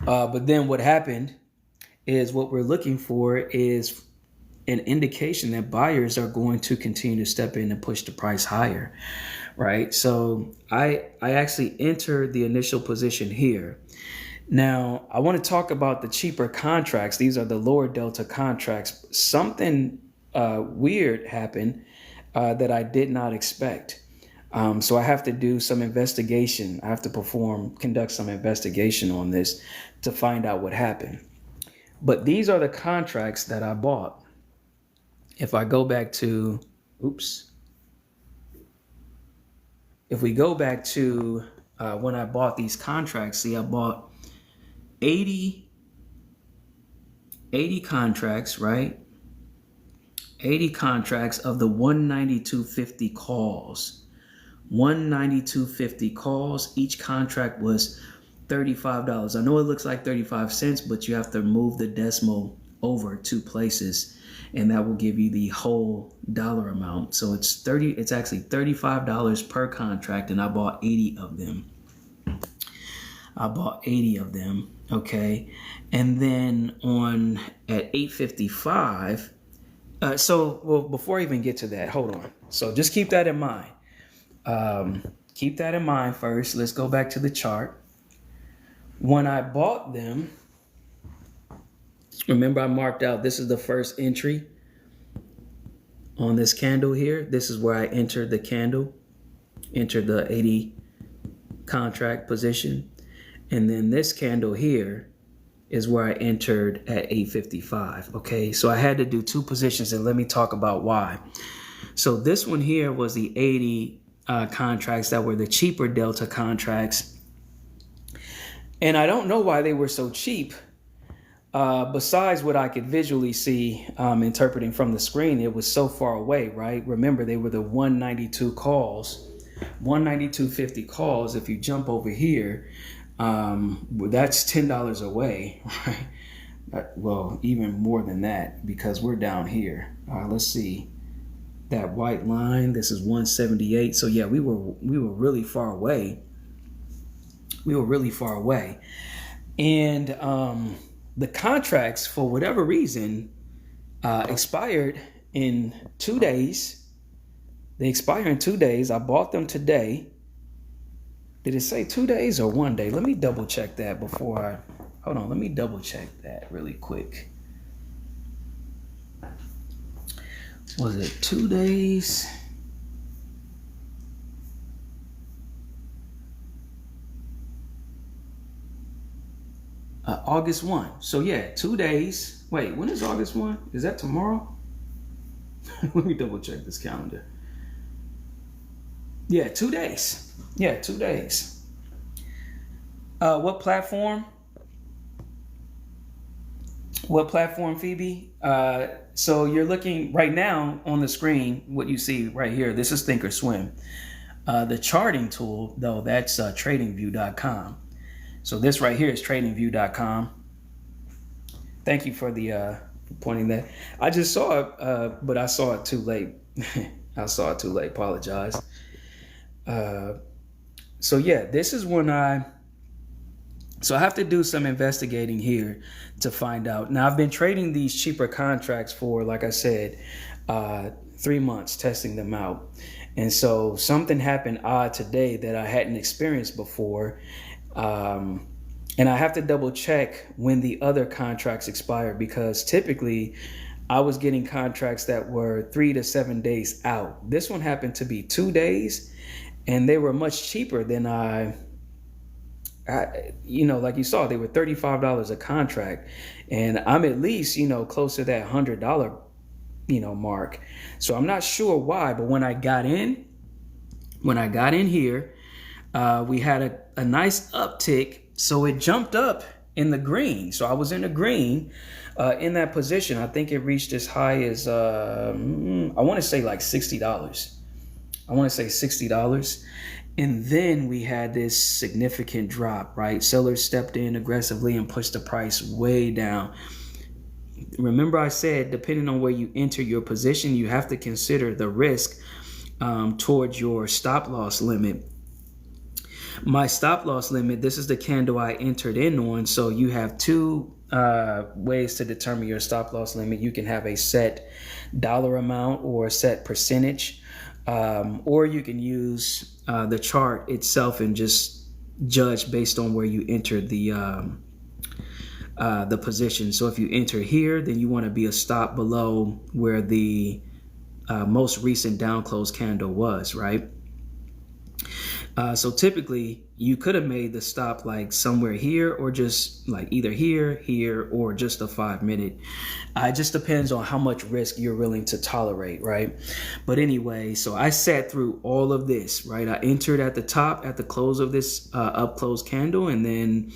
But then what happened is what we're looking for is an indication that buyers are going to continue to step in and push the price higher, right? So I actually entered the initial position here. Now, I want to talk about the cheaper contracts. These are the lower delta contracts. Something weird happened that I did not expect. So I have to do some investigation. I have to conduct some investigation on this to find out what happened. But these are the contracts that I bought. If I go back to, if we go back to when I bought these contracts, see, I bought 80 contracts, right? 80 contracts of the 192.50 calls. 192.50 calls. Each contract was $35. I know it looks like 35 cents, but you have to move the decimal over 2 places, and that will give you the whole dollar amount. So it's actually $35 per contract, and I bought 80 of them. Okay. And then at 8:55, before I even get to that, hold on. So just keep that in mind. Keep that in mind first. Let's go back to the chart. When I bought them, remember I marked out this is the first entry on this candle here. This is where I entered the candle, entered the 80 contract position. And then this candle here is where I entered at 8:55. Okay, so I had to do 2 positions, and let me talk about why. So this one here was the 80 contracts that were the cheaper delta contracts. And I don't know why they were so cheap. Besides what I could visually see interpreting from the screen, it was so far away, right? Remember, they were the 192 calls, 192.50 calls. If you jump over here, that's $10 away, right? Well, even more than that, because we're down here. Let's see. That white line, this is 178. So yeah, we were really far away. And the contracts, for whatever reason, expired in 2 days. They expire in 2 days. I bought them today. Did it say 2 days or 1 day? Let me double check that hold on. Let me double check that really quick. Was it 2 days? August 1. So yeah, 2 days. Wait, when is August 1? Is that tomorrow? Let me double check this calendar. Yeah, 2 days. Yeah, 2 days. What platform? Phoebe? So you're looking right now on the screen, what you see right here. This is Thinkorswim. The charting tool, though, that's tradingview.com. So this right here is tradingview.com. Thank you for the pointing that. I just saw it, but I saw it too late. Apologize. So yeah, this is when so I have to do some investigating here to find out. Now, I've been trading these cheaper contracts for, like I said, 3 months, testing them out. And so something happened odd today that I hadn't experienced before. And I have to double check when the other contracts expire, because typically I was getting contracts that were 3 to 7 days out. This one happened to be 2 days, and they were much cheaper than like you saw, they were $35 a contract, and I'm at least, close to that $100, mark. So I'm not sure why, but when I got in here, we had a nice uptick So it jumped up in the green. So I was in the green in that position. I think it reached as high as, I want to say like $60. I want to say $60. And then we had this significant drop, right? Sellers stepped in aggressively and pushed the price way down. Remember I said, depending on where you enter your position, you have to consider the risk towards your stop loss limit. My stop loss limit, this is the candle I entered in on. So you have two ways to determine your stop loss limit. You can have a set dollar amount or a set percentage, or you can use the chart itself and just judge based on where you entered the position. So if you enter here, then you want to be a stop below where the most recent down close candle was, right? So typically you could have made the stop like somewhere here, or just like either here, or just a 5 minute. It just depends on how much risk you're willing to tolerate, right? But anyway, so I sat through all of this, right? I entered at the top at the close of this up close candle, and then,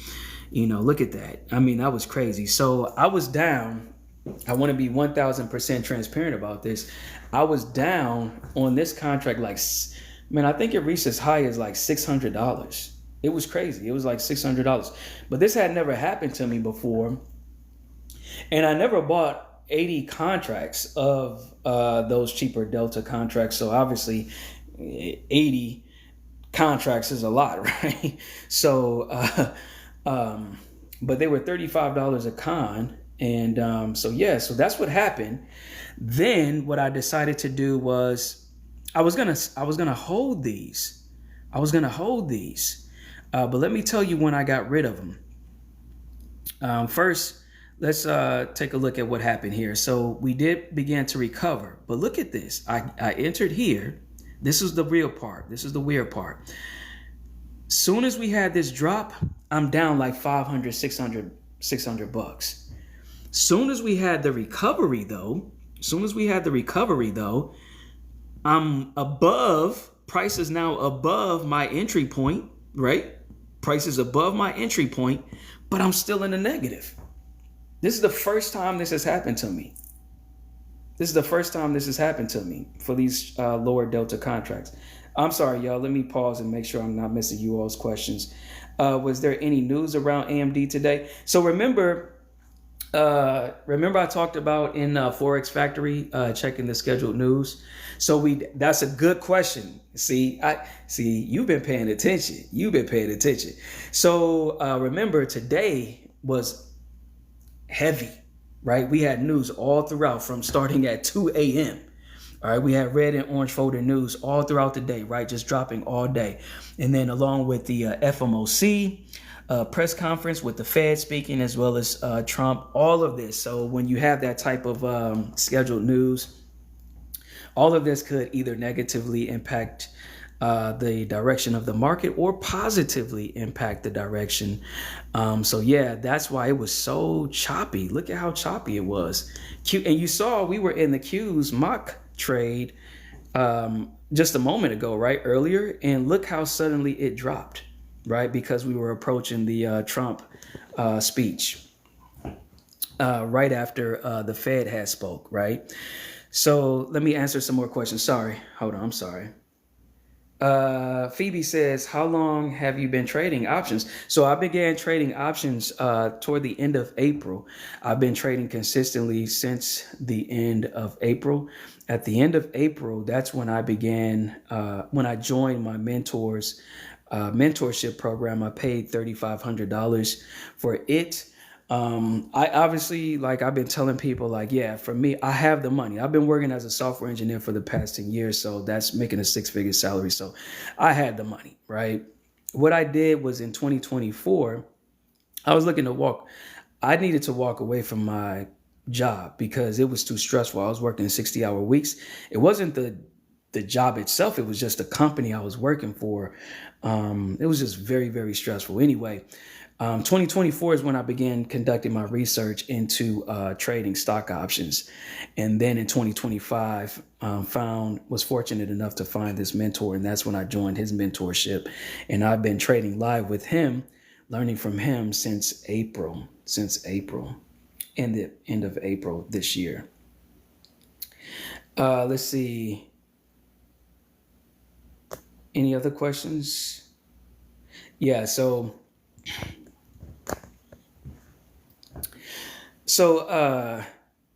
you know, look at that. I mean, that was crazy. So I was down. I want to be 1000% transparent about this. I was down on this contract like, man, I think it reached as high as like $600. It was crazy. It was like $600. But this had never happened to me before. And I never bought 80 contracts of those cheaper Delta contracts. So obviously 80 contracts is a lot, right? So, but they were $35 a con. And so that's what happened. Then what I decided to do was, I was gonna hold these. But let me tell you when I got rid of them. First, let's take a look at what happened here. So we did begin to recover, but look at this. I entered here. This is the real part. This is the weird part. Soon as we had this drop, I'm down like 500, 600 bucks. Soon as we had the recovery though, I'm above, price is now above my entry point, right? Price is above my entry point, but I'm still in the negative. This is the first time this has happened to me. For these lower Delta contracts. I'm sorry, y'all. Let me pause and make sure I'm not missing you all's questions. Was there any news around AMD today? So remember I talked about in Forex Factory checking the scheduled news. So that's a good question. See, you've been paying attention. So remember, today was heavy, right? We had news all throughout from starting at 2 a.m. All right, we had red and orange folder news all throughout the day, right? Just dropping all day. And then along with the FOMC press conference with the Fed speaking, as well as Trump, all of this. So when you have that type of scheduled news, all of this could either negatively impact the direction of the market or positively impact the direction. So yeah, that's why it was so choppy. Look at how choppy it was. And you saw we were in the Q's mock trade just a moment ago, right? Earlier. And look how suddenly it dropped, right? Because we were approaching the Trump speech right after the Fed had spoke, right? So let me answer some more questions. Sorry. Hold on. I'm sorry. Phoebe says, how long have you been trading options? So I began trading options toward the end of April. I've been trading consistently since the end of April. At the end of April, that's when I began, when I joined my mentor's mentorship program. I paid $3,500 for it. I obviously, like I've been telling people, like, yeah, for me, I have the money. I've been working as a software engineer for the past 10 years. So that's making a 6-figure salary. So I had the money, right? What I did was in 2024, I was looking to I needed to walk away from my job because it was too stressful. I was working 60-hour weeks. It wasn't the job itself. It was just the company I was working for. It was just very, very stressful. Anyway, 2024 is when I began conducting my research into trading stock options. And then in 2025, was fortunate enough to find this mentor. And that's when I joined his mentorship. And I've been trading live with him learning from him since April, in the end of April this year. Let's see. Any other questions? Yeah, so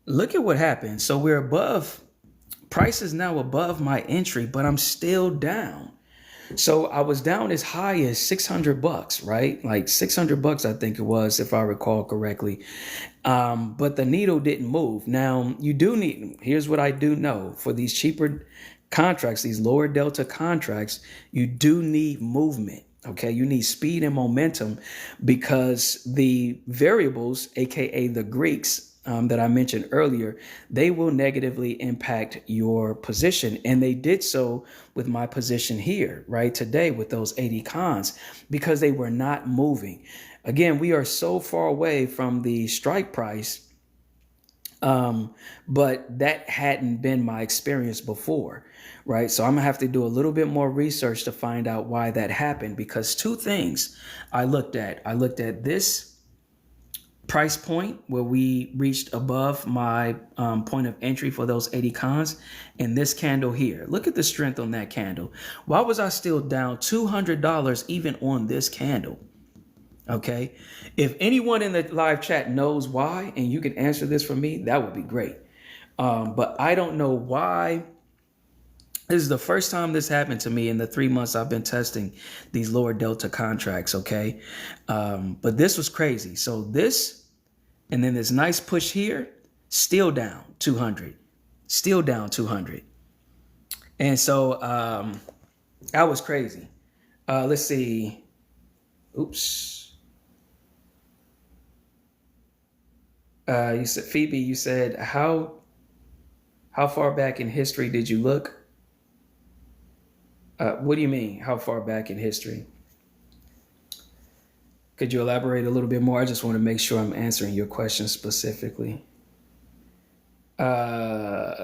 look at what happened. So we're above, price is now above my entry, but I'm still down. So I was down as high as $600, right? Like $600, I think it was, if I recall correctly. But the needle didn't move. Now you do need, here's what I do know for these cheaper contracts, these lower delta contracts, you do need movement. Okay. You need speed and momentum because the variables, AKA the Greeks, that I mentioned earlier, they will negatively impact your position. And they did so with my position here, right, today with those 80 cons, because they were not moving. Again, we are so far away from the strike price, but that hadn't been my experience before, right? So I'm gonna have to do a little bit more research to find out why that happened, because two things I looked at. I looked at this price point where we reached above my point of entry for those 80 cons, and this candle here. Look at the strength on that candle. Why was I still down $200 even on this candle? Okay, if anyone in the live chat knows why, and you can answer this for me, that would be great. But I don't know why. This is the first time this happened to me in the 3 months I've been testing these lower delta contracts. Okay, but this was crazy. So this, and then this nice push here, still down 200, still down 200. And so that was crazy. Let's see. Oops. You said, Phoebe, you said, how far back in history did you look? What do you mean? How far back in history? Could you elaborate a little bit more? I just want to make sure I'm answering your question specifically. Go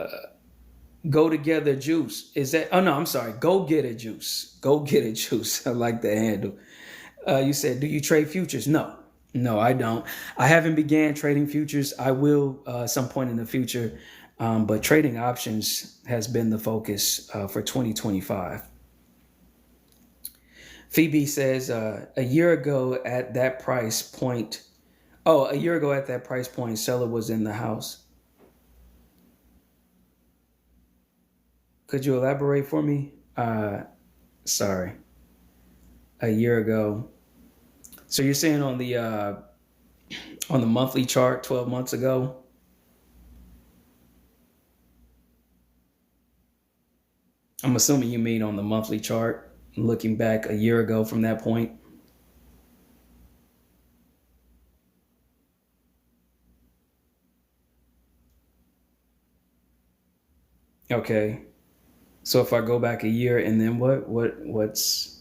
Together Juice. Is that, oh no, I'm sorry. Go Get a Juice. Go Get a Juice. I like the handle. You said, do you trade futures? No, I don't. I haven't began trading futures. I will some point in the future. But trading options has been the focus for 2025. Phoebe says, a year ago at that price point, seller was in the house. Could you elaborate for me? Sorry. A year ago. So you're saying on the monthly chart 12 months ago? I'm assuming you mean on the monthly chart, looking back a year ago from that point. Okay. So if I go back a year and then what's...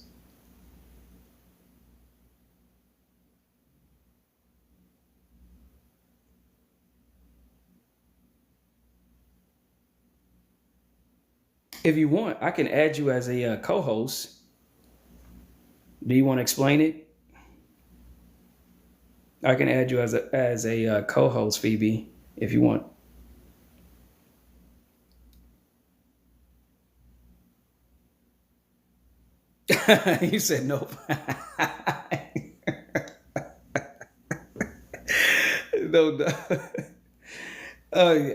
If you want, I can add you as a co-host. Do you want to explain it? I can add you as a co-host, Phoebe, if you want. You said nope. No.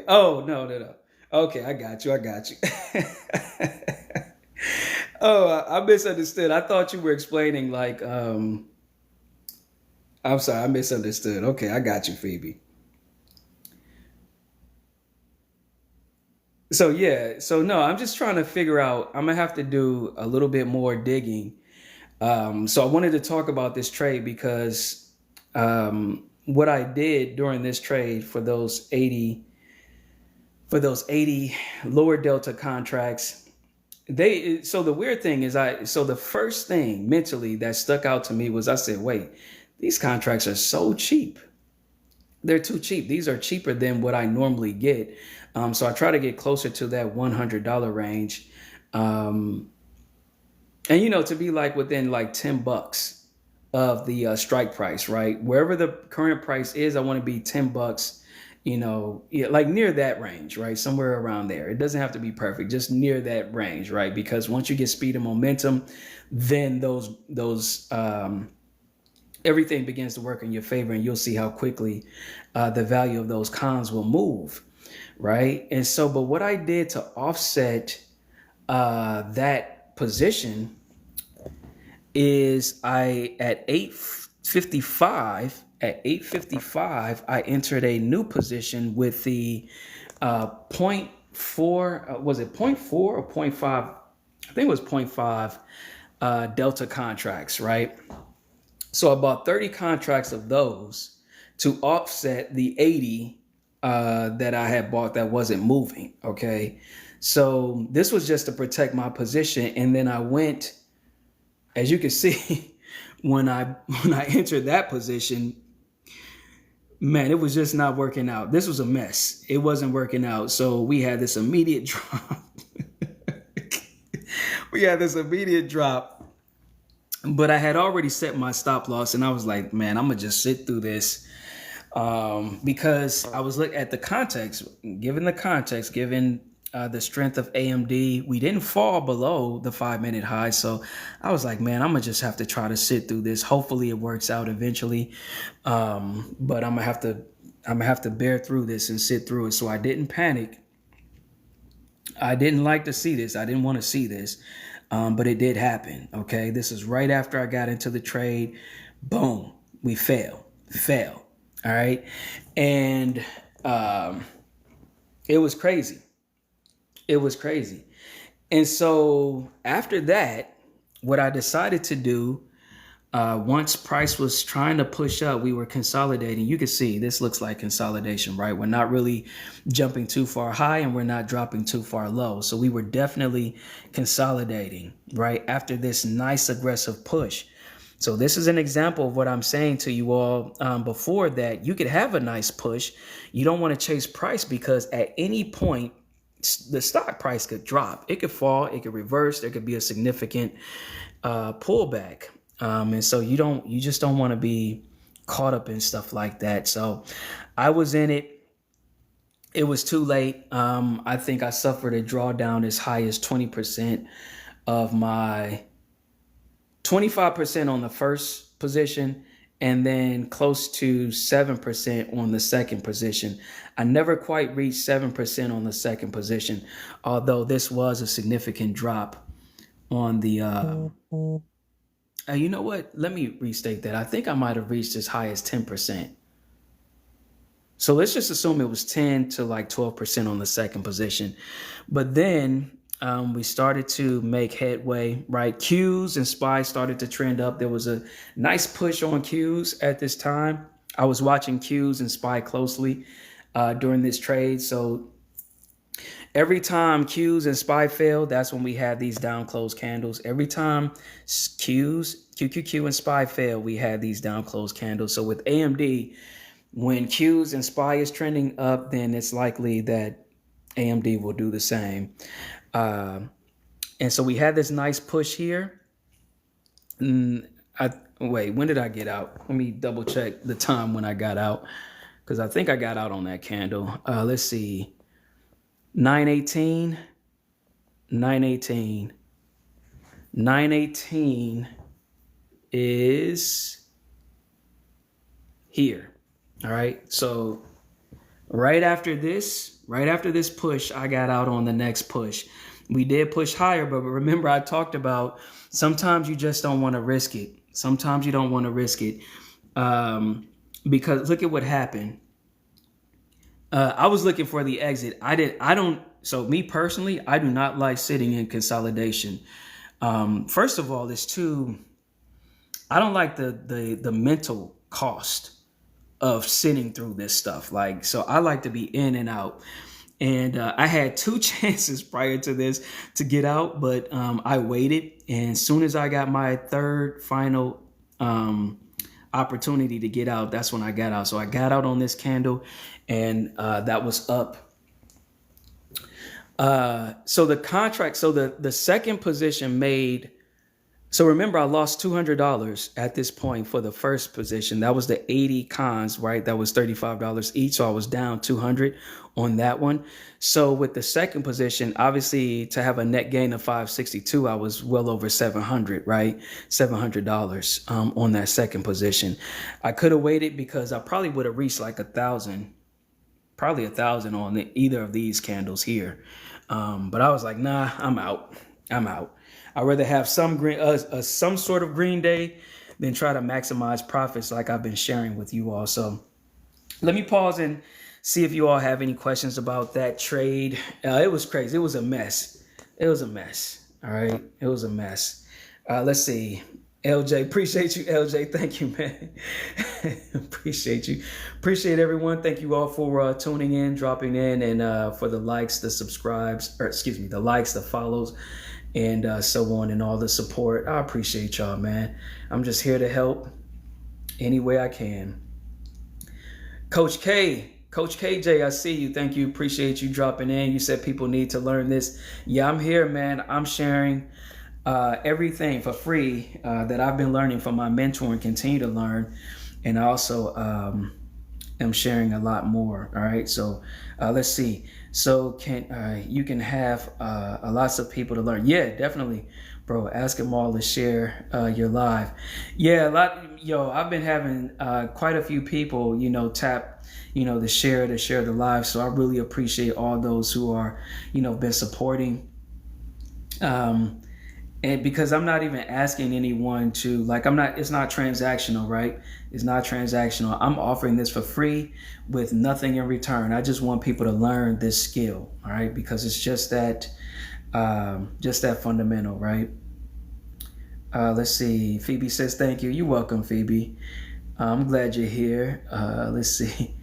Oh, no. Okay, I got you. Oh, I misunderstood. I thought you were explaining like, I'm sorry, I misunderstood. Okay, I got you, Phoebe. So no, I'm just trying to figure out, I'm gonna have to do a little bit more digging. So I wanted to talk about this trade because what I did during this trade for those 80 lower delta contracts, so the weird thing is the first thing mentally that stuck out to me was I said, wait, these contracts are so cheap. They're too cheap. These are cheaper than what I normally get. So I try to get closer to that $100 range. And to be like within like $10 of the strike price, right? Wherever the current price is, I want to be $10, yeah, like near that range, right? Somewhere around there. It doesn't have to be perfect, just near that range, right? Because once you get speed and momentum, then those everything begins to work in your favor, and you'll see how quickly the value of those cons will move, right? And so, but what I did to offset that position is at 8:55, I entered a new position with the point four, was it 0.4 or 0.5? I think it was 0.5 delta contracts, right? So I bought 30 contracts of those to offset the 80 that I had bought that wasn't moving. Okay. So this was just to protect my position. And then I went, as you can see, when I entered that position, man, it was just not working out. This was a mess. It wasn't working out. So we had this immediate drop. But I had already set my stop loss, and I was like, man, I'm gonna just sit through this, because I was looking at the context. Given the strength of AMD, we didn't fall below the 5-minute high. So I was like, man, I'm gonna just have to try to sit through this. Hopefully it works out eventually. But I'm gonna have to bear through this and sit through it. So I didn't panic. I didn't like to see this. I didn't want to see this. But it did happen. Okay. This is right after I got into the trade. Boom. We fell. All right. And it was crazy. And so after that, what I decided to do, once price was trying to push up, we were consolidating. You can see this looks like consolidation, right? We're not really jumping too far high and we're not dropping too far low. So we were definitely consolidating, right? After this nice aggressive push. So this is an example of what I'm saying to you all before that. You could have a nice push. You don't want to chase price, because at any point, the stock price could drop. It could fall. It could reverse. There could be a significant pullback. And so you just don't want to be caught up in stuff like that. So I was in it. It was too late. I think I suffered a drawdown as high as 20% of my 25% on the first position, and then close to 7% on the second position. I never quite reached 7% on the second position, although this was a significant drop on the you know what? Let me restate that. I think I might have reached as high as 10%. So let's just assume it was 10 to like 12% on the second position. But then we started to make headway, right? Qs and SPY started to trend up. There was a nice push on Qs at this time. I was watching Qs and SPY closely during this trade. So every time Qs and SPY failed, that's when we had these down close candles. Every time QQQ and SPY failed, we had these down close candles. So with AMD, when Qs and SPY is trending up, then it's likely that AMD will do the same. And so we had this nice push here. Wait, when did I get out? Let me double check the time when I got out, because I think I got out on that candle. Let's see. 918 is here. All right. So right after this push, I got out on the next push. We did push higher, but remember I talked about sometimes you just don't want to risk it. Because look at what happened. I was looking for the exit. So me personally, I do not like sitting in consolidation. First of all, I don't like the mental cost of sitting through this stuff. So I like to be in and out. And I had 2 chances prior to this to get out, but I waited. And as soon as I got my third final opportunity to get out, that's when I got out. So I got out on this candle, and that was up. So the contract, so the second position made So remember, I lost $200 at this point for the first position. That was the 80 cons, right? That was $35 each. So I was down 200 on that one. So with the second position, obviously to have a net gain of 562, I was well over 700, right? $700 on that second position. I could have waited because I probably would have reached like probably 1,000 on either of these candles here. But I was like, nah, I'm out. I'd rather have some sort of green day than try to maximize profits like I've been sharing with you all. So let me pause and see if you all have any questions about that trade. It was crazy. It was a mess. All right. It was a mess. Let's see. LJ, appreciate you, LJ. Thank you, man. Appreciate you. Appreciate everyone. Thank you all for tuning in, dropping in, and for the likes, the subscribes, the likes, the follows, and so on, and all the support. I appreciate y'all, man. I'm just here to help any way I can. Coach KJ, I see you. Thank you. Appreciate you dropping in. You said people need to learn this. Yeah, I'm here, man. I'm sharing everything for free that I've been learning from my mentor and continue to learn. And I also am sharing a lot more. All right. So let's see. So you can have lots of people to learn. Yeah, definitely, bro. Ask them all to share your live. Yeah, I've been having quite a few people, tap, to share the live. So I really appreciate all those who are, been supporting. And because I'm not even asking anyone to, it's not transactional, right? It's not transactional. I'm offering this for free with nothing in return. I just want people to learn this skill, all right? Because it's just that fundamental, right? Let's see. Phoebe says, thank you. You're welcome, Phoebe. I'm glad you're here. Let's see.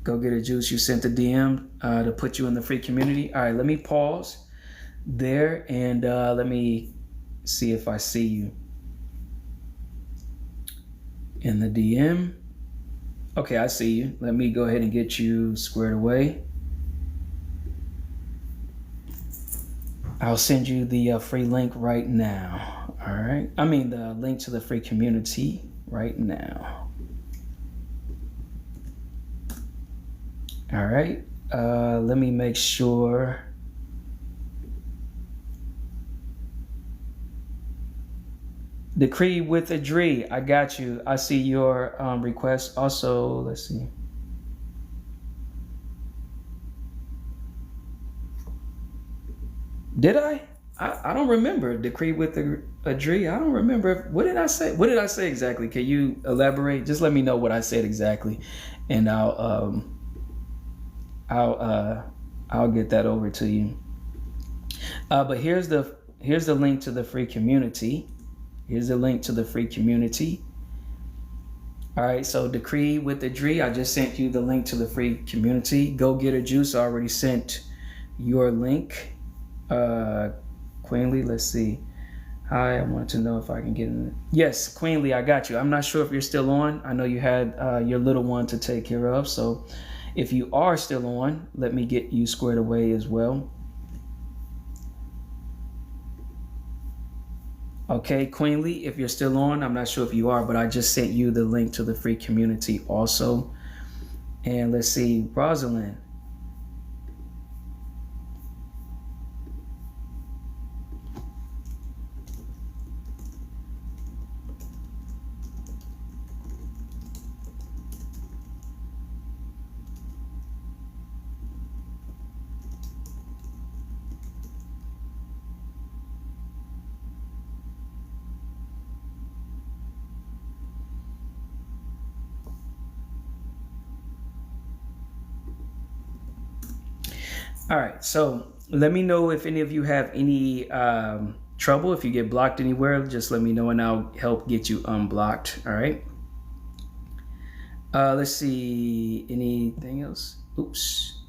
Go get a juice. You sent the DM to put you in the free community. All right, let me pause there and let me see if I see you in the DM. Okay, I see you. Let me go ahead and get you squared away. I'll send you the free link right now. All right. I mean the link to the free community right now. All right. Let me make sure. Decree with a Dree. I got you. I see your request. Also, let's see. Did I? I don't remember. Decree with a Dree. I don't remember. What did I say? What did I say exactly? Can you elaborate? Just let me know what I said exactly, and I'll get that over to you. But here's the link to the free community. Here's the link to the free community. All right, so Decree with the Dree. I just sent you the link to the free community. Go get a juice. I already sent your link. Queenly, let's see. Hi, I wanted to know if I can get in. Yes, Queenly, I got you. I'm not sure if you're still on. I know you had your little one to take care of. So if you are still on, let me get you squared away as well. Okay, Queenly, if you're still on, I'm not sure if you are, but I just sent you the link to the free community also. And let's see, Rosalind. All right, so let me know if any of you have any trouble. If you get blocked anywhere, just let me know and I'll help get you unblocked. All right. Let's see. Anything else? Oops.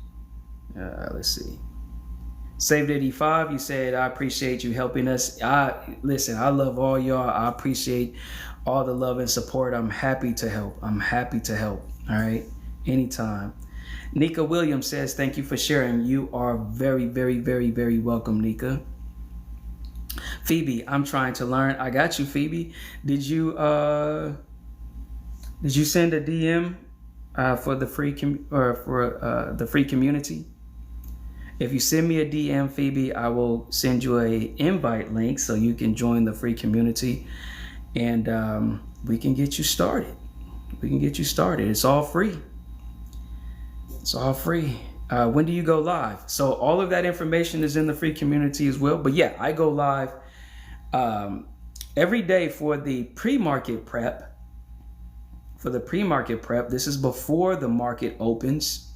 Let's see. Saved 85, you said, I appreciate you helping us. Listen, I love all y'all. I appreciate all the love and support. I'm happy to help. All right. Anytime. Nika Williams says, thank you for sharing. You are very, very, very, very welcome, Nika. Phoebe, I'm trying to learn. I got you, Phoebe. Did you send a DM for the free the free community? If you send me a DM, Phoebe, I will send you a invite link so you can join the free community, and we can get you started. We can get you started. It's all free. It's all free. When do you go live? So all of that information is in the free community as well. But yeah, I go live every day for the pre-market prep. For the pre-market prep, this is before the market opens.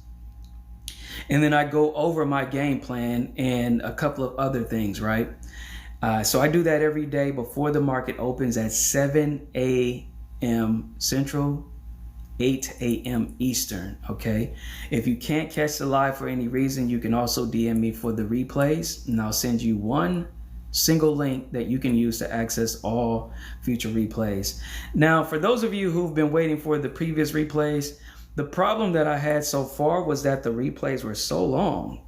And then I go over my game plan and a couple of other things, right? So I do that every day before the market opens at 7 a.m. Central, 8 a.m. Eastern, okay? If you can't catch the live for any reason, you can also DM me for the replays, and I'll send you one single link that you can use to access all future replays. Now, for those of you who've been waiting for the previous replays, the problem that I had so far was that the replays were so long.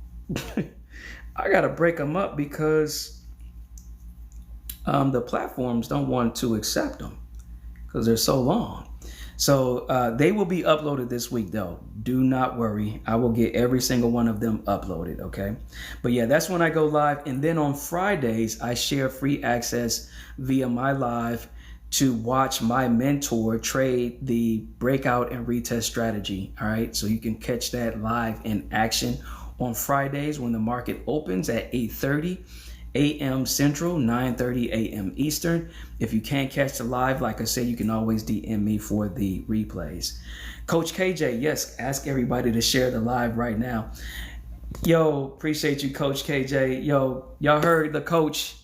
I got to break them up because the platforms don't want to accept them because they're so long. So they will be uploaded this week, though. Do not worry. I will get every single one of them uploaded, okay? But yeah, that's when I go live. And then on Fridays, I share free access via my live to watch my mentor trade the breakout and retest strategy, all right? So you can catch that live in action on Fridays when the market opens at 8:30 a.m. Central, 9:30 a.m. Eastern. If you can't catch the live, like I said, you can always DM me for the replays. Coach KJ, yes, ask everybody to share the live right now. Yo, appreciate you, Coach KJ. Yo, y'all heard the coach.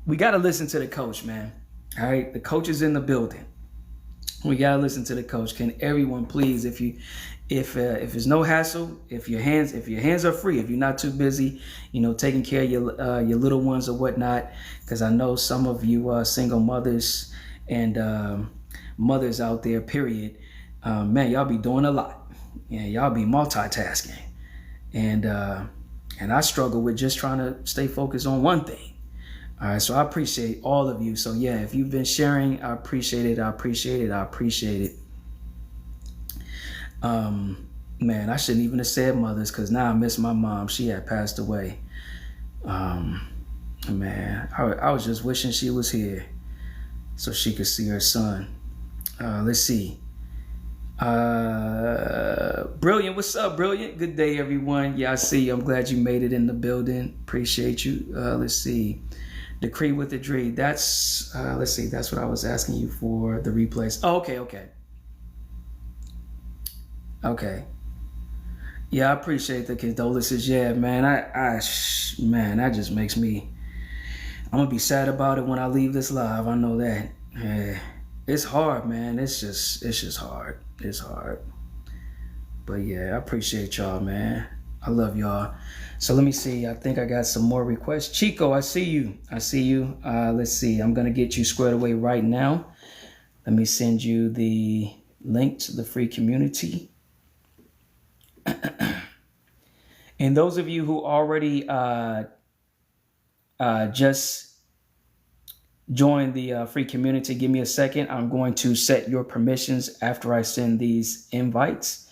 We got to listen to the coach, man. All right, the coach is in the building. We got to listen to the coach. Can everyone please, if it's no hassle, if your hands are free, if you're not too busy, taking care of your little ones or whatnot, because I know some of you single mothers and mothers out there, period, man, y'all be doing a lot. Yeah, y'all be multitasking, and I struggle with just trying to stay focused on one thing. All right, so I appreciate all of you. So yeah, if you've been sharing, I appreciate it. I appreciate it. I appreciate it. Man, I shouldn't even have said mothers because now I miss my mom. She had passed away. Man, I was just wishing she was here so she could see her son. Let's see. Brilliant. What's up, Brilliant? Good day, everyone. Yeah, I see you. I'm glad you made it in the building. Appreciate you. Let's see. Decree with the dream. That's, let's see. That's what I was asking you for, the replays. Oh, okay. Okay. Yeah, I appreciate the condolences. Yeah, man, man, that just makes me, I'm gonna be sad about it when I leave this live. I know that. Yeah, it's hard, man. It's just hard. It's hard. But yeah, I appreciate y'all, man. I love y'all. So let me see. I think I got some more requests. Chico, I see you. Let's see. I'm gonna get you squared away right now. Let me send you the link to the free community. And those of you who already just joined the free community, give me a second. I'm going to set your permissions after I send these invites.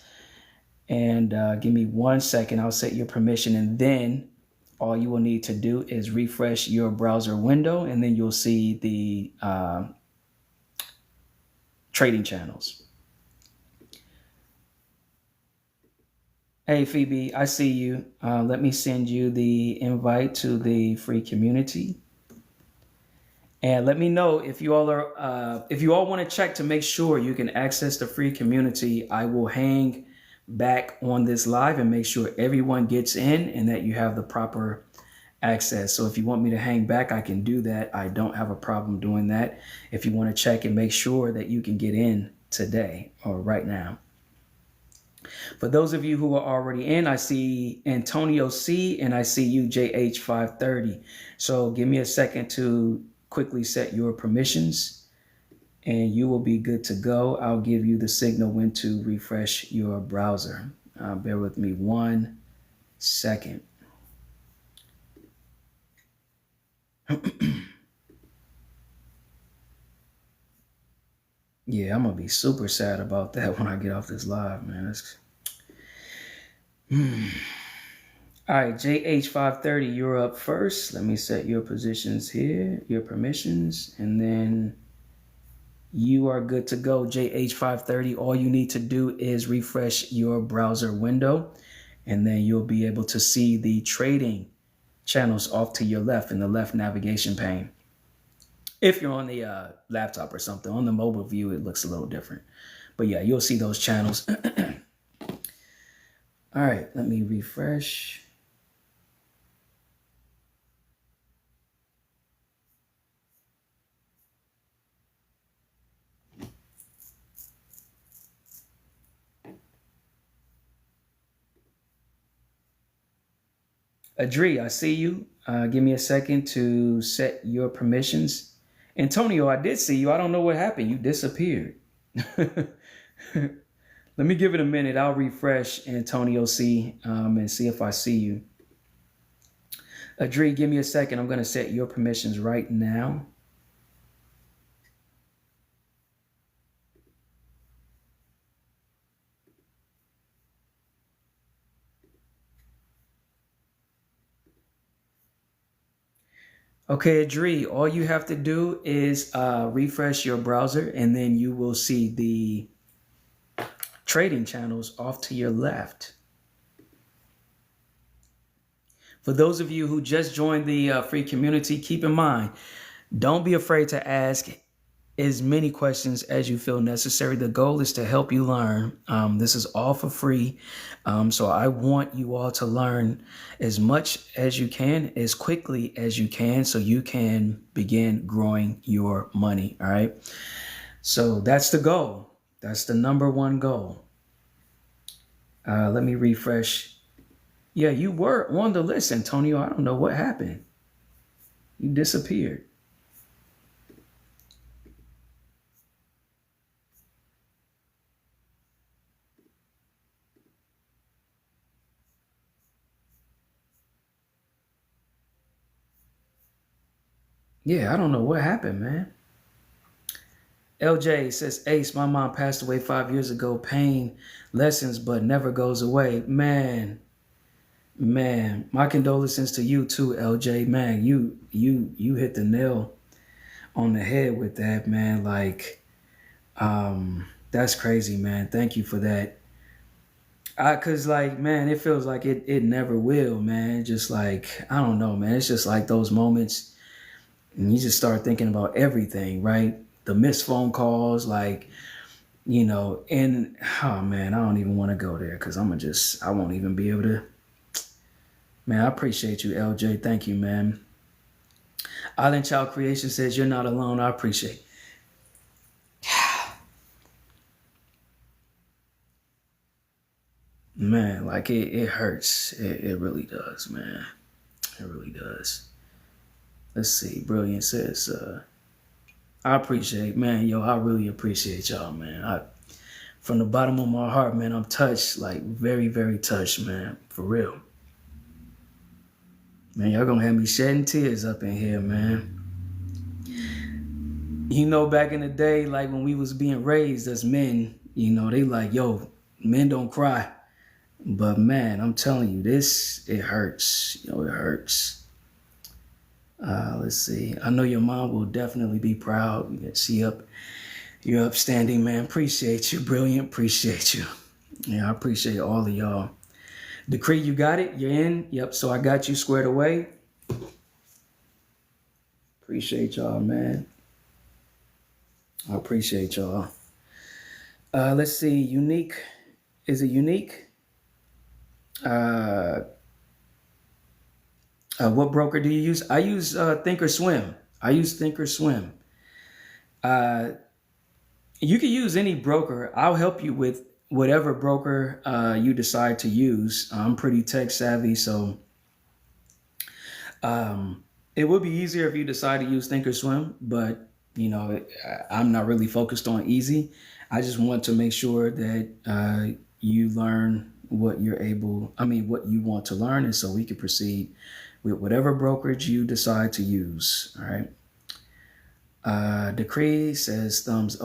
And give me 1 second. I'll set your permission. And then all you will need to do is refresh your browser window. And then you'll see the trading channels. Hey, Phoebe, I see you. Let me send you the invite to the free community. And let me know if you all want to check to make sure you can access the free community. I will hang back on this live and make sure everyone gets in and that you have the proper access. So if you want me to hang back, I can do that. I don't have a problem doing that. If you want to check and make sure that you can get in today or right now. For those of you who are already in, I see Antonio C and I see you JH530. So give me a second to quickly set your permissions and you will be good to go. I'll give you the signal when to refresh your browser. Bear with me 1 second. Yeah, I'm gonna be super sad about that when I get off this live, man. All right, JH530, you're up first. Let me set your positions here, your permissions, and then you are good to go. JH530, all you need to do is refresh your browser window, and then you'll be able to see the trading channels off to your left in the left navigation pane. If you're on the laptop or something, on the mobile view, it looks a little different. But yeah, you'll see those channels. All right, let me refresh. Adri, I see you. Give me a second to set your permissions. Antonio, I did see you. I don't know what happened. You disappeared. Let me give it a minute. I'll refresh Antonio C and see if I see you. Adri, give me a second. I'm going to set your permissions right now. Okay, Adri, all you have to do is refresh your browser, and then you will see the trading channels off to your left. For those of you who just joined the free community, keep in mind, don't be afraid to ask as many questions as you feel necessary. The goal is to help you learn. This is all for free. So I want you all to learn as much as you can, as quickly as you can, so you can begin growing your money. All right. So that's the goal. That's the number one goal. Let me refresh. Yeah, you were on the list, Antonio. I don't know what happened. You disappeared. Yeah, I don't know what happened, man. LJ says, Ace, my mom passed away 5 years ago. Pain lessens, but never goes away. Man, my condolences to you too, LJ. Man, you hit the nail on the head with that, man. Like, that's crazy, man. Thank you for that. Cause like, man, it feels like it never will, man. Just like, I don't know, man. It's just like those moments, and you just start thinking about everything, right? The missed phone calls, like, you know, and oh man, I don't even want to go there because I won't even be able to. Man, I appreciate you, LJ. Thank you, man. Island Child Creation says you're not alone. I appreciate. Man, like it hurts. It really does, man. It really does. Let's see. Brilliant says, I appreciate, man. Yo, I really appreciate y'all, man. From the bottom of my heart, man, I'm touched, like very, very touched, man. For real. Man, y'all gonna have me shedding tears up in here, man. You know, back in the day, like when we was being raised as men, you know, they like, yo, men don't cry. But man, I'm telling you, it hurts. You know, it hurts. Let's see. I know your mom will definitely be proud. You're upstanding, man. Appreciate you. Brilliant. Appreciate you. Yeah, I appreciate all of y'all. Decree, you got it? You're in? Yep, so I got you squared away. Appreciate y'all, man. I appreciate y'all. Let's see. Unique. Is it unique? What broker do you use? I use Thinkorswim. You can use any broker. I'll help you with whatever broker you decide to use. I'm pretty tech savvy, so it would be easier if you decide to use Thinkorswim, but you know, I'm not really focused on easy. I just want to make sure that you learn what you want to learn, and so we can proceed with whatever brokerage you decide to use. All right. Decree says thumbs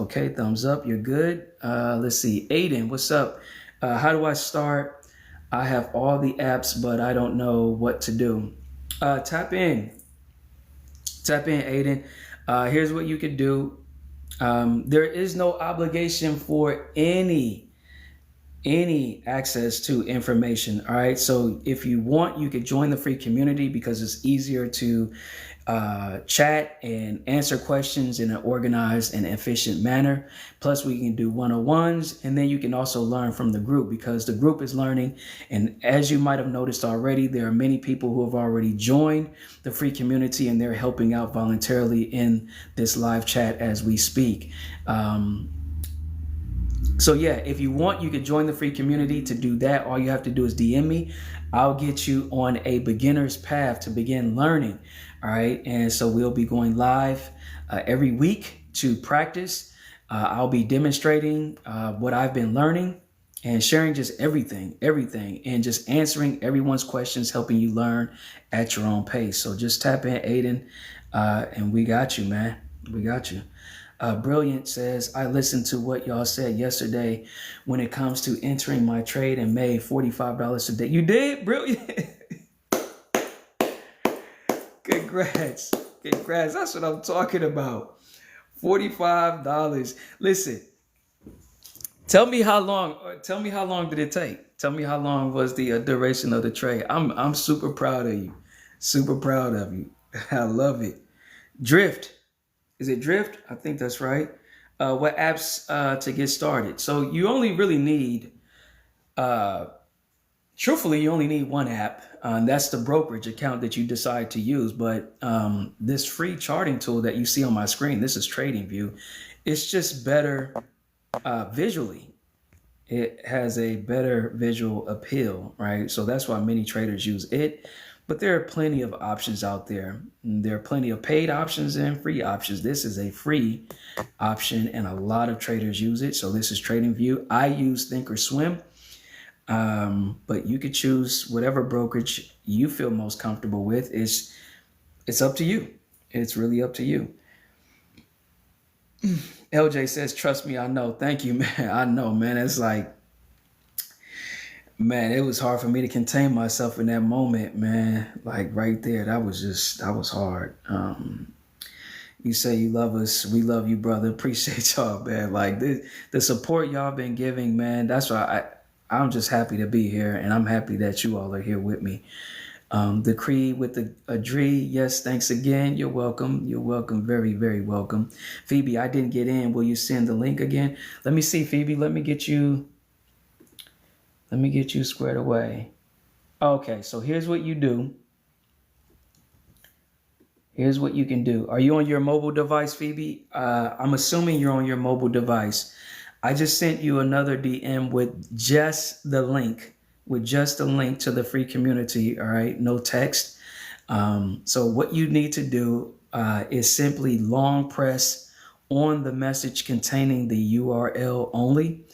up. You're good. Let's see. Aiden, what's up? How do I start? I have all the apps, but I don't know what to do. Tap in, Aiden. Here's what you can do. There is no obligation for any access to information. All right. So if you want, you could join the free community because it's easier to chat and answer questions in an organized and efficient manner. Plus we can do one-on-ones, and then you can also learn from the group because the group is learning. And as you might have noticed already, there are many people who have already joined the free community and they're helping out voluntarily in this live chat as we speak. So yeah, if you want, you can join the free community. To do that, all you have to do is DM me. I'll get you on a beginner's path to begin learning. All right. And so we'll be going live every week to practice. I'll be demonstrating what I've been learning and sharing just everything, and just answering everyone's questions, helping you learn at your own pace. So just tap in, Aiden, and we got you, man. We got you. Brilliant says, I listened to what y'all said yesterday when it comes to entering my trade and made $45 a day. You did? Brilliant. Congrats. That's what I'm talking about. $45. Listen, tell me how long did it take? Tell me how long was the duration of the trade. I'm super proud of you. Super proud of you. I love it. Drift. Is it Drift? I think that's right. What apps to get started? So you only really need, truthfully, you only need one app. That's the brokerage account that you decide to use. But this free charting tool that you see on my screen, this is TradingView. It's just better visually. It has a better visual appeal, right? So that's why many traders use it. But there are plenty of options out there. There are plenty of paid options and free options. This is a free option and a lot of traders use it. So this is TradingView. I use Thinkorswim, but you could choose whatever brokerage you feel most comfortable with. It's up to you. It's really up to you. LJ says, trust me, I know. Thank you, man. I know, man. It's like, man, it was hard for me to contain myself in that moment, man. Like right there, that was hard. You say you love us. We love you, brother. Appreciate y'all, man. Like the support y'all been giving, man. That's why I'm just happy to be here. And I'm happy that you all are here with me. The Creed with the Adri. Yes, thanks again. You're welcome. You're welcome. Very, very welcome. Phoebe, I didn't get in. Will you send the link again? Let me see, Phoebe. Let me get you squared away. Okay, so here's what you do. Here's what you can do. Are you on your mobile device, Phoebe? I'm assuming you're on your mobile device. I just sent you another DM with just the link to the free community, all right? No text. So what you need to do is simply long press on the message containing the URL only.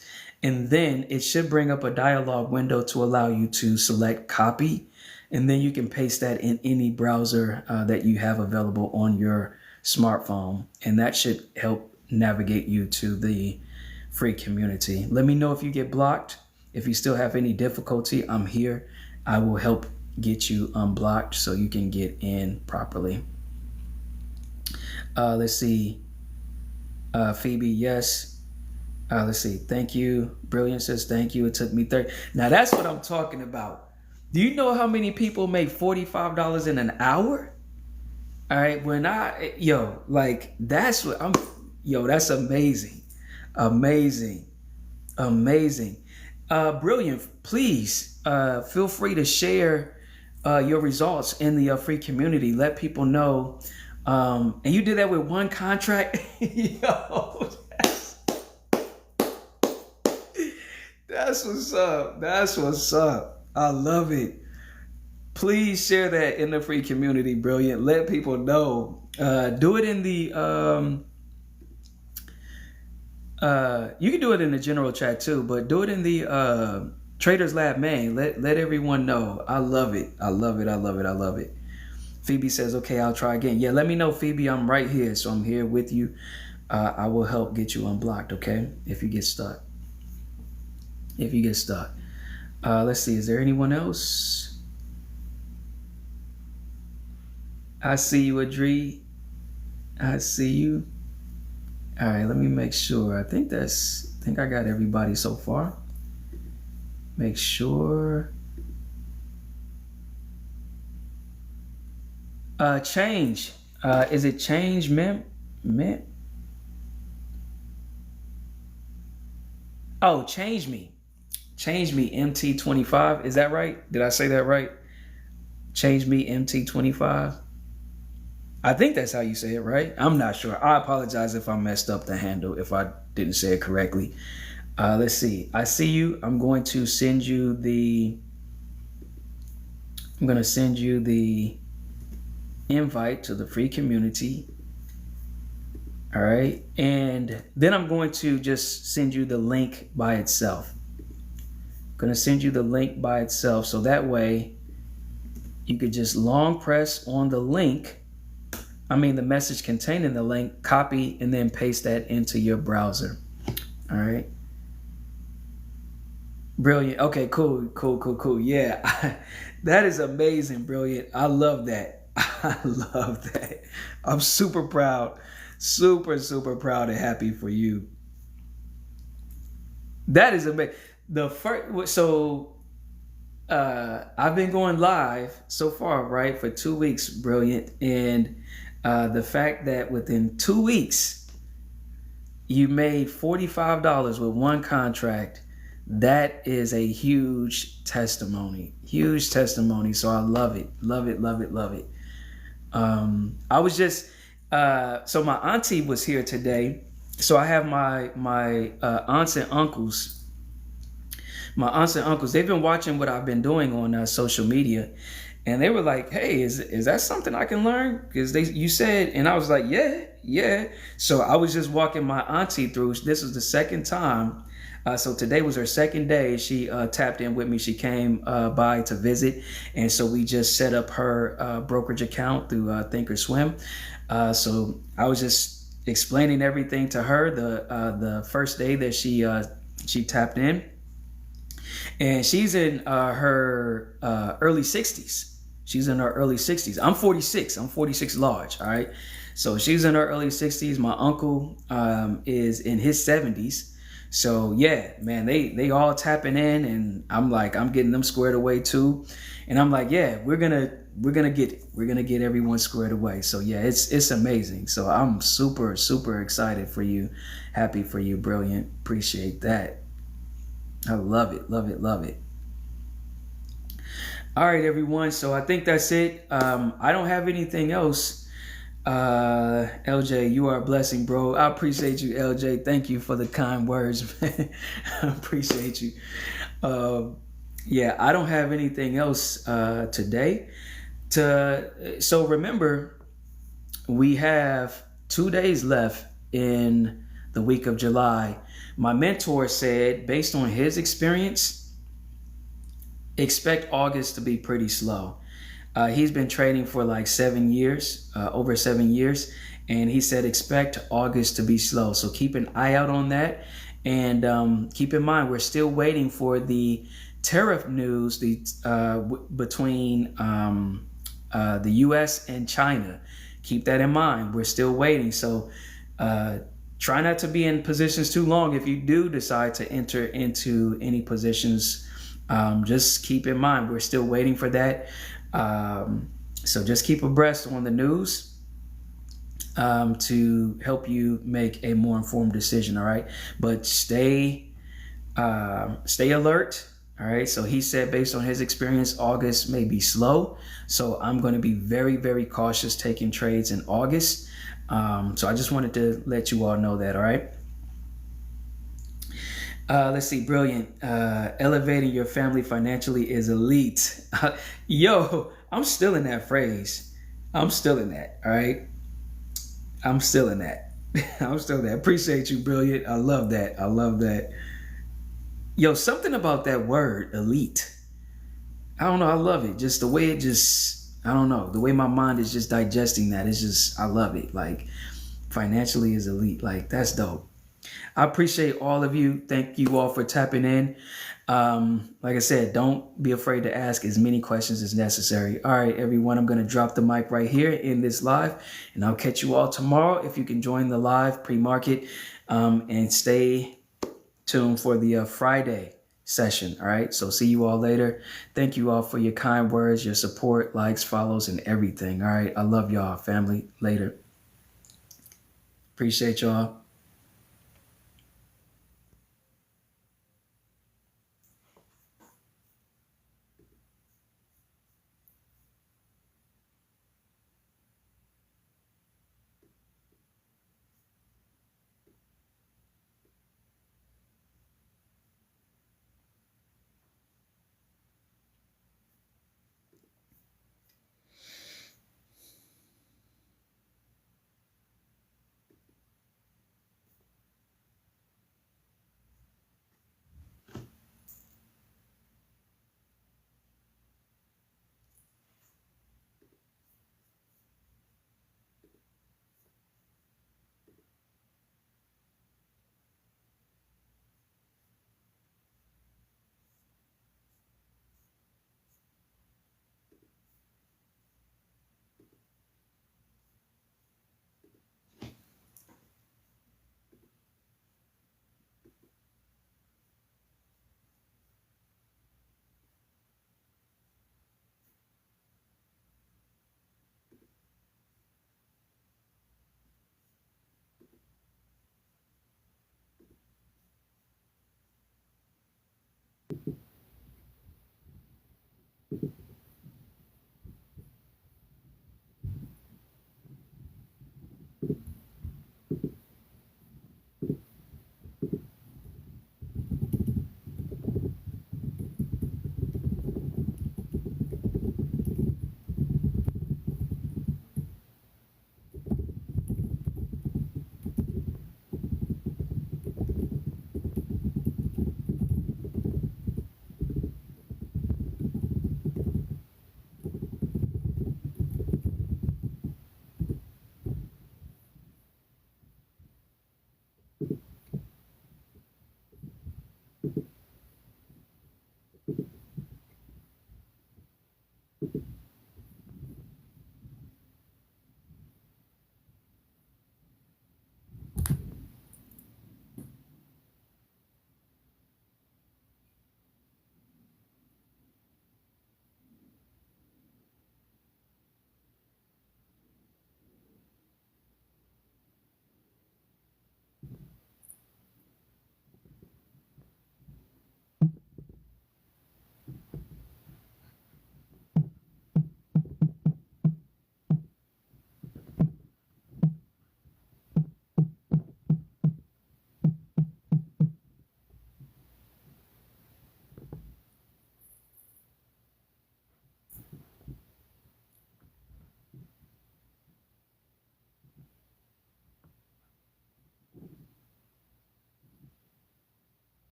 And then it should bring up a dialog window to allow you to select copy. And then you can paste that in any browser that you have available on your smartphone. And that should help navigate you to the free community. Let me know if you get blocked. If you still have any difficulty, I'm here. I will help get you unblocked so you can get in properly. Let's see. Phoebe, yes. Let's see. Thank you. Brilliant says thank you. It took me 30. Now that's what I'm talking about. Do you know how many people make $45 in an hour? All right. That's amazing. Amazing. Brilliant. Please feel free to share your results in the free community. Let people know. And you did that with one contract. Yo. That's what's up. That's what's up. I love it. Please share that in the free community. Brilliant. Let people know. Do it in the you can do it in the general chat too, but do it in the Traders Lab main. Let everyone know. I love it. I love it. I love it. I love it. Phoebe says, okay, I'll try again. Yeah, let me know, Phoebe. I'm right here. So I'm here with you. I will help get you unblocked, okay? If you get stuck. Let's see. Is there anyone else? I see you, Adri. I see you. All right, let me make sure. I think I got everybody so far. Make sure. Change. Is it change, Mint? Oh, change me. Change me, MT25. Is that right? Did I say that right? Change me, MT25. I think that's how you say it, right? I'm not sure. I apologize if I messed up the handle, if I didn't say it correctly. Let's see. I see you. I'm going to send you the invite to the free community. All right. And then I'm going to just send you the link by itself. I'm going to send you the link by itself. So that way you could just long press on the link. The message containing the link, copy, and then paste that into your browser. All right. Brilliant. Okay, cool. Yeah, that is amazing. Brilliant. I love that. I'm super proud. Super proud and happy for you. That is amazing. I've been going live so far, right, for 2 weeks, Brilliant. And the fact that within 2 weeks you made $45 with one contract, that is a huge testimony. So I love it. I was just so my auntie was here today. So I have my aunts and uncles. My aunts and uncles, they've been watching what I've been doing on social media, and they were like, "Hey, is that something I can learn?" Because you said, and I was like, "Yeah." So I was just walking my auntie through. This was the second time. So today was her second day. She tapped in with me. She came by to visit, and so we just set up her brokerage account through Thinkorswim. So I was just explaining everything to her the first day that she tapped in. And she's in her early 60s. She's in her early 60s. I'm 46. I'm 46 large. All right. So she's in her early 60s. My uncle is in his 70s. So yeah, man, they all tapping in, and I'm getting them squared away too. And I'm like, yeah, we're gonna get everyone squared away. So yeah, it's amazing. So I'm super excited for you, happy for you, Brilliant. Appreciate that. I love it. All right, everyone. So I think that's it. I don't have anything else. LJ, you are a blessing, bro. I appreciate you, LJ. Thank you for the kind words, man. I appreciate you. Yeah, I don't have anything else today. So remember, we have 2 days left in the week of July. My mentor said, based on his experience, expect August to be pretty slow. He's been trading for like 7 years, over 7 years. And he said, expect August to be slow. So keep an eye out on that. And keep in mind, we're still waiting for the tariff news between the U.S. and China. Keep that in mind. We're still waiting. So try not to be in positions too long. If you do decide to enter into any positions, just keep in mind, we're still waiting for that. So just keep abreast on the news to help you make a more informed decision. All right. But stay alert. All right. So he said, based on his experience, August may be slow. So I'm going to be very, very cautious taking trades in August. So I just wanted to let you all know that. All right. Let's see. Brilliant. Elevating your family financially is elite. Yo, I'm still in that phrase. I'm still in that. All right. I'm still in that. Appreciate you, Brilliant. I love that. Yo, something about that word, elite. I don't know. I love it. Just the way it just I don't know. The way my mind is just digesting that, it's just, I love it. Like, financially is elite. Like, that's dope. I appreciate all of you. Thank you all for tapping in. Like I said, don't be afraid to ask as many questions as necessary. All right, everyone, I'm going to drop the mic right here in this live, and I'll catch you all tomorrow. If you can join the live pre-market, and stay tuned for the Friday session. All right, so see you all later. Thank you all for your kind words, your support, likes, follows, and everything. All right, I love y'all, family. Later. Appreciate y'all.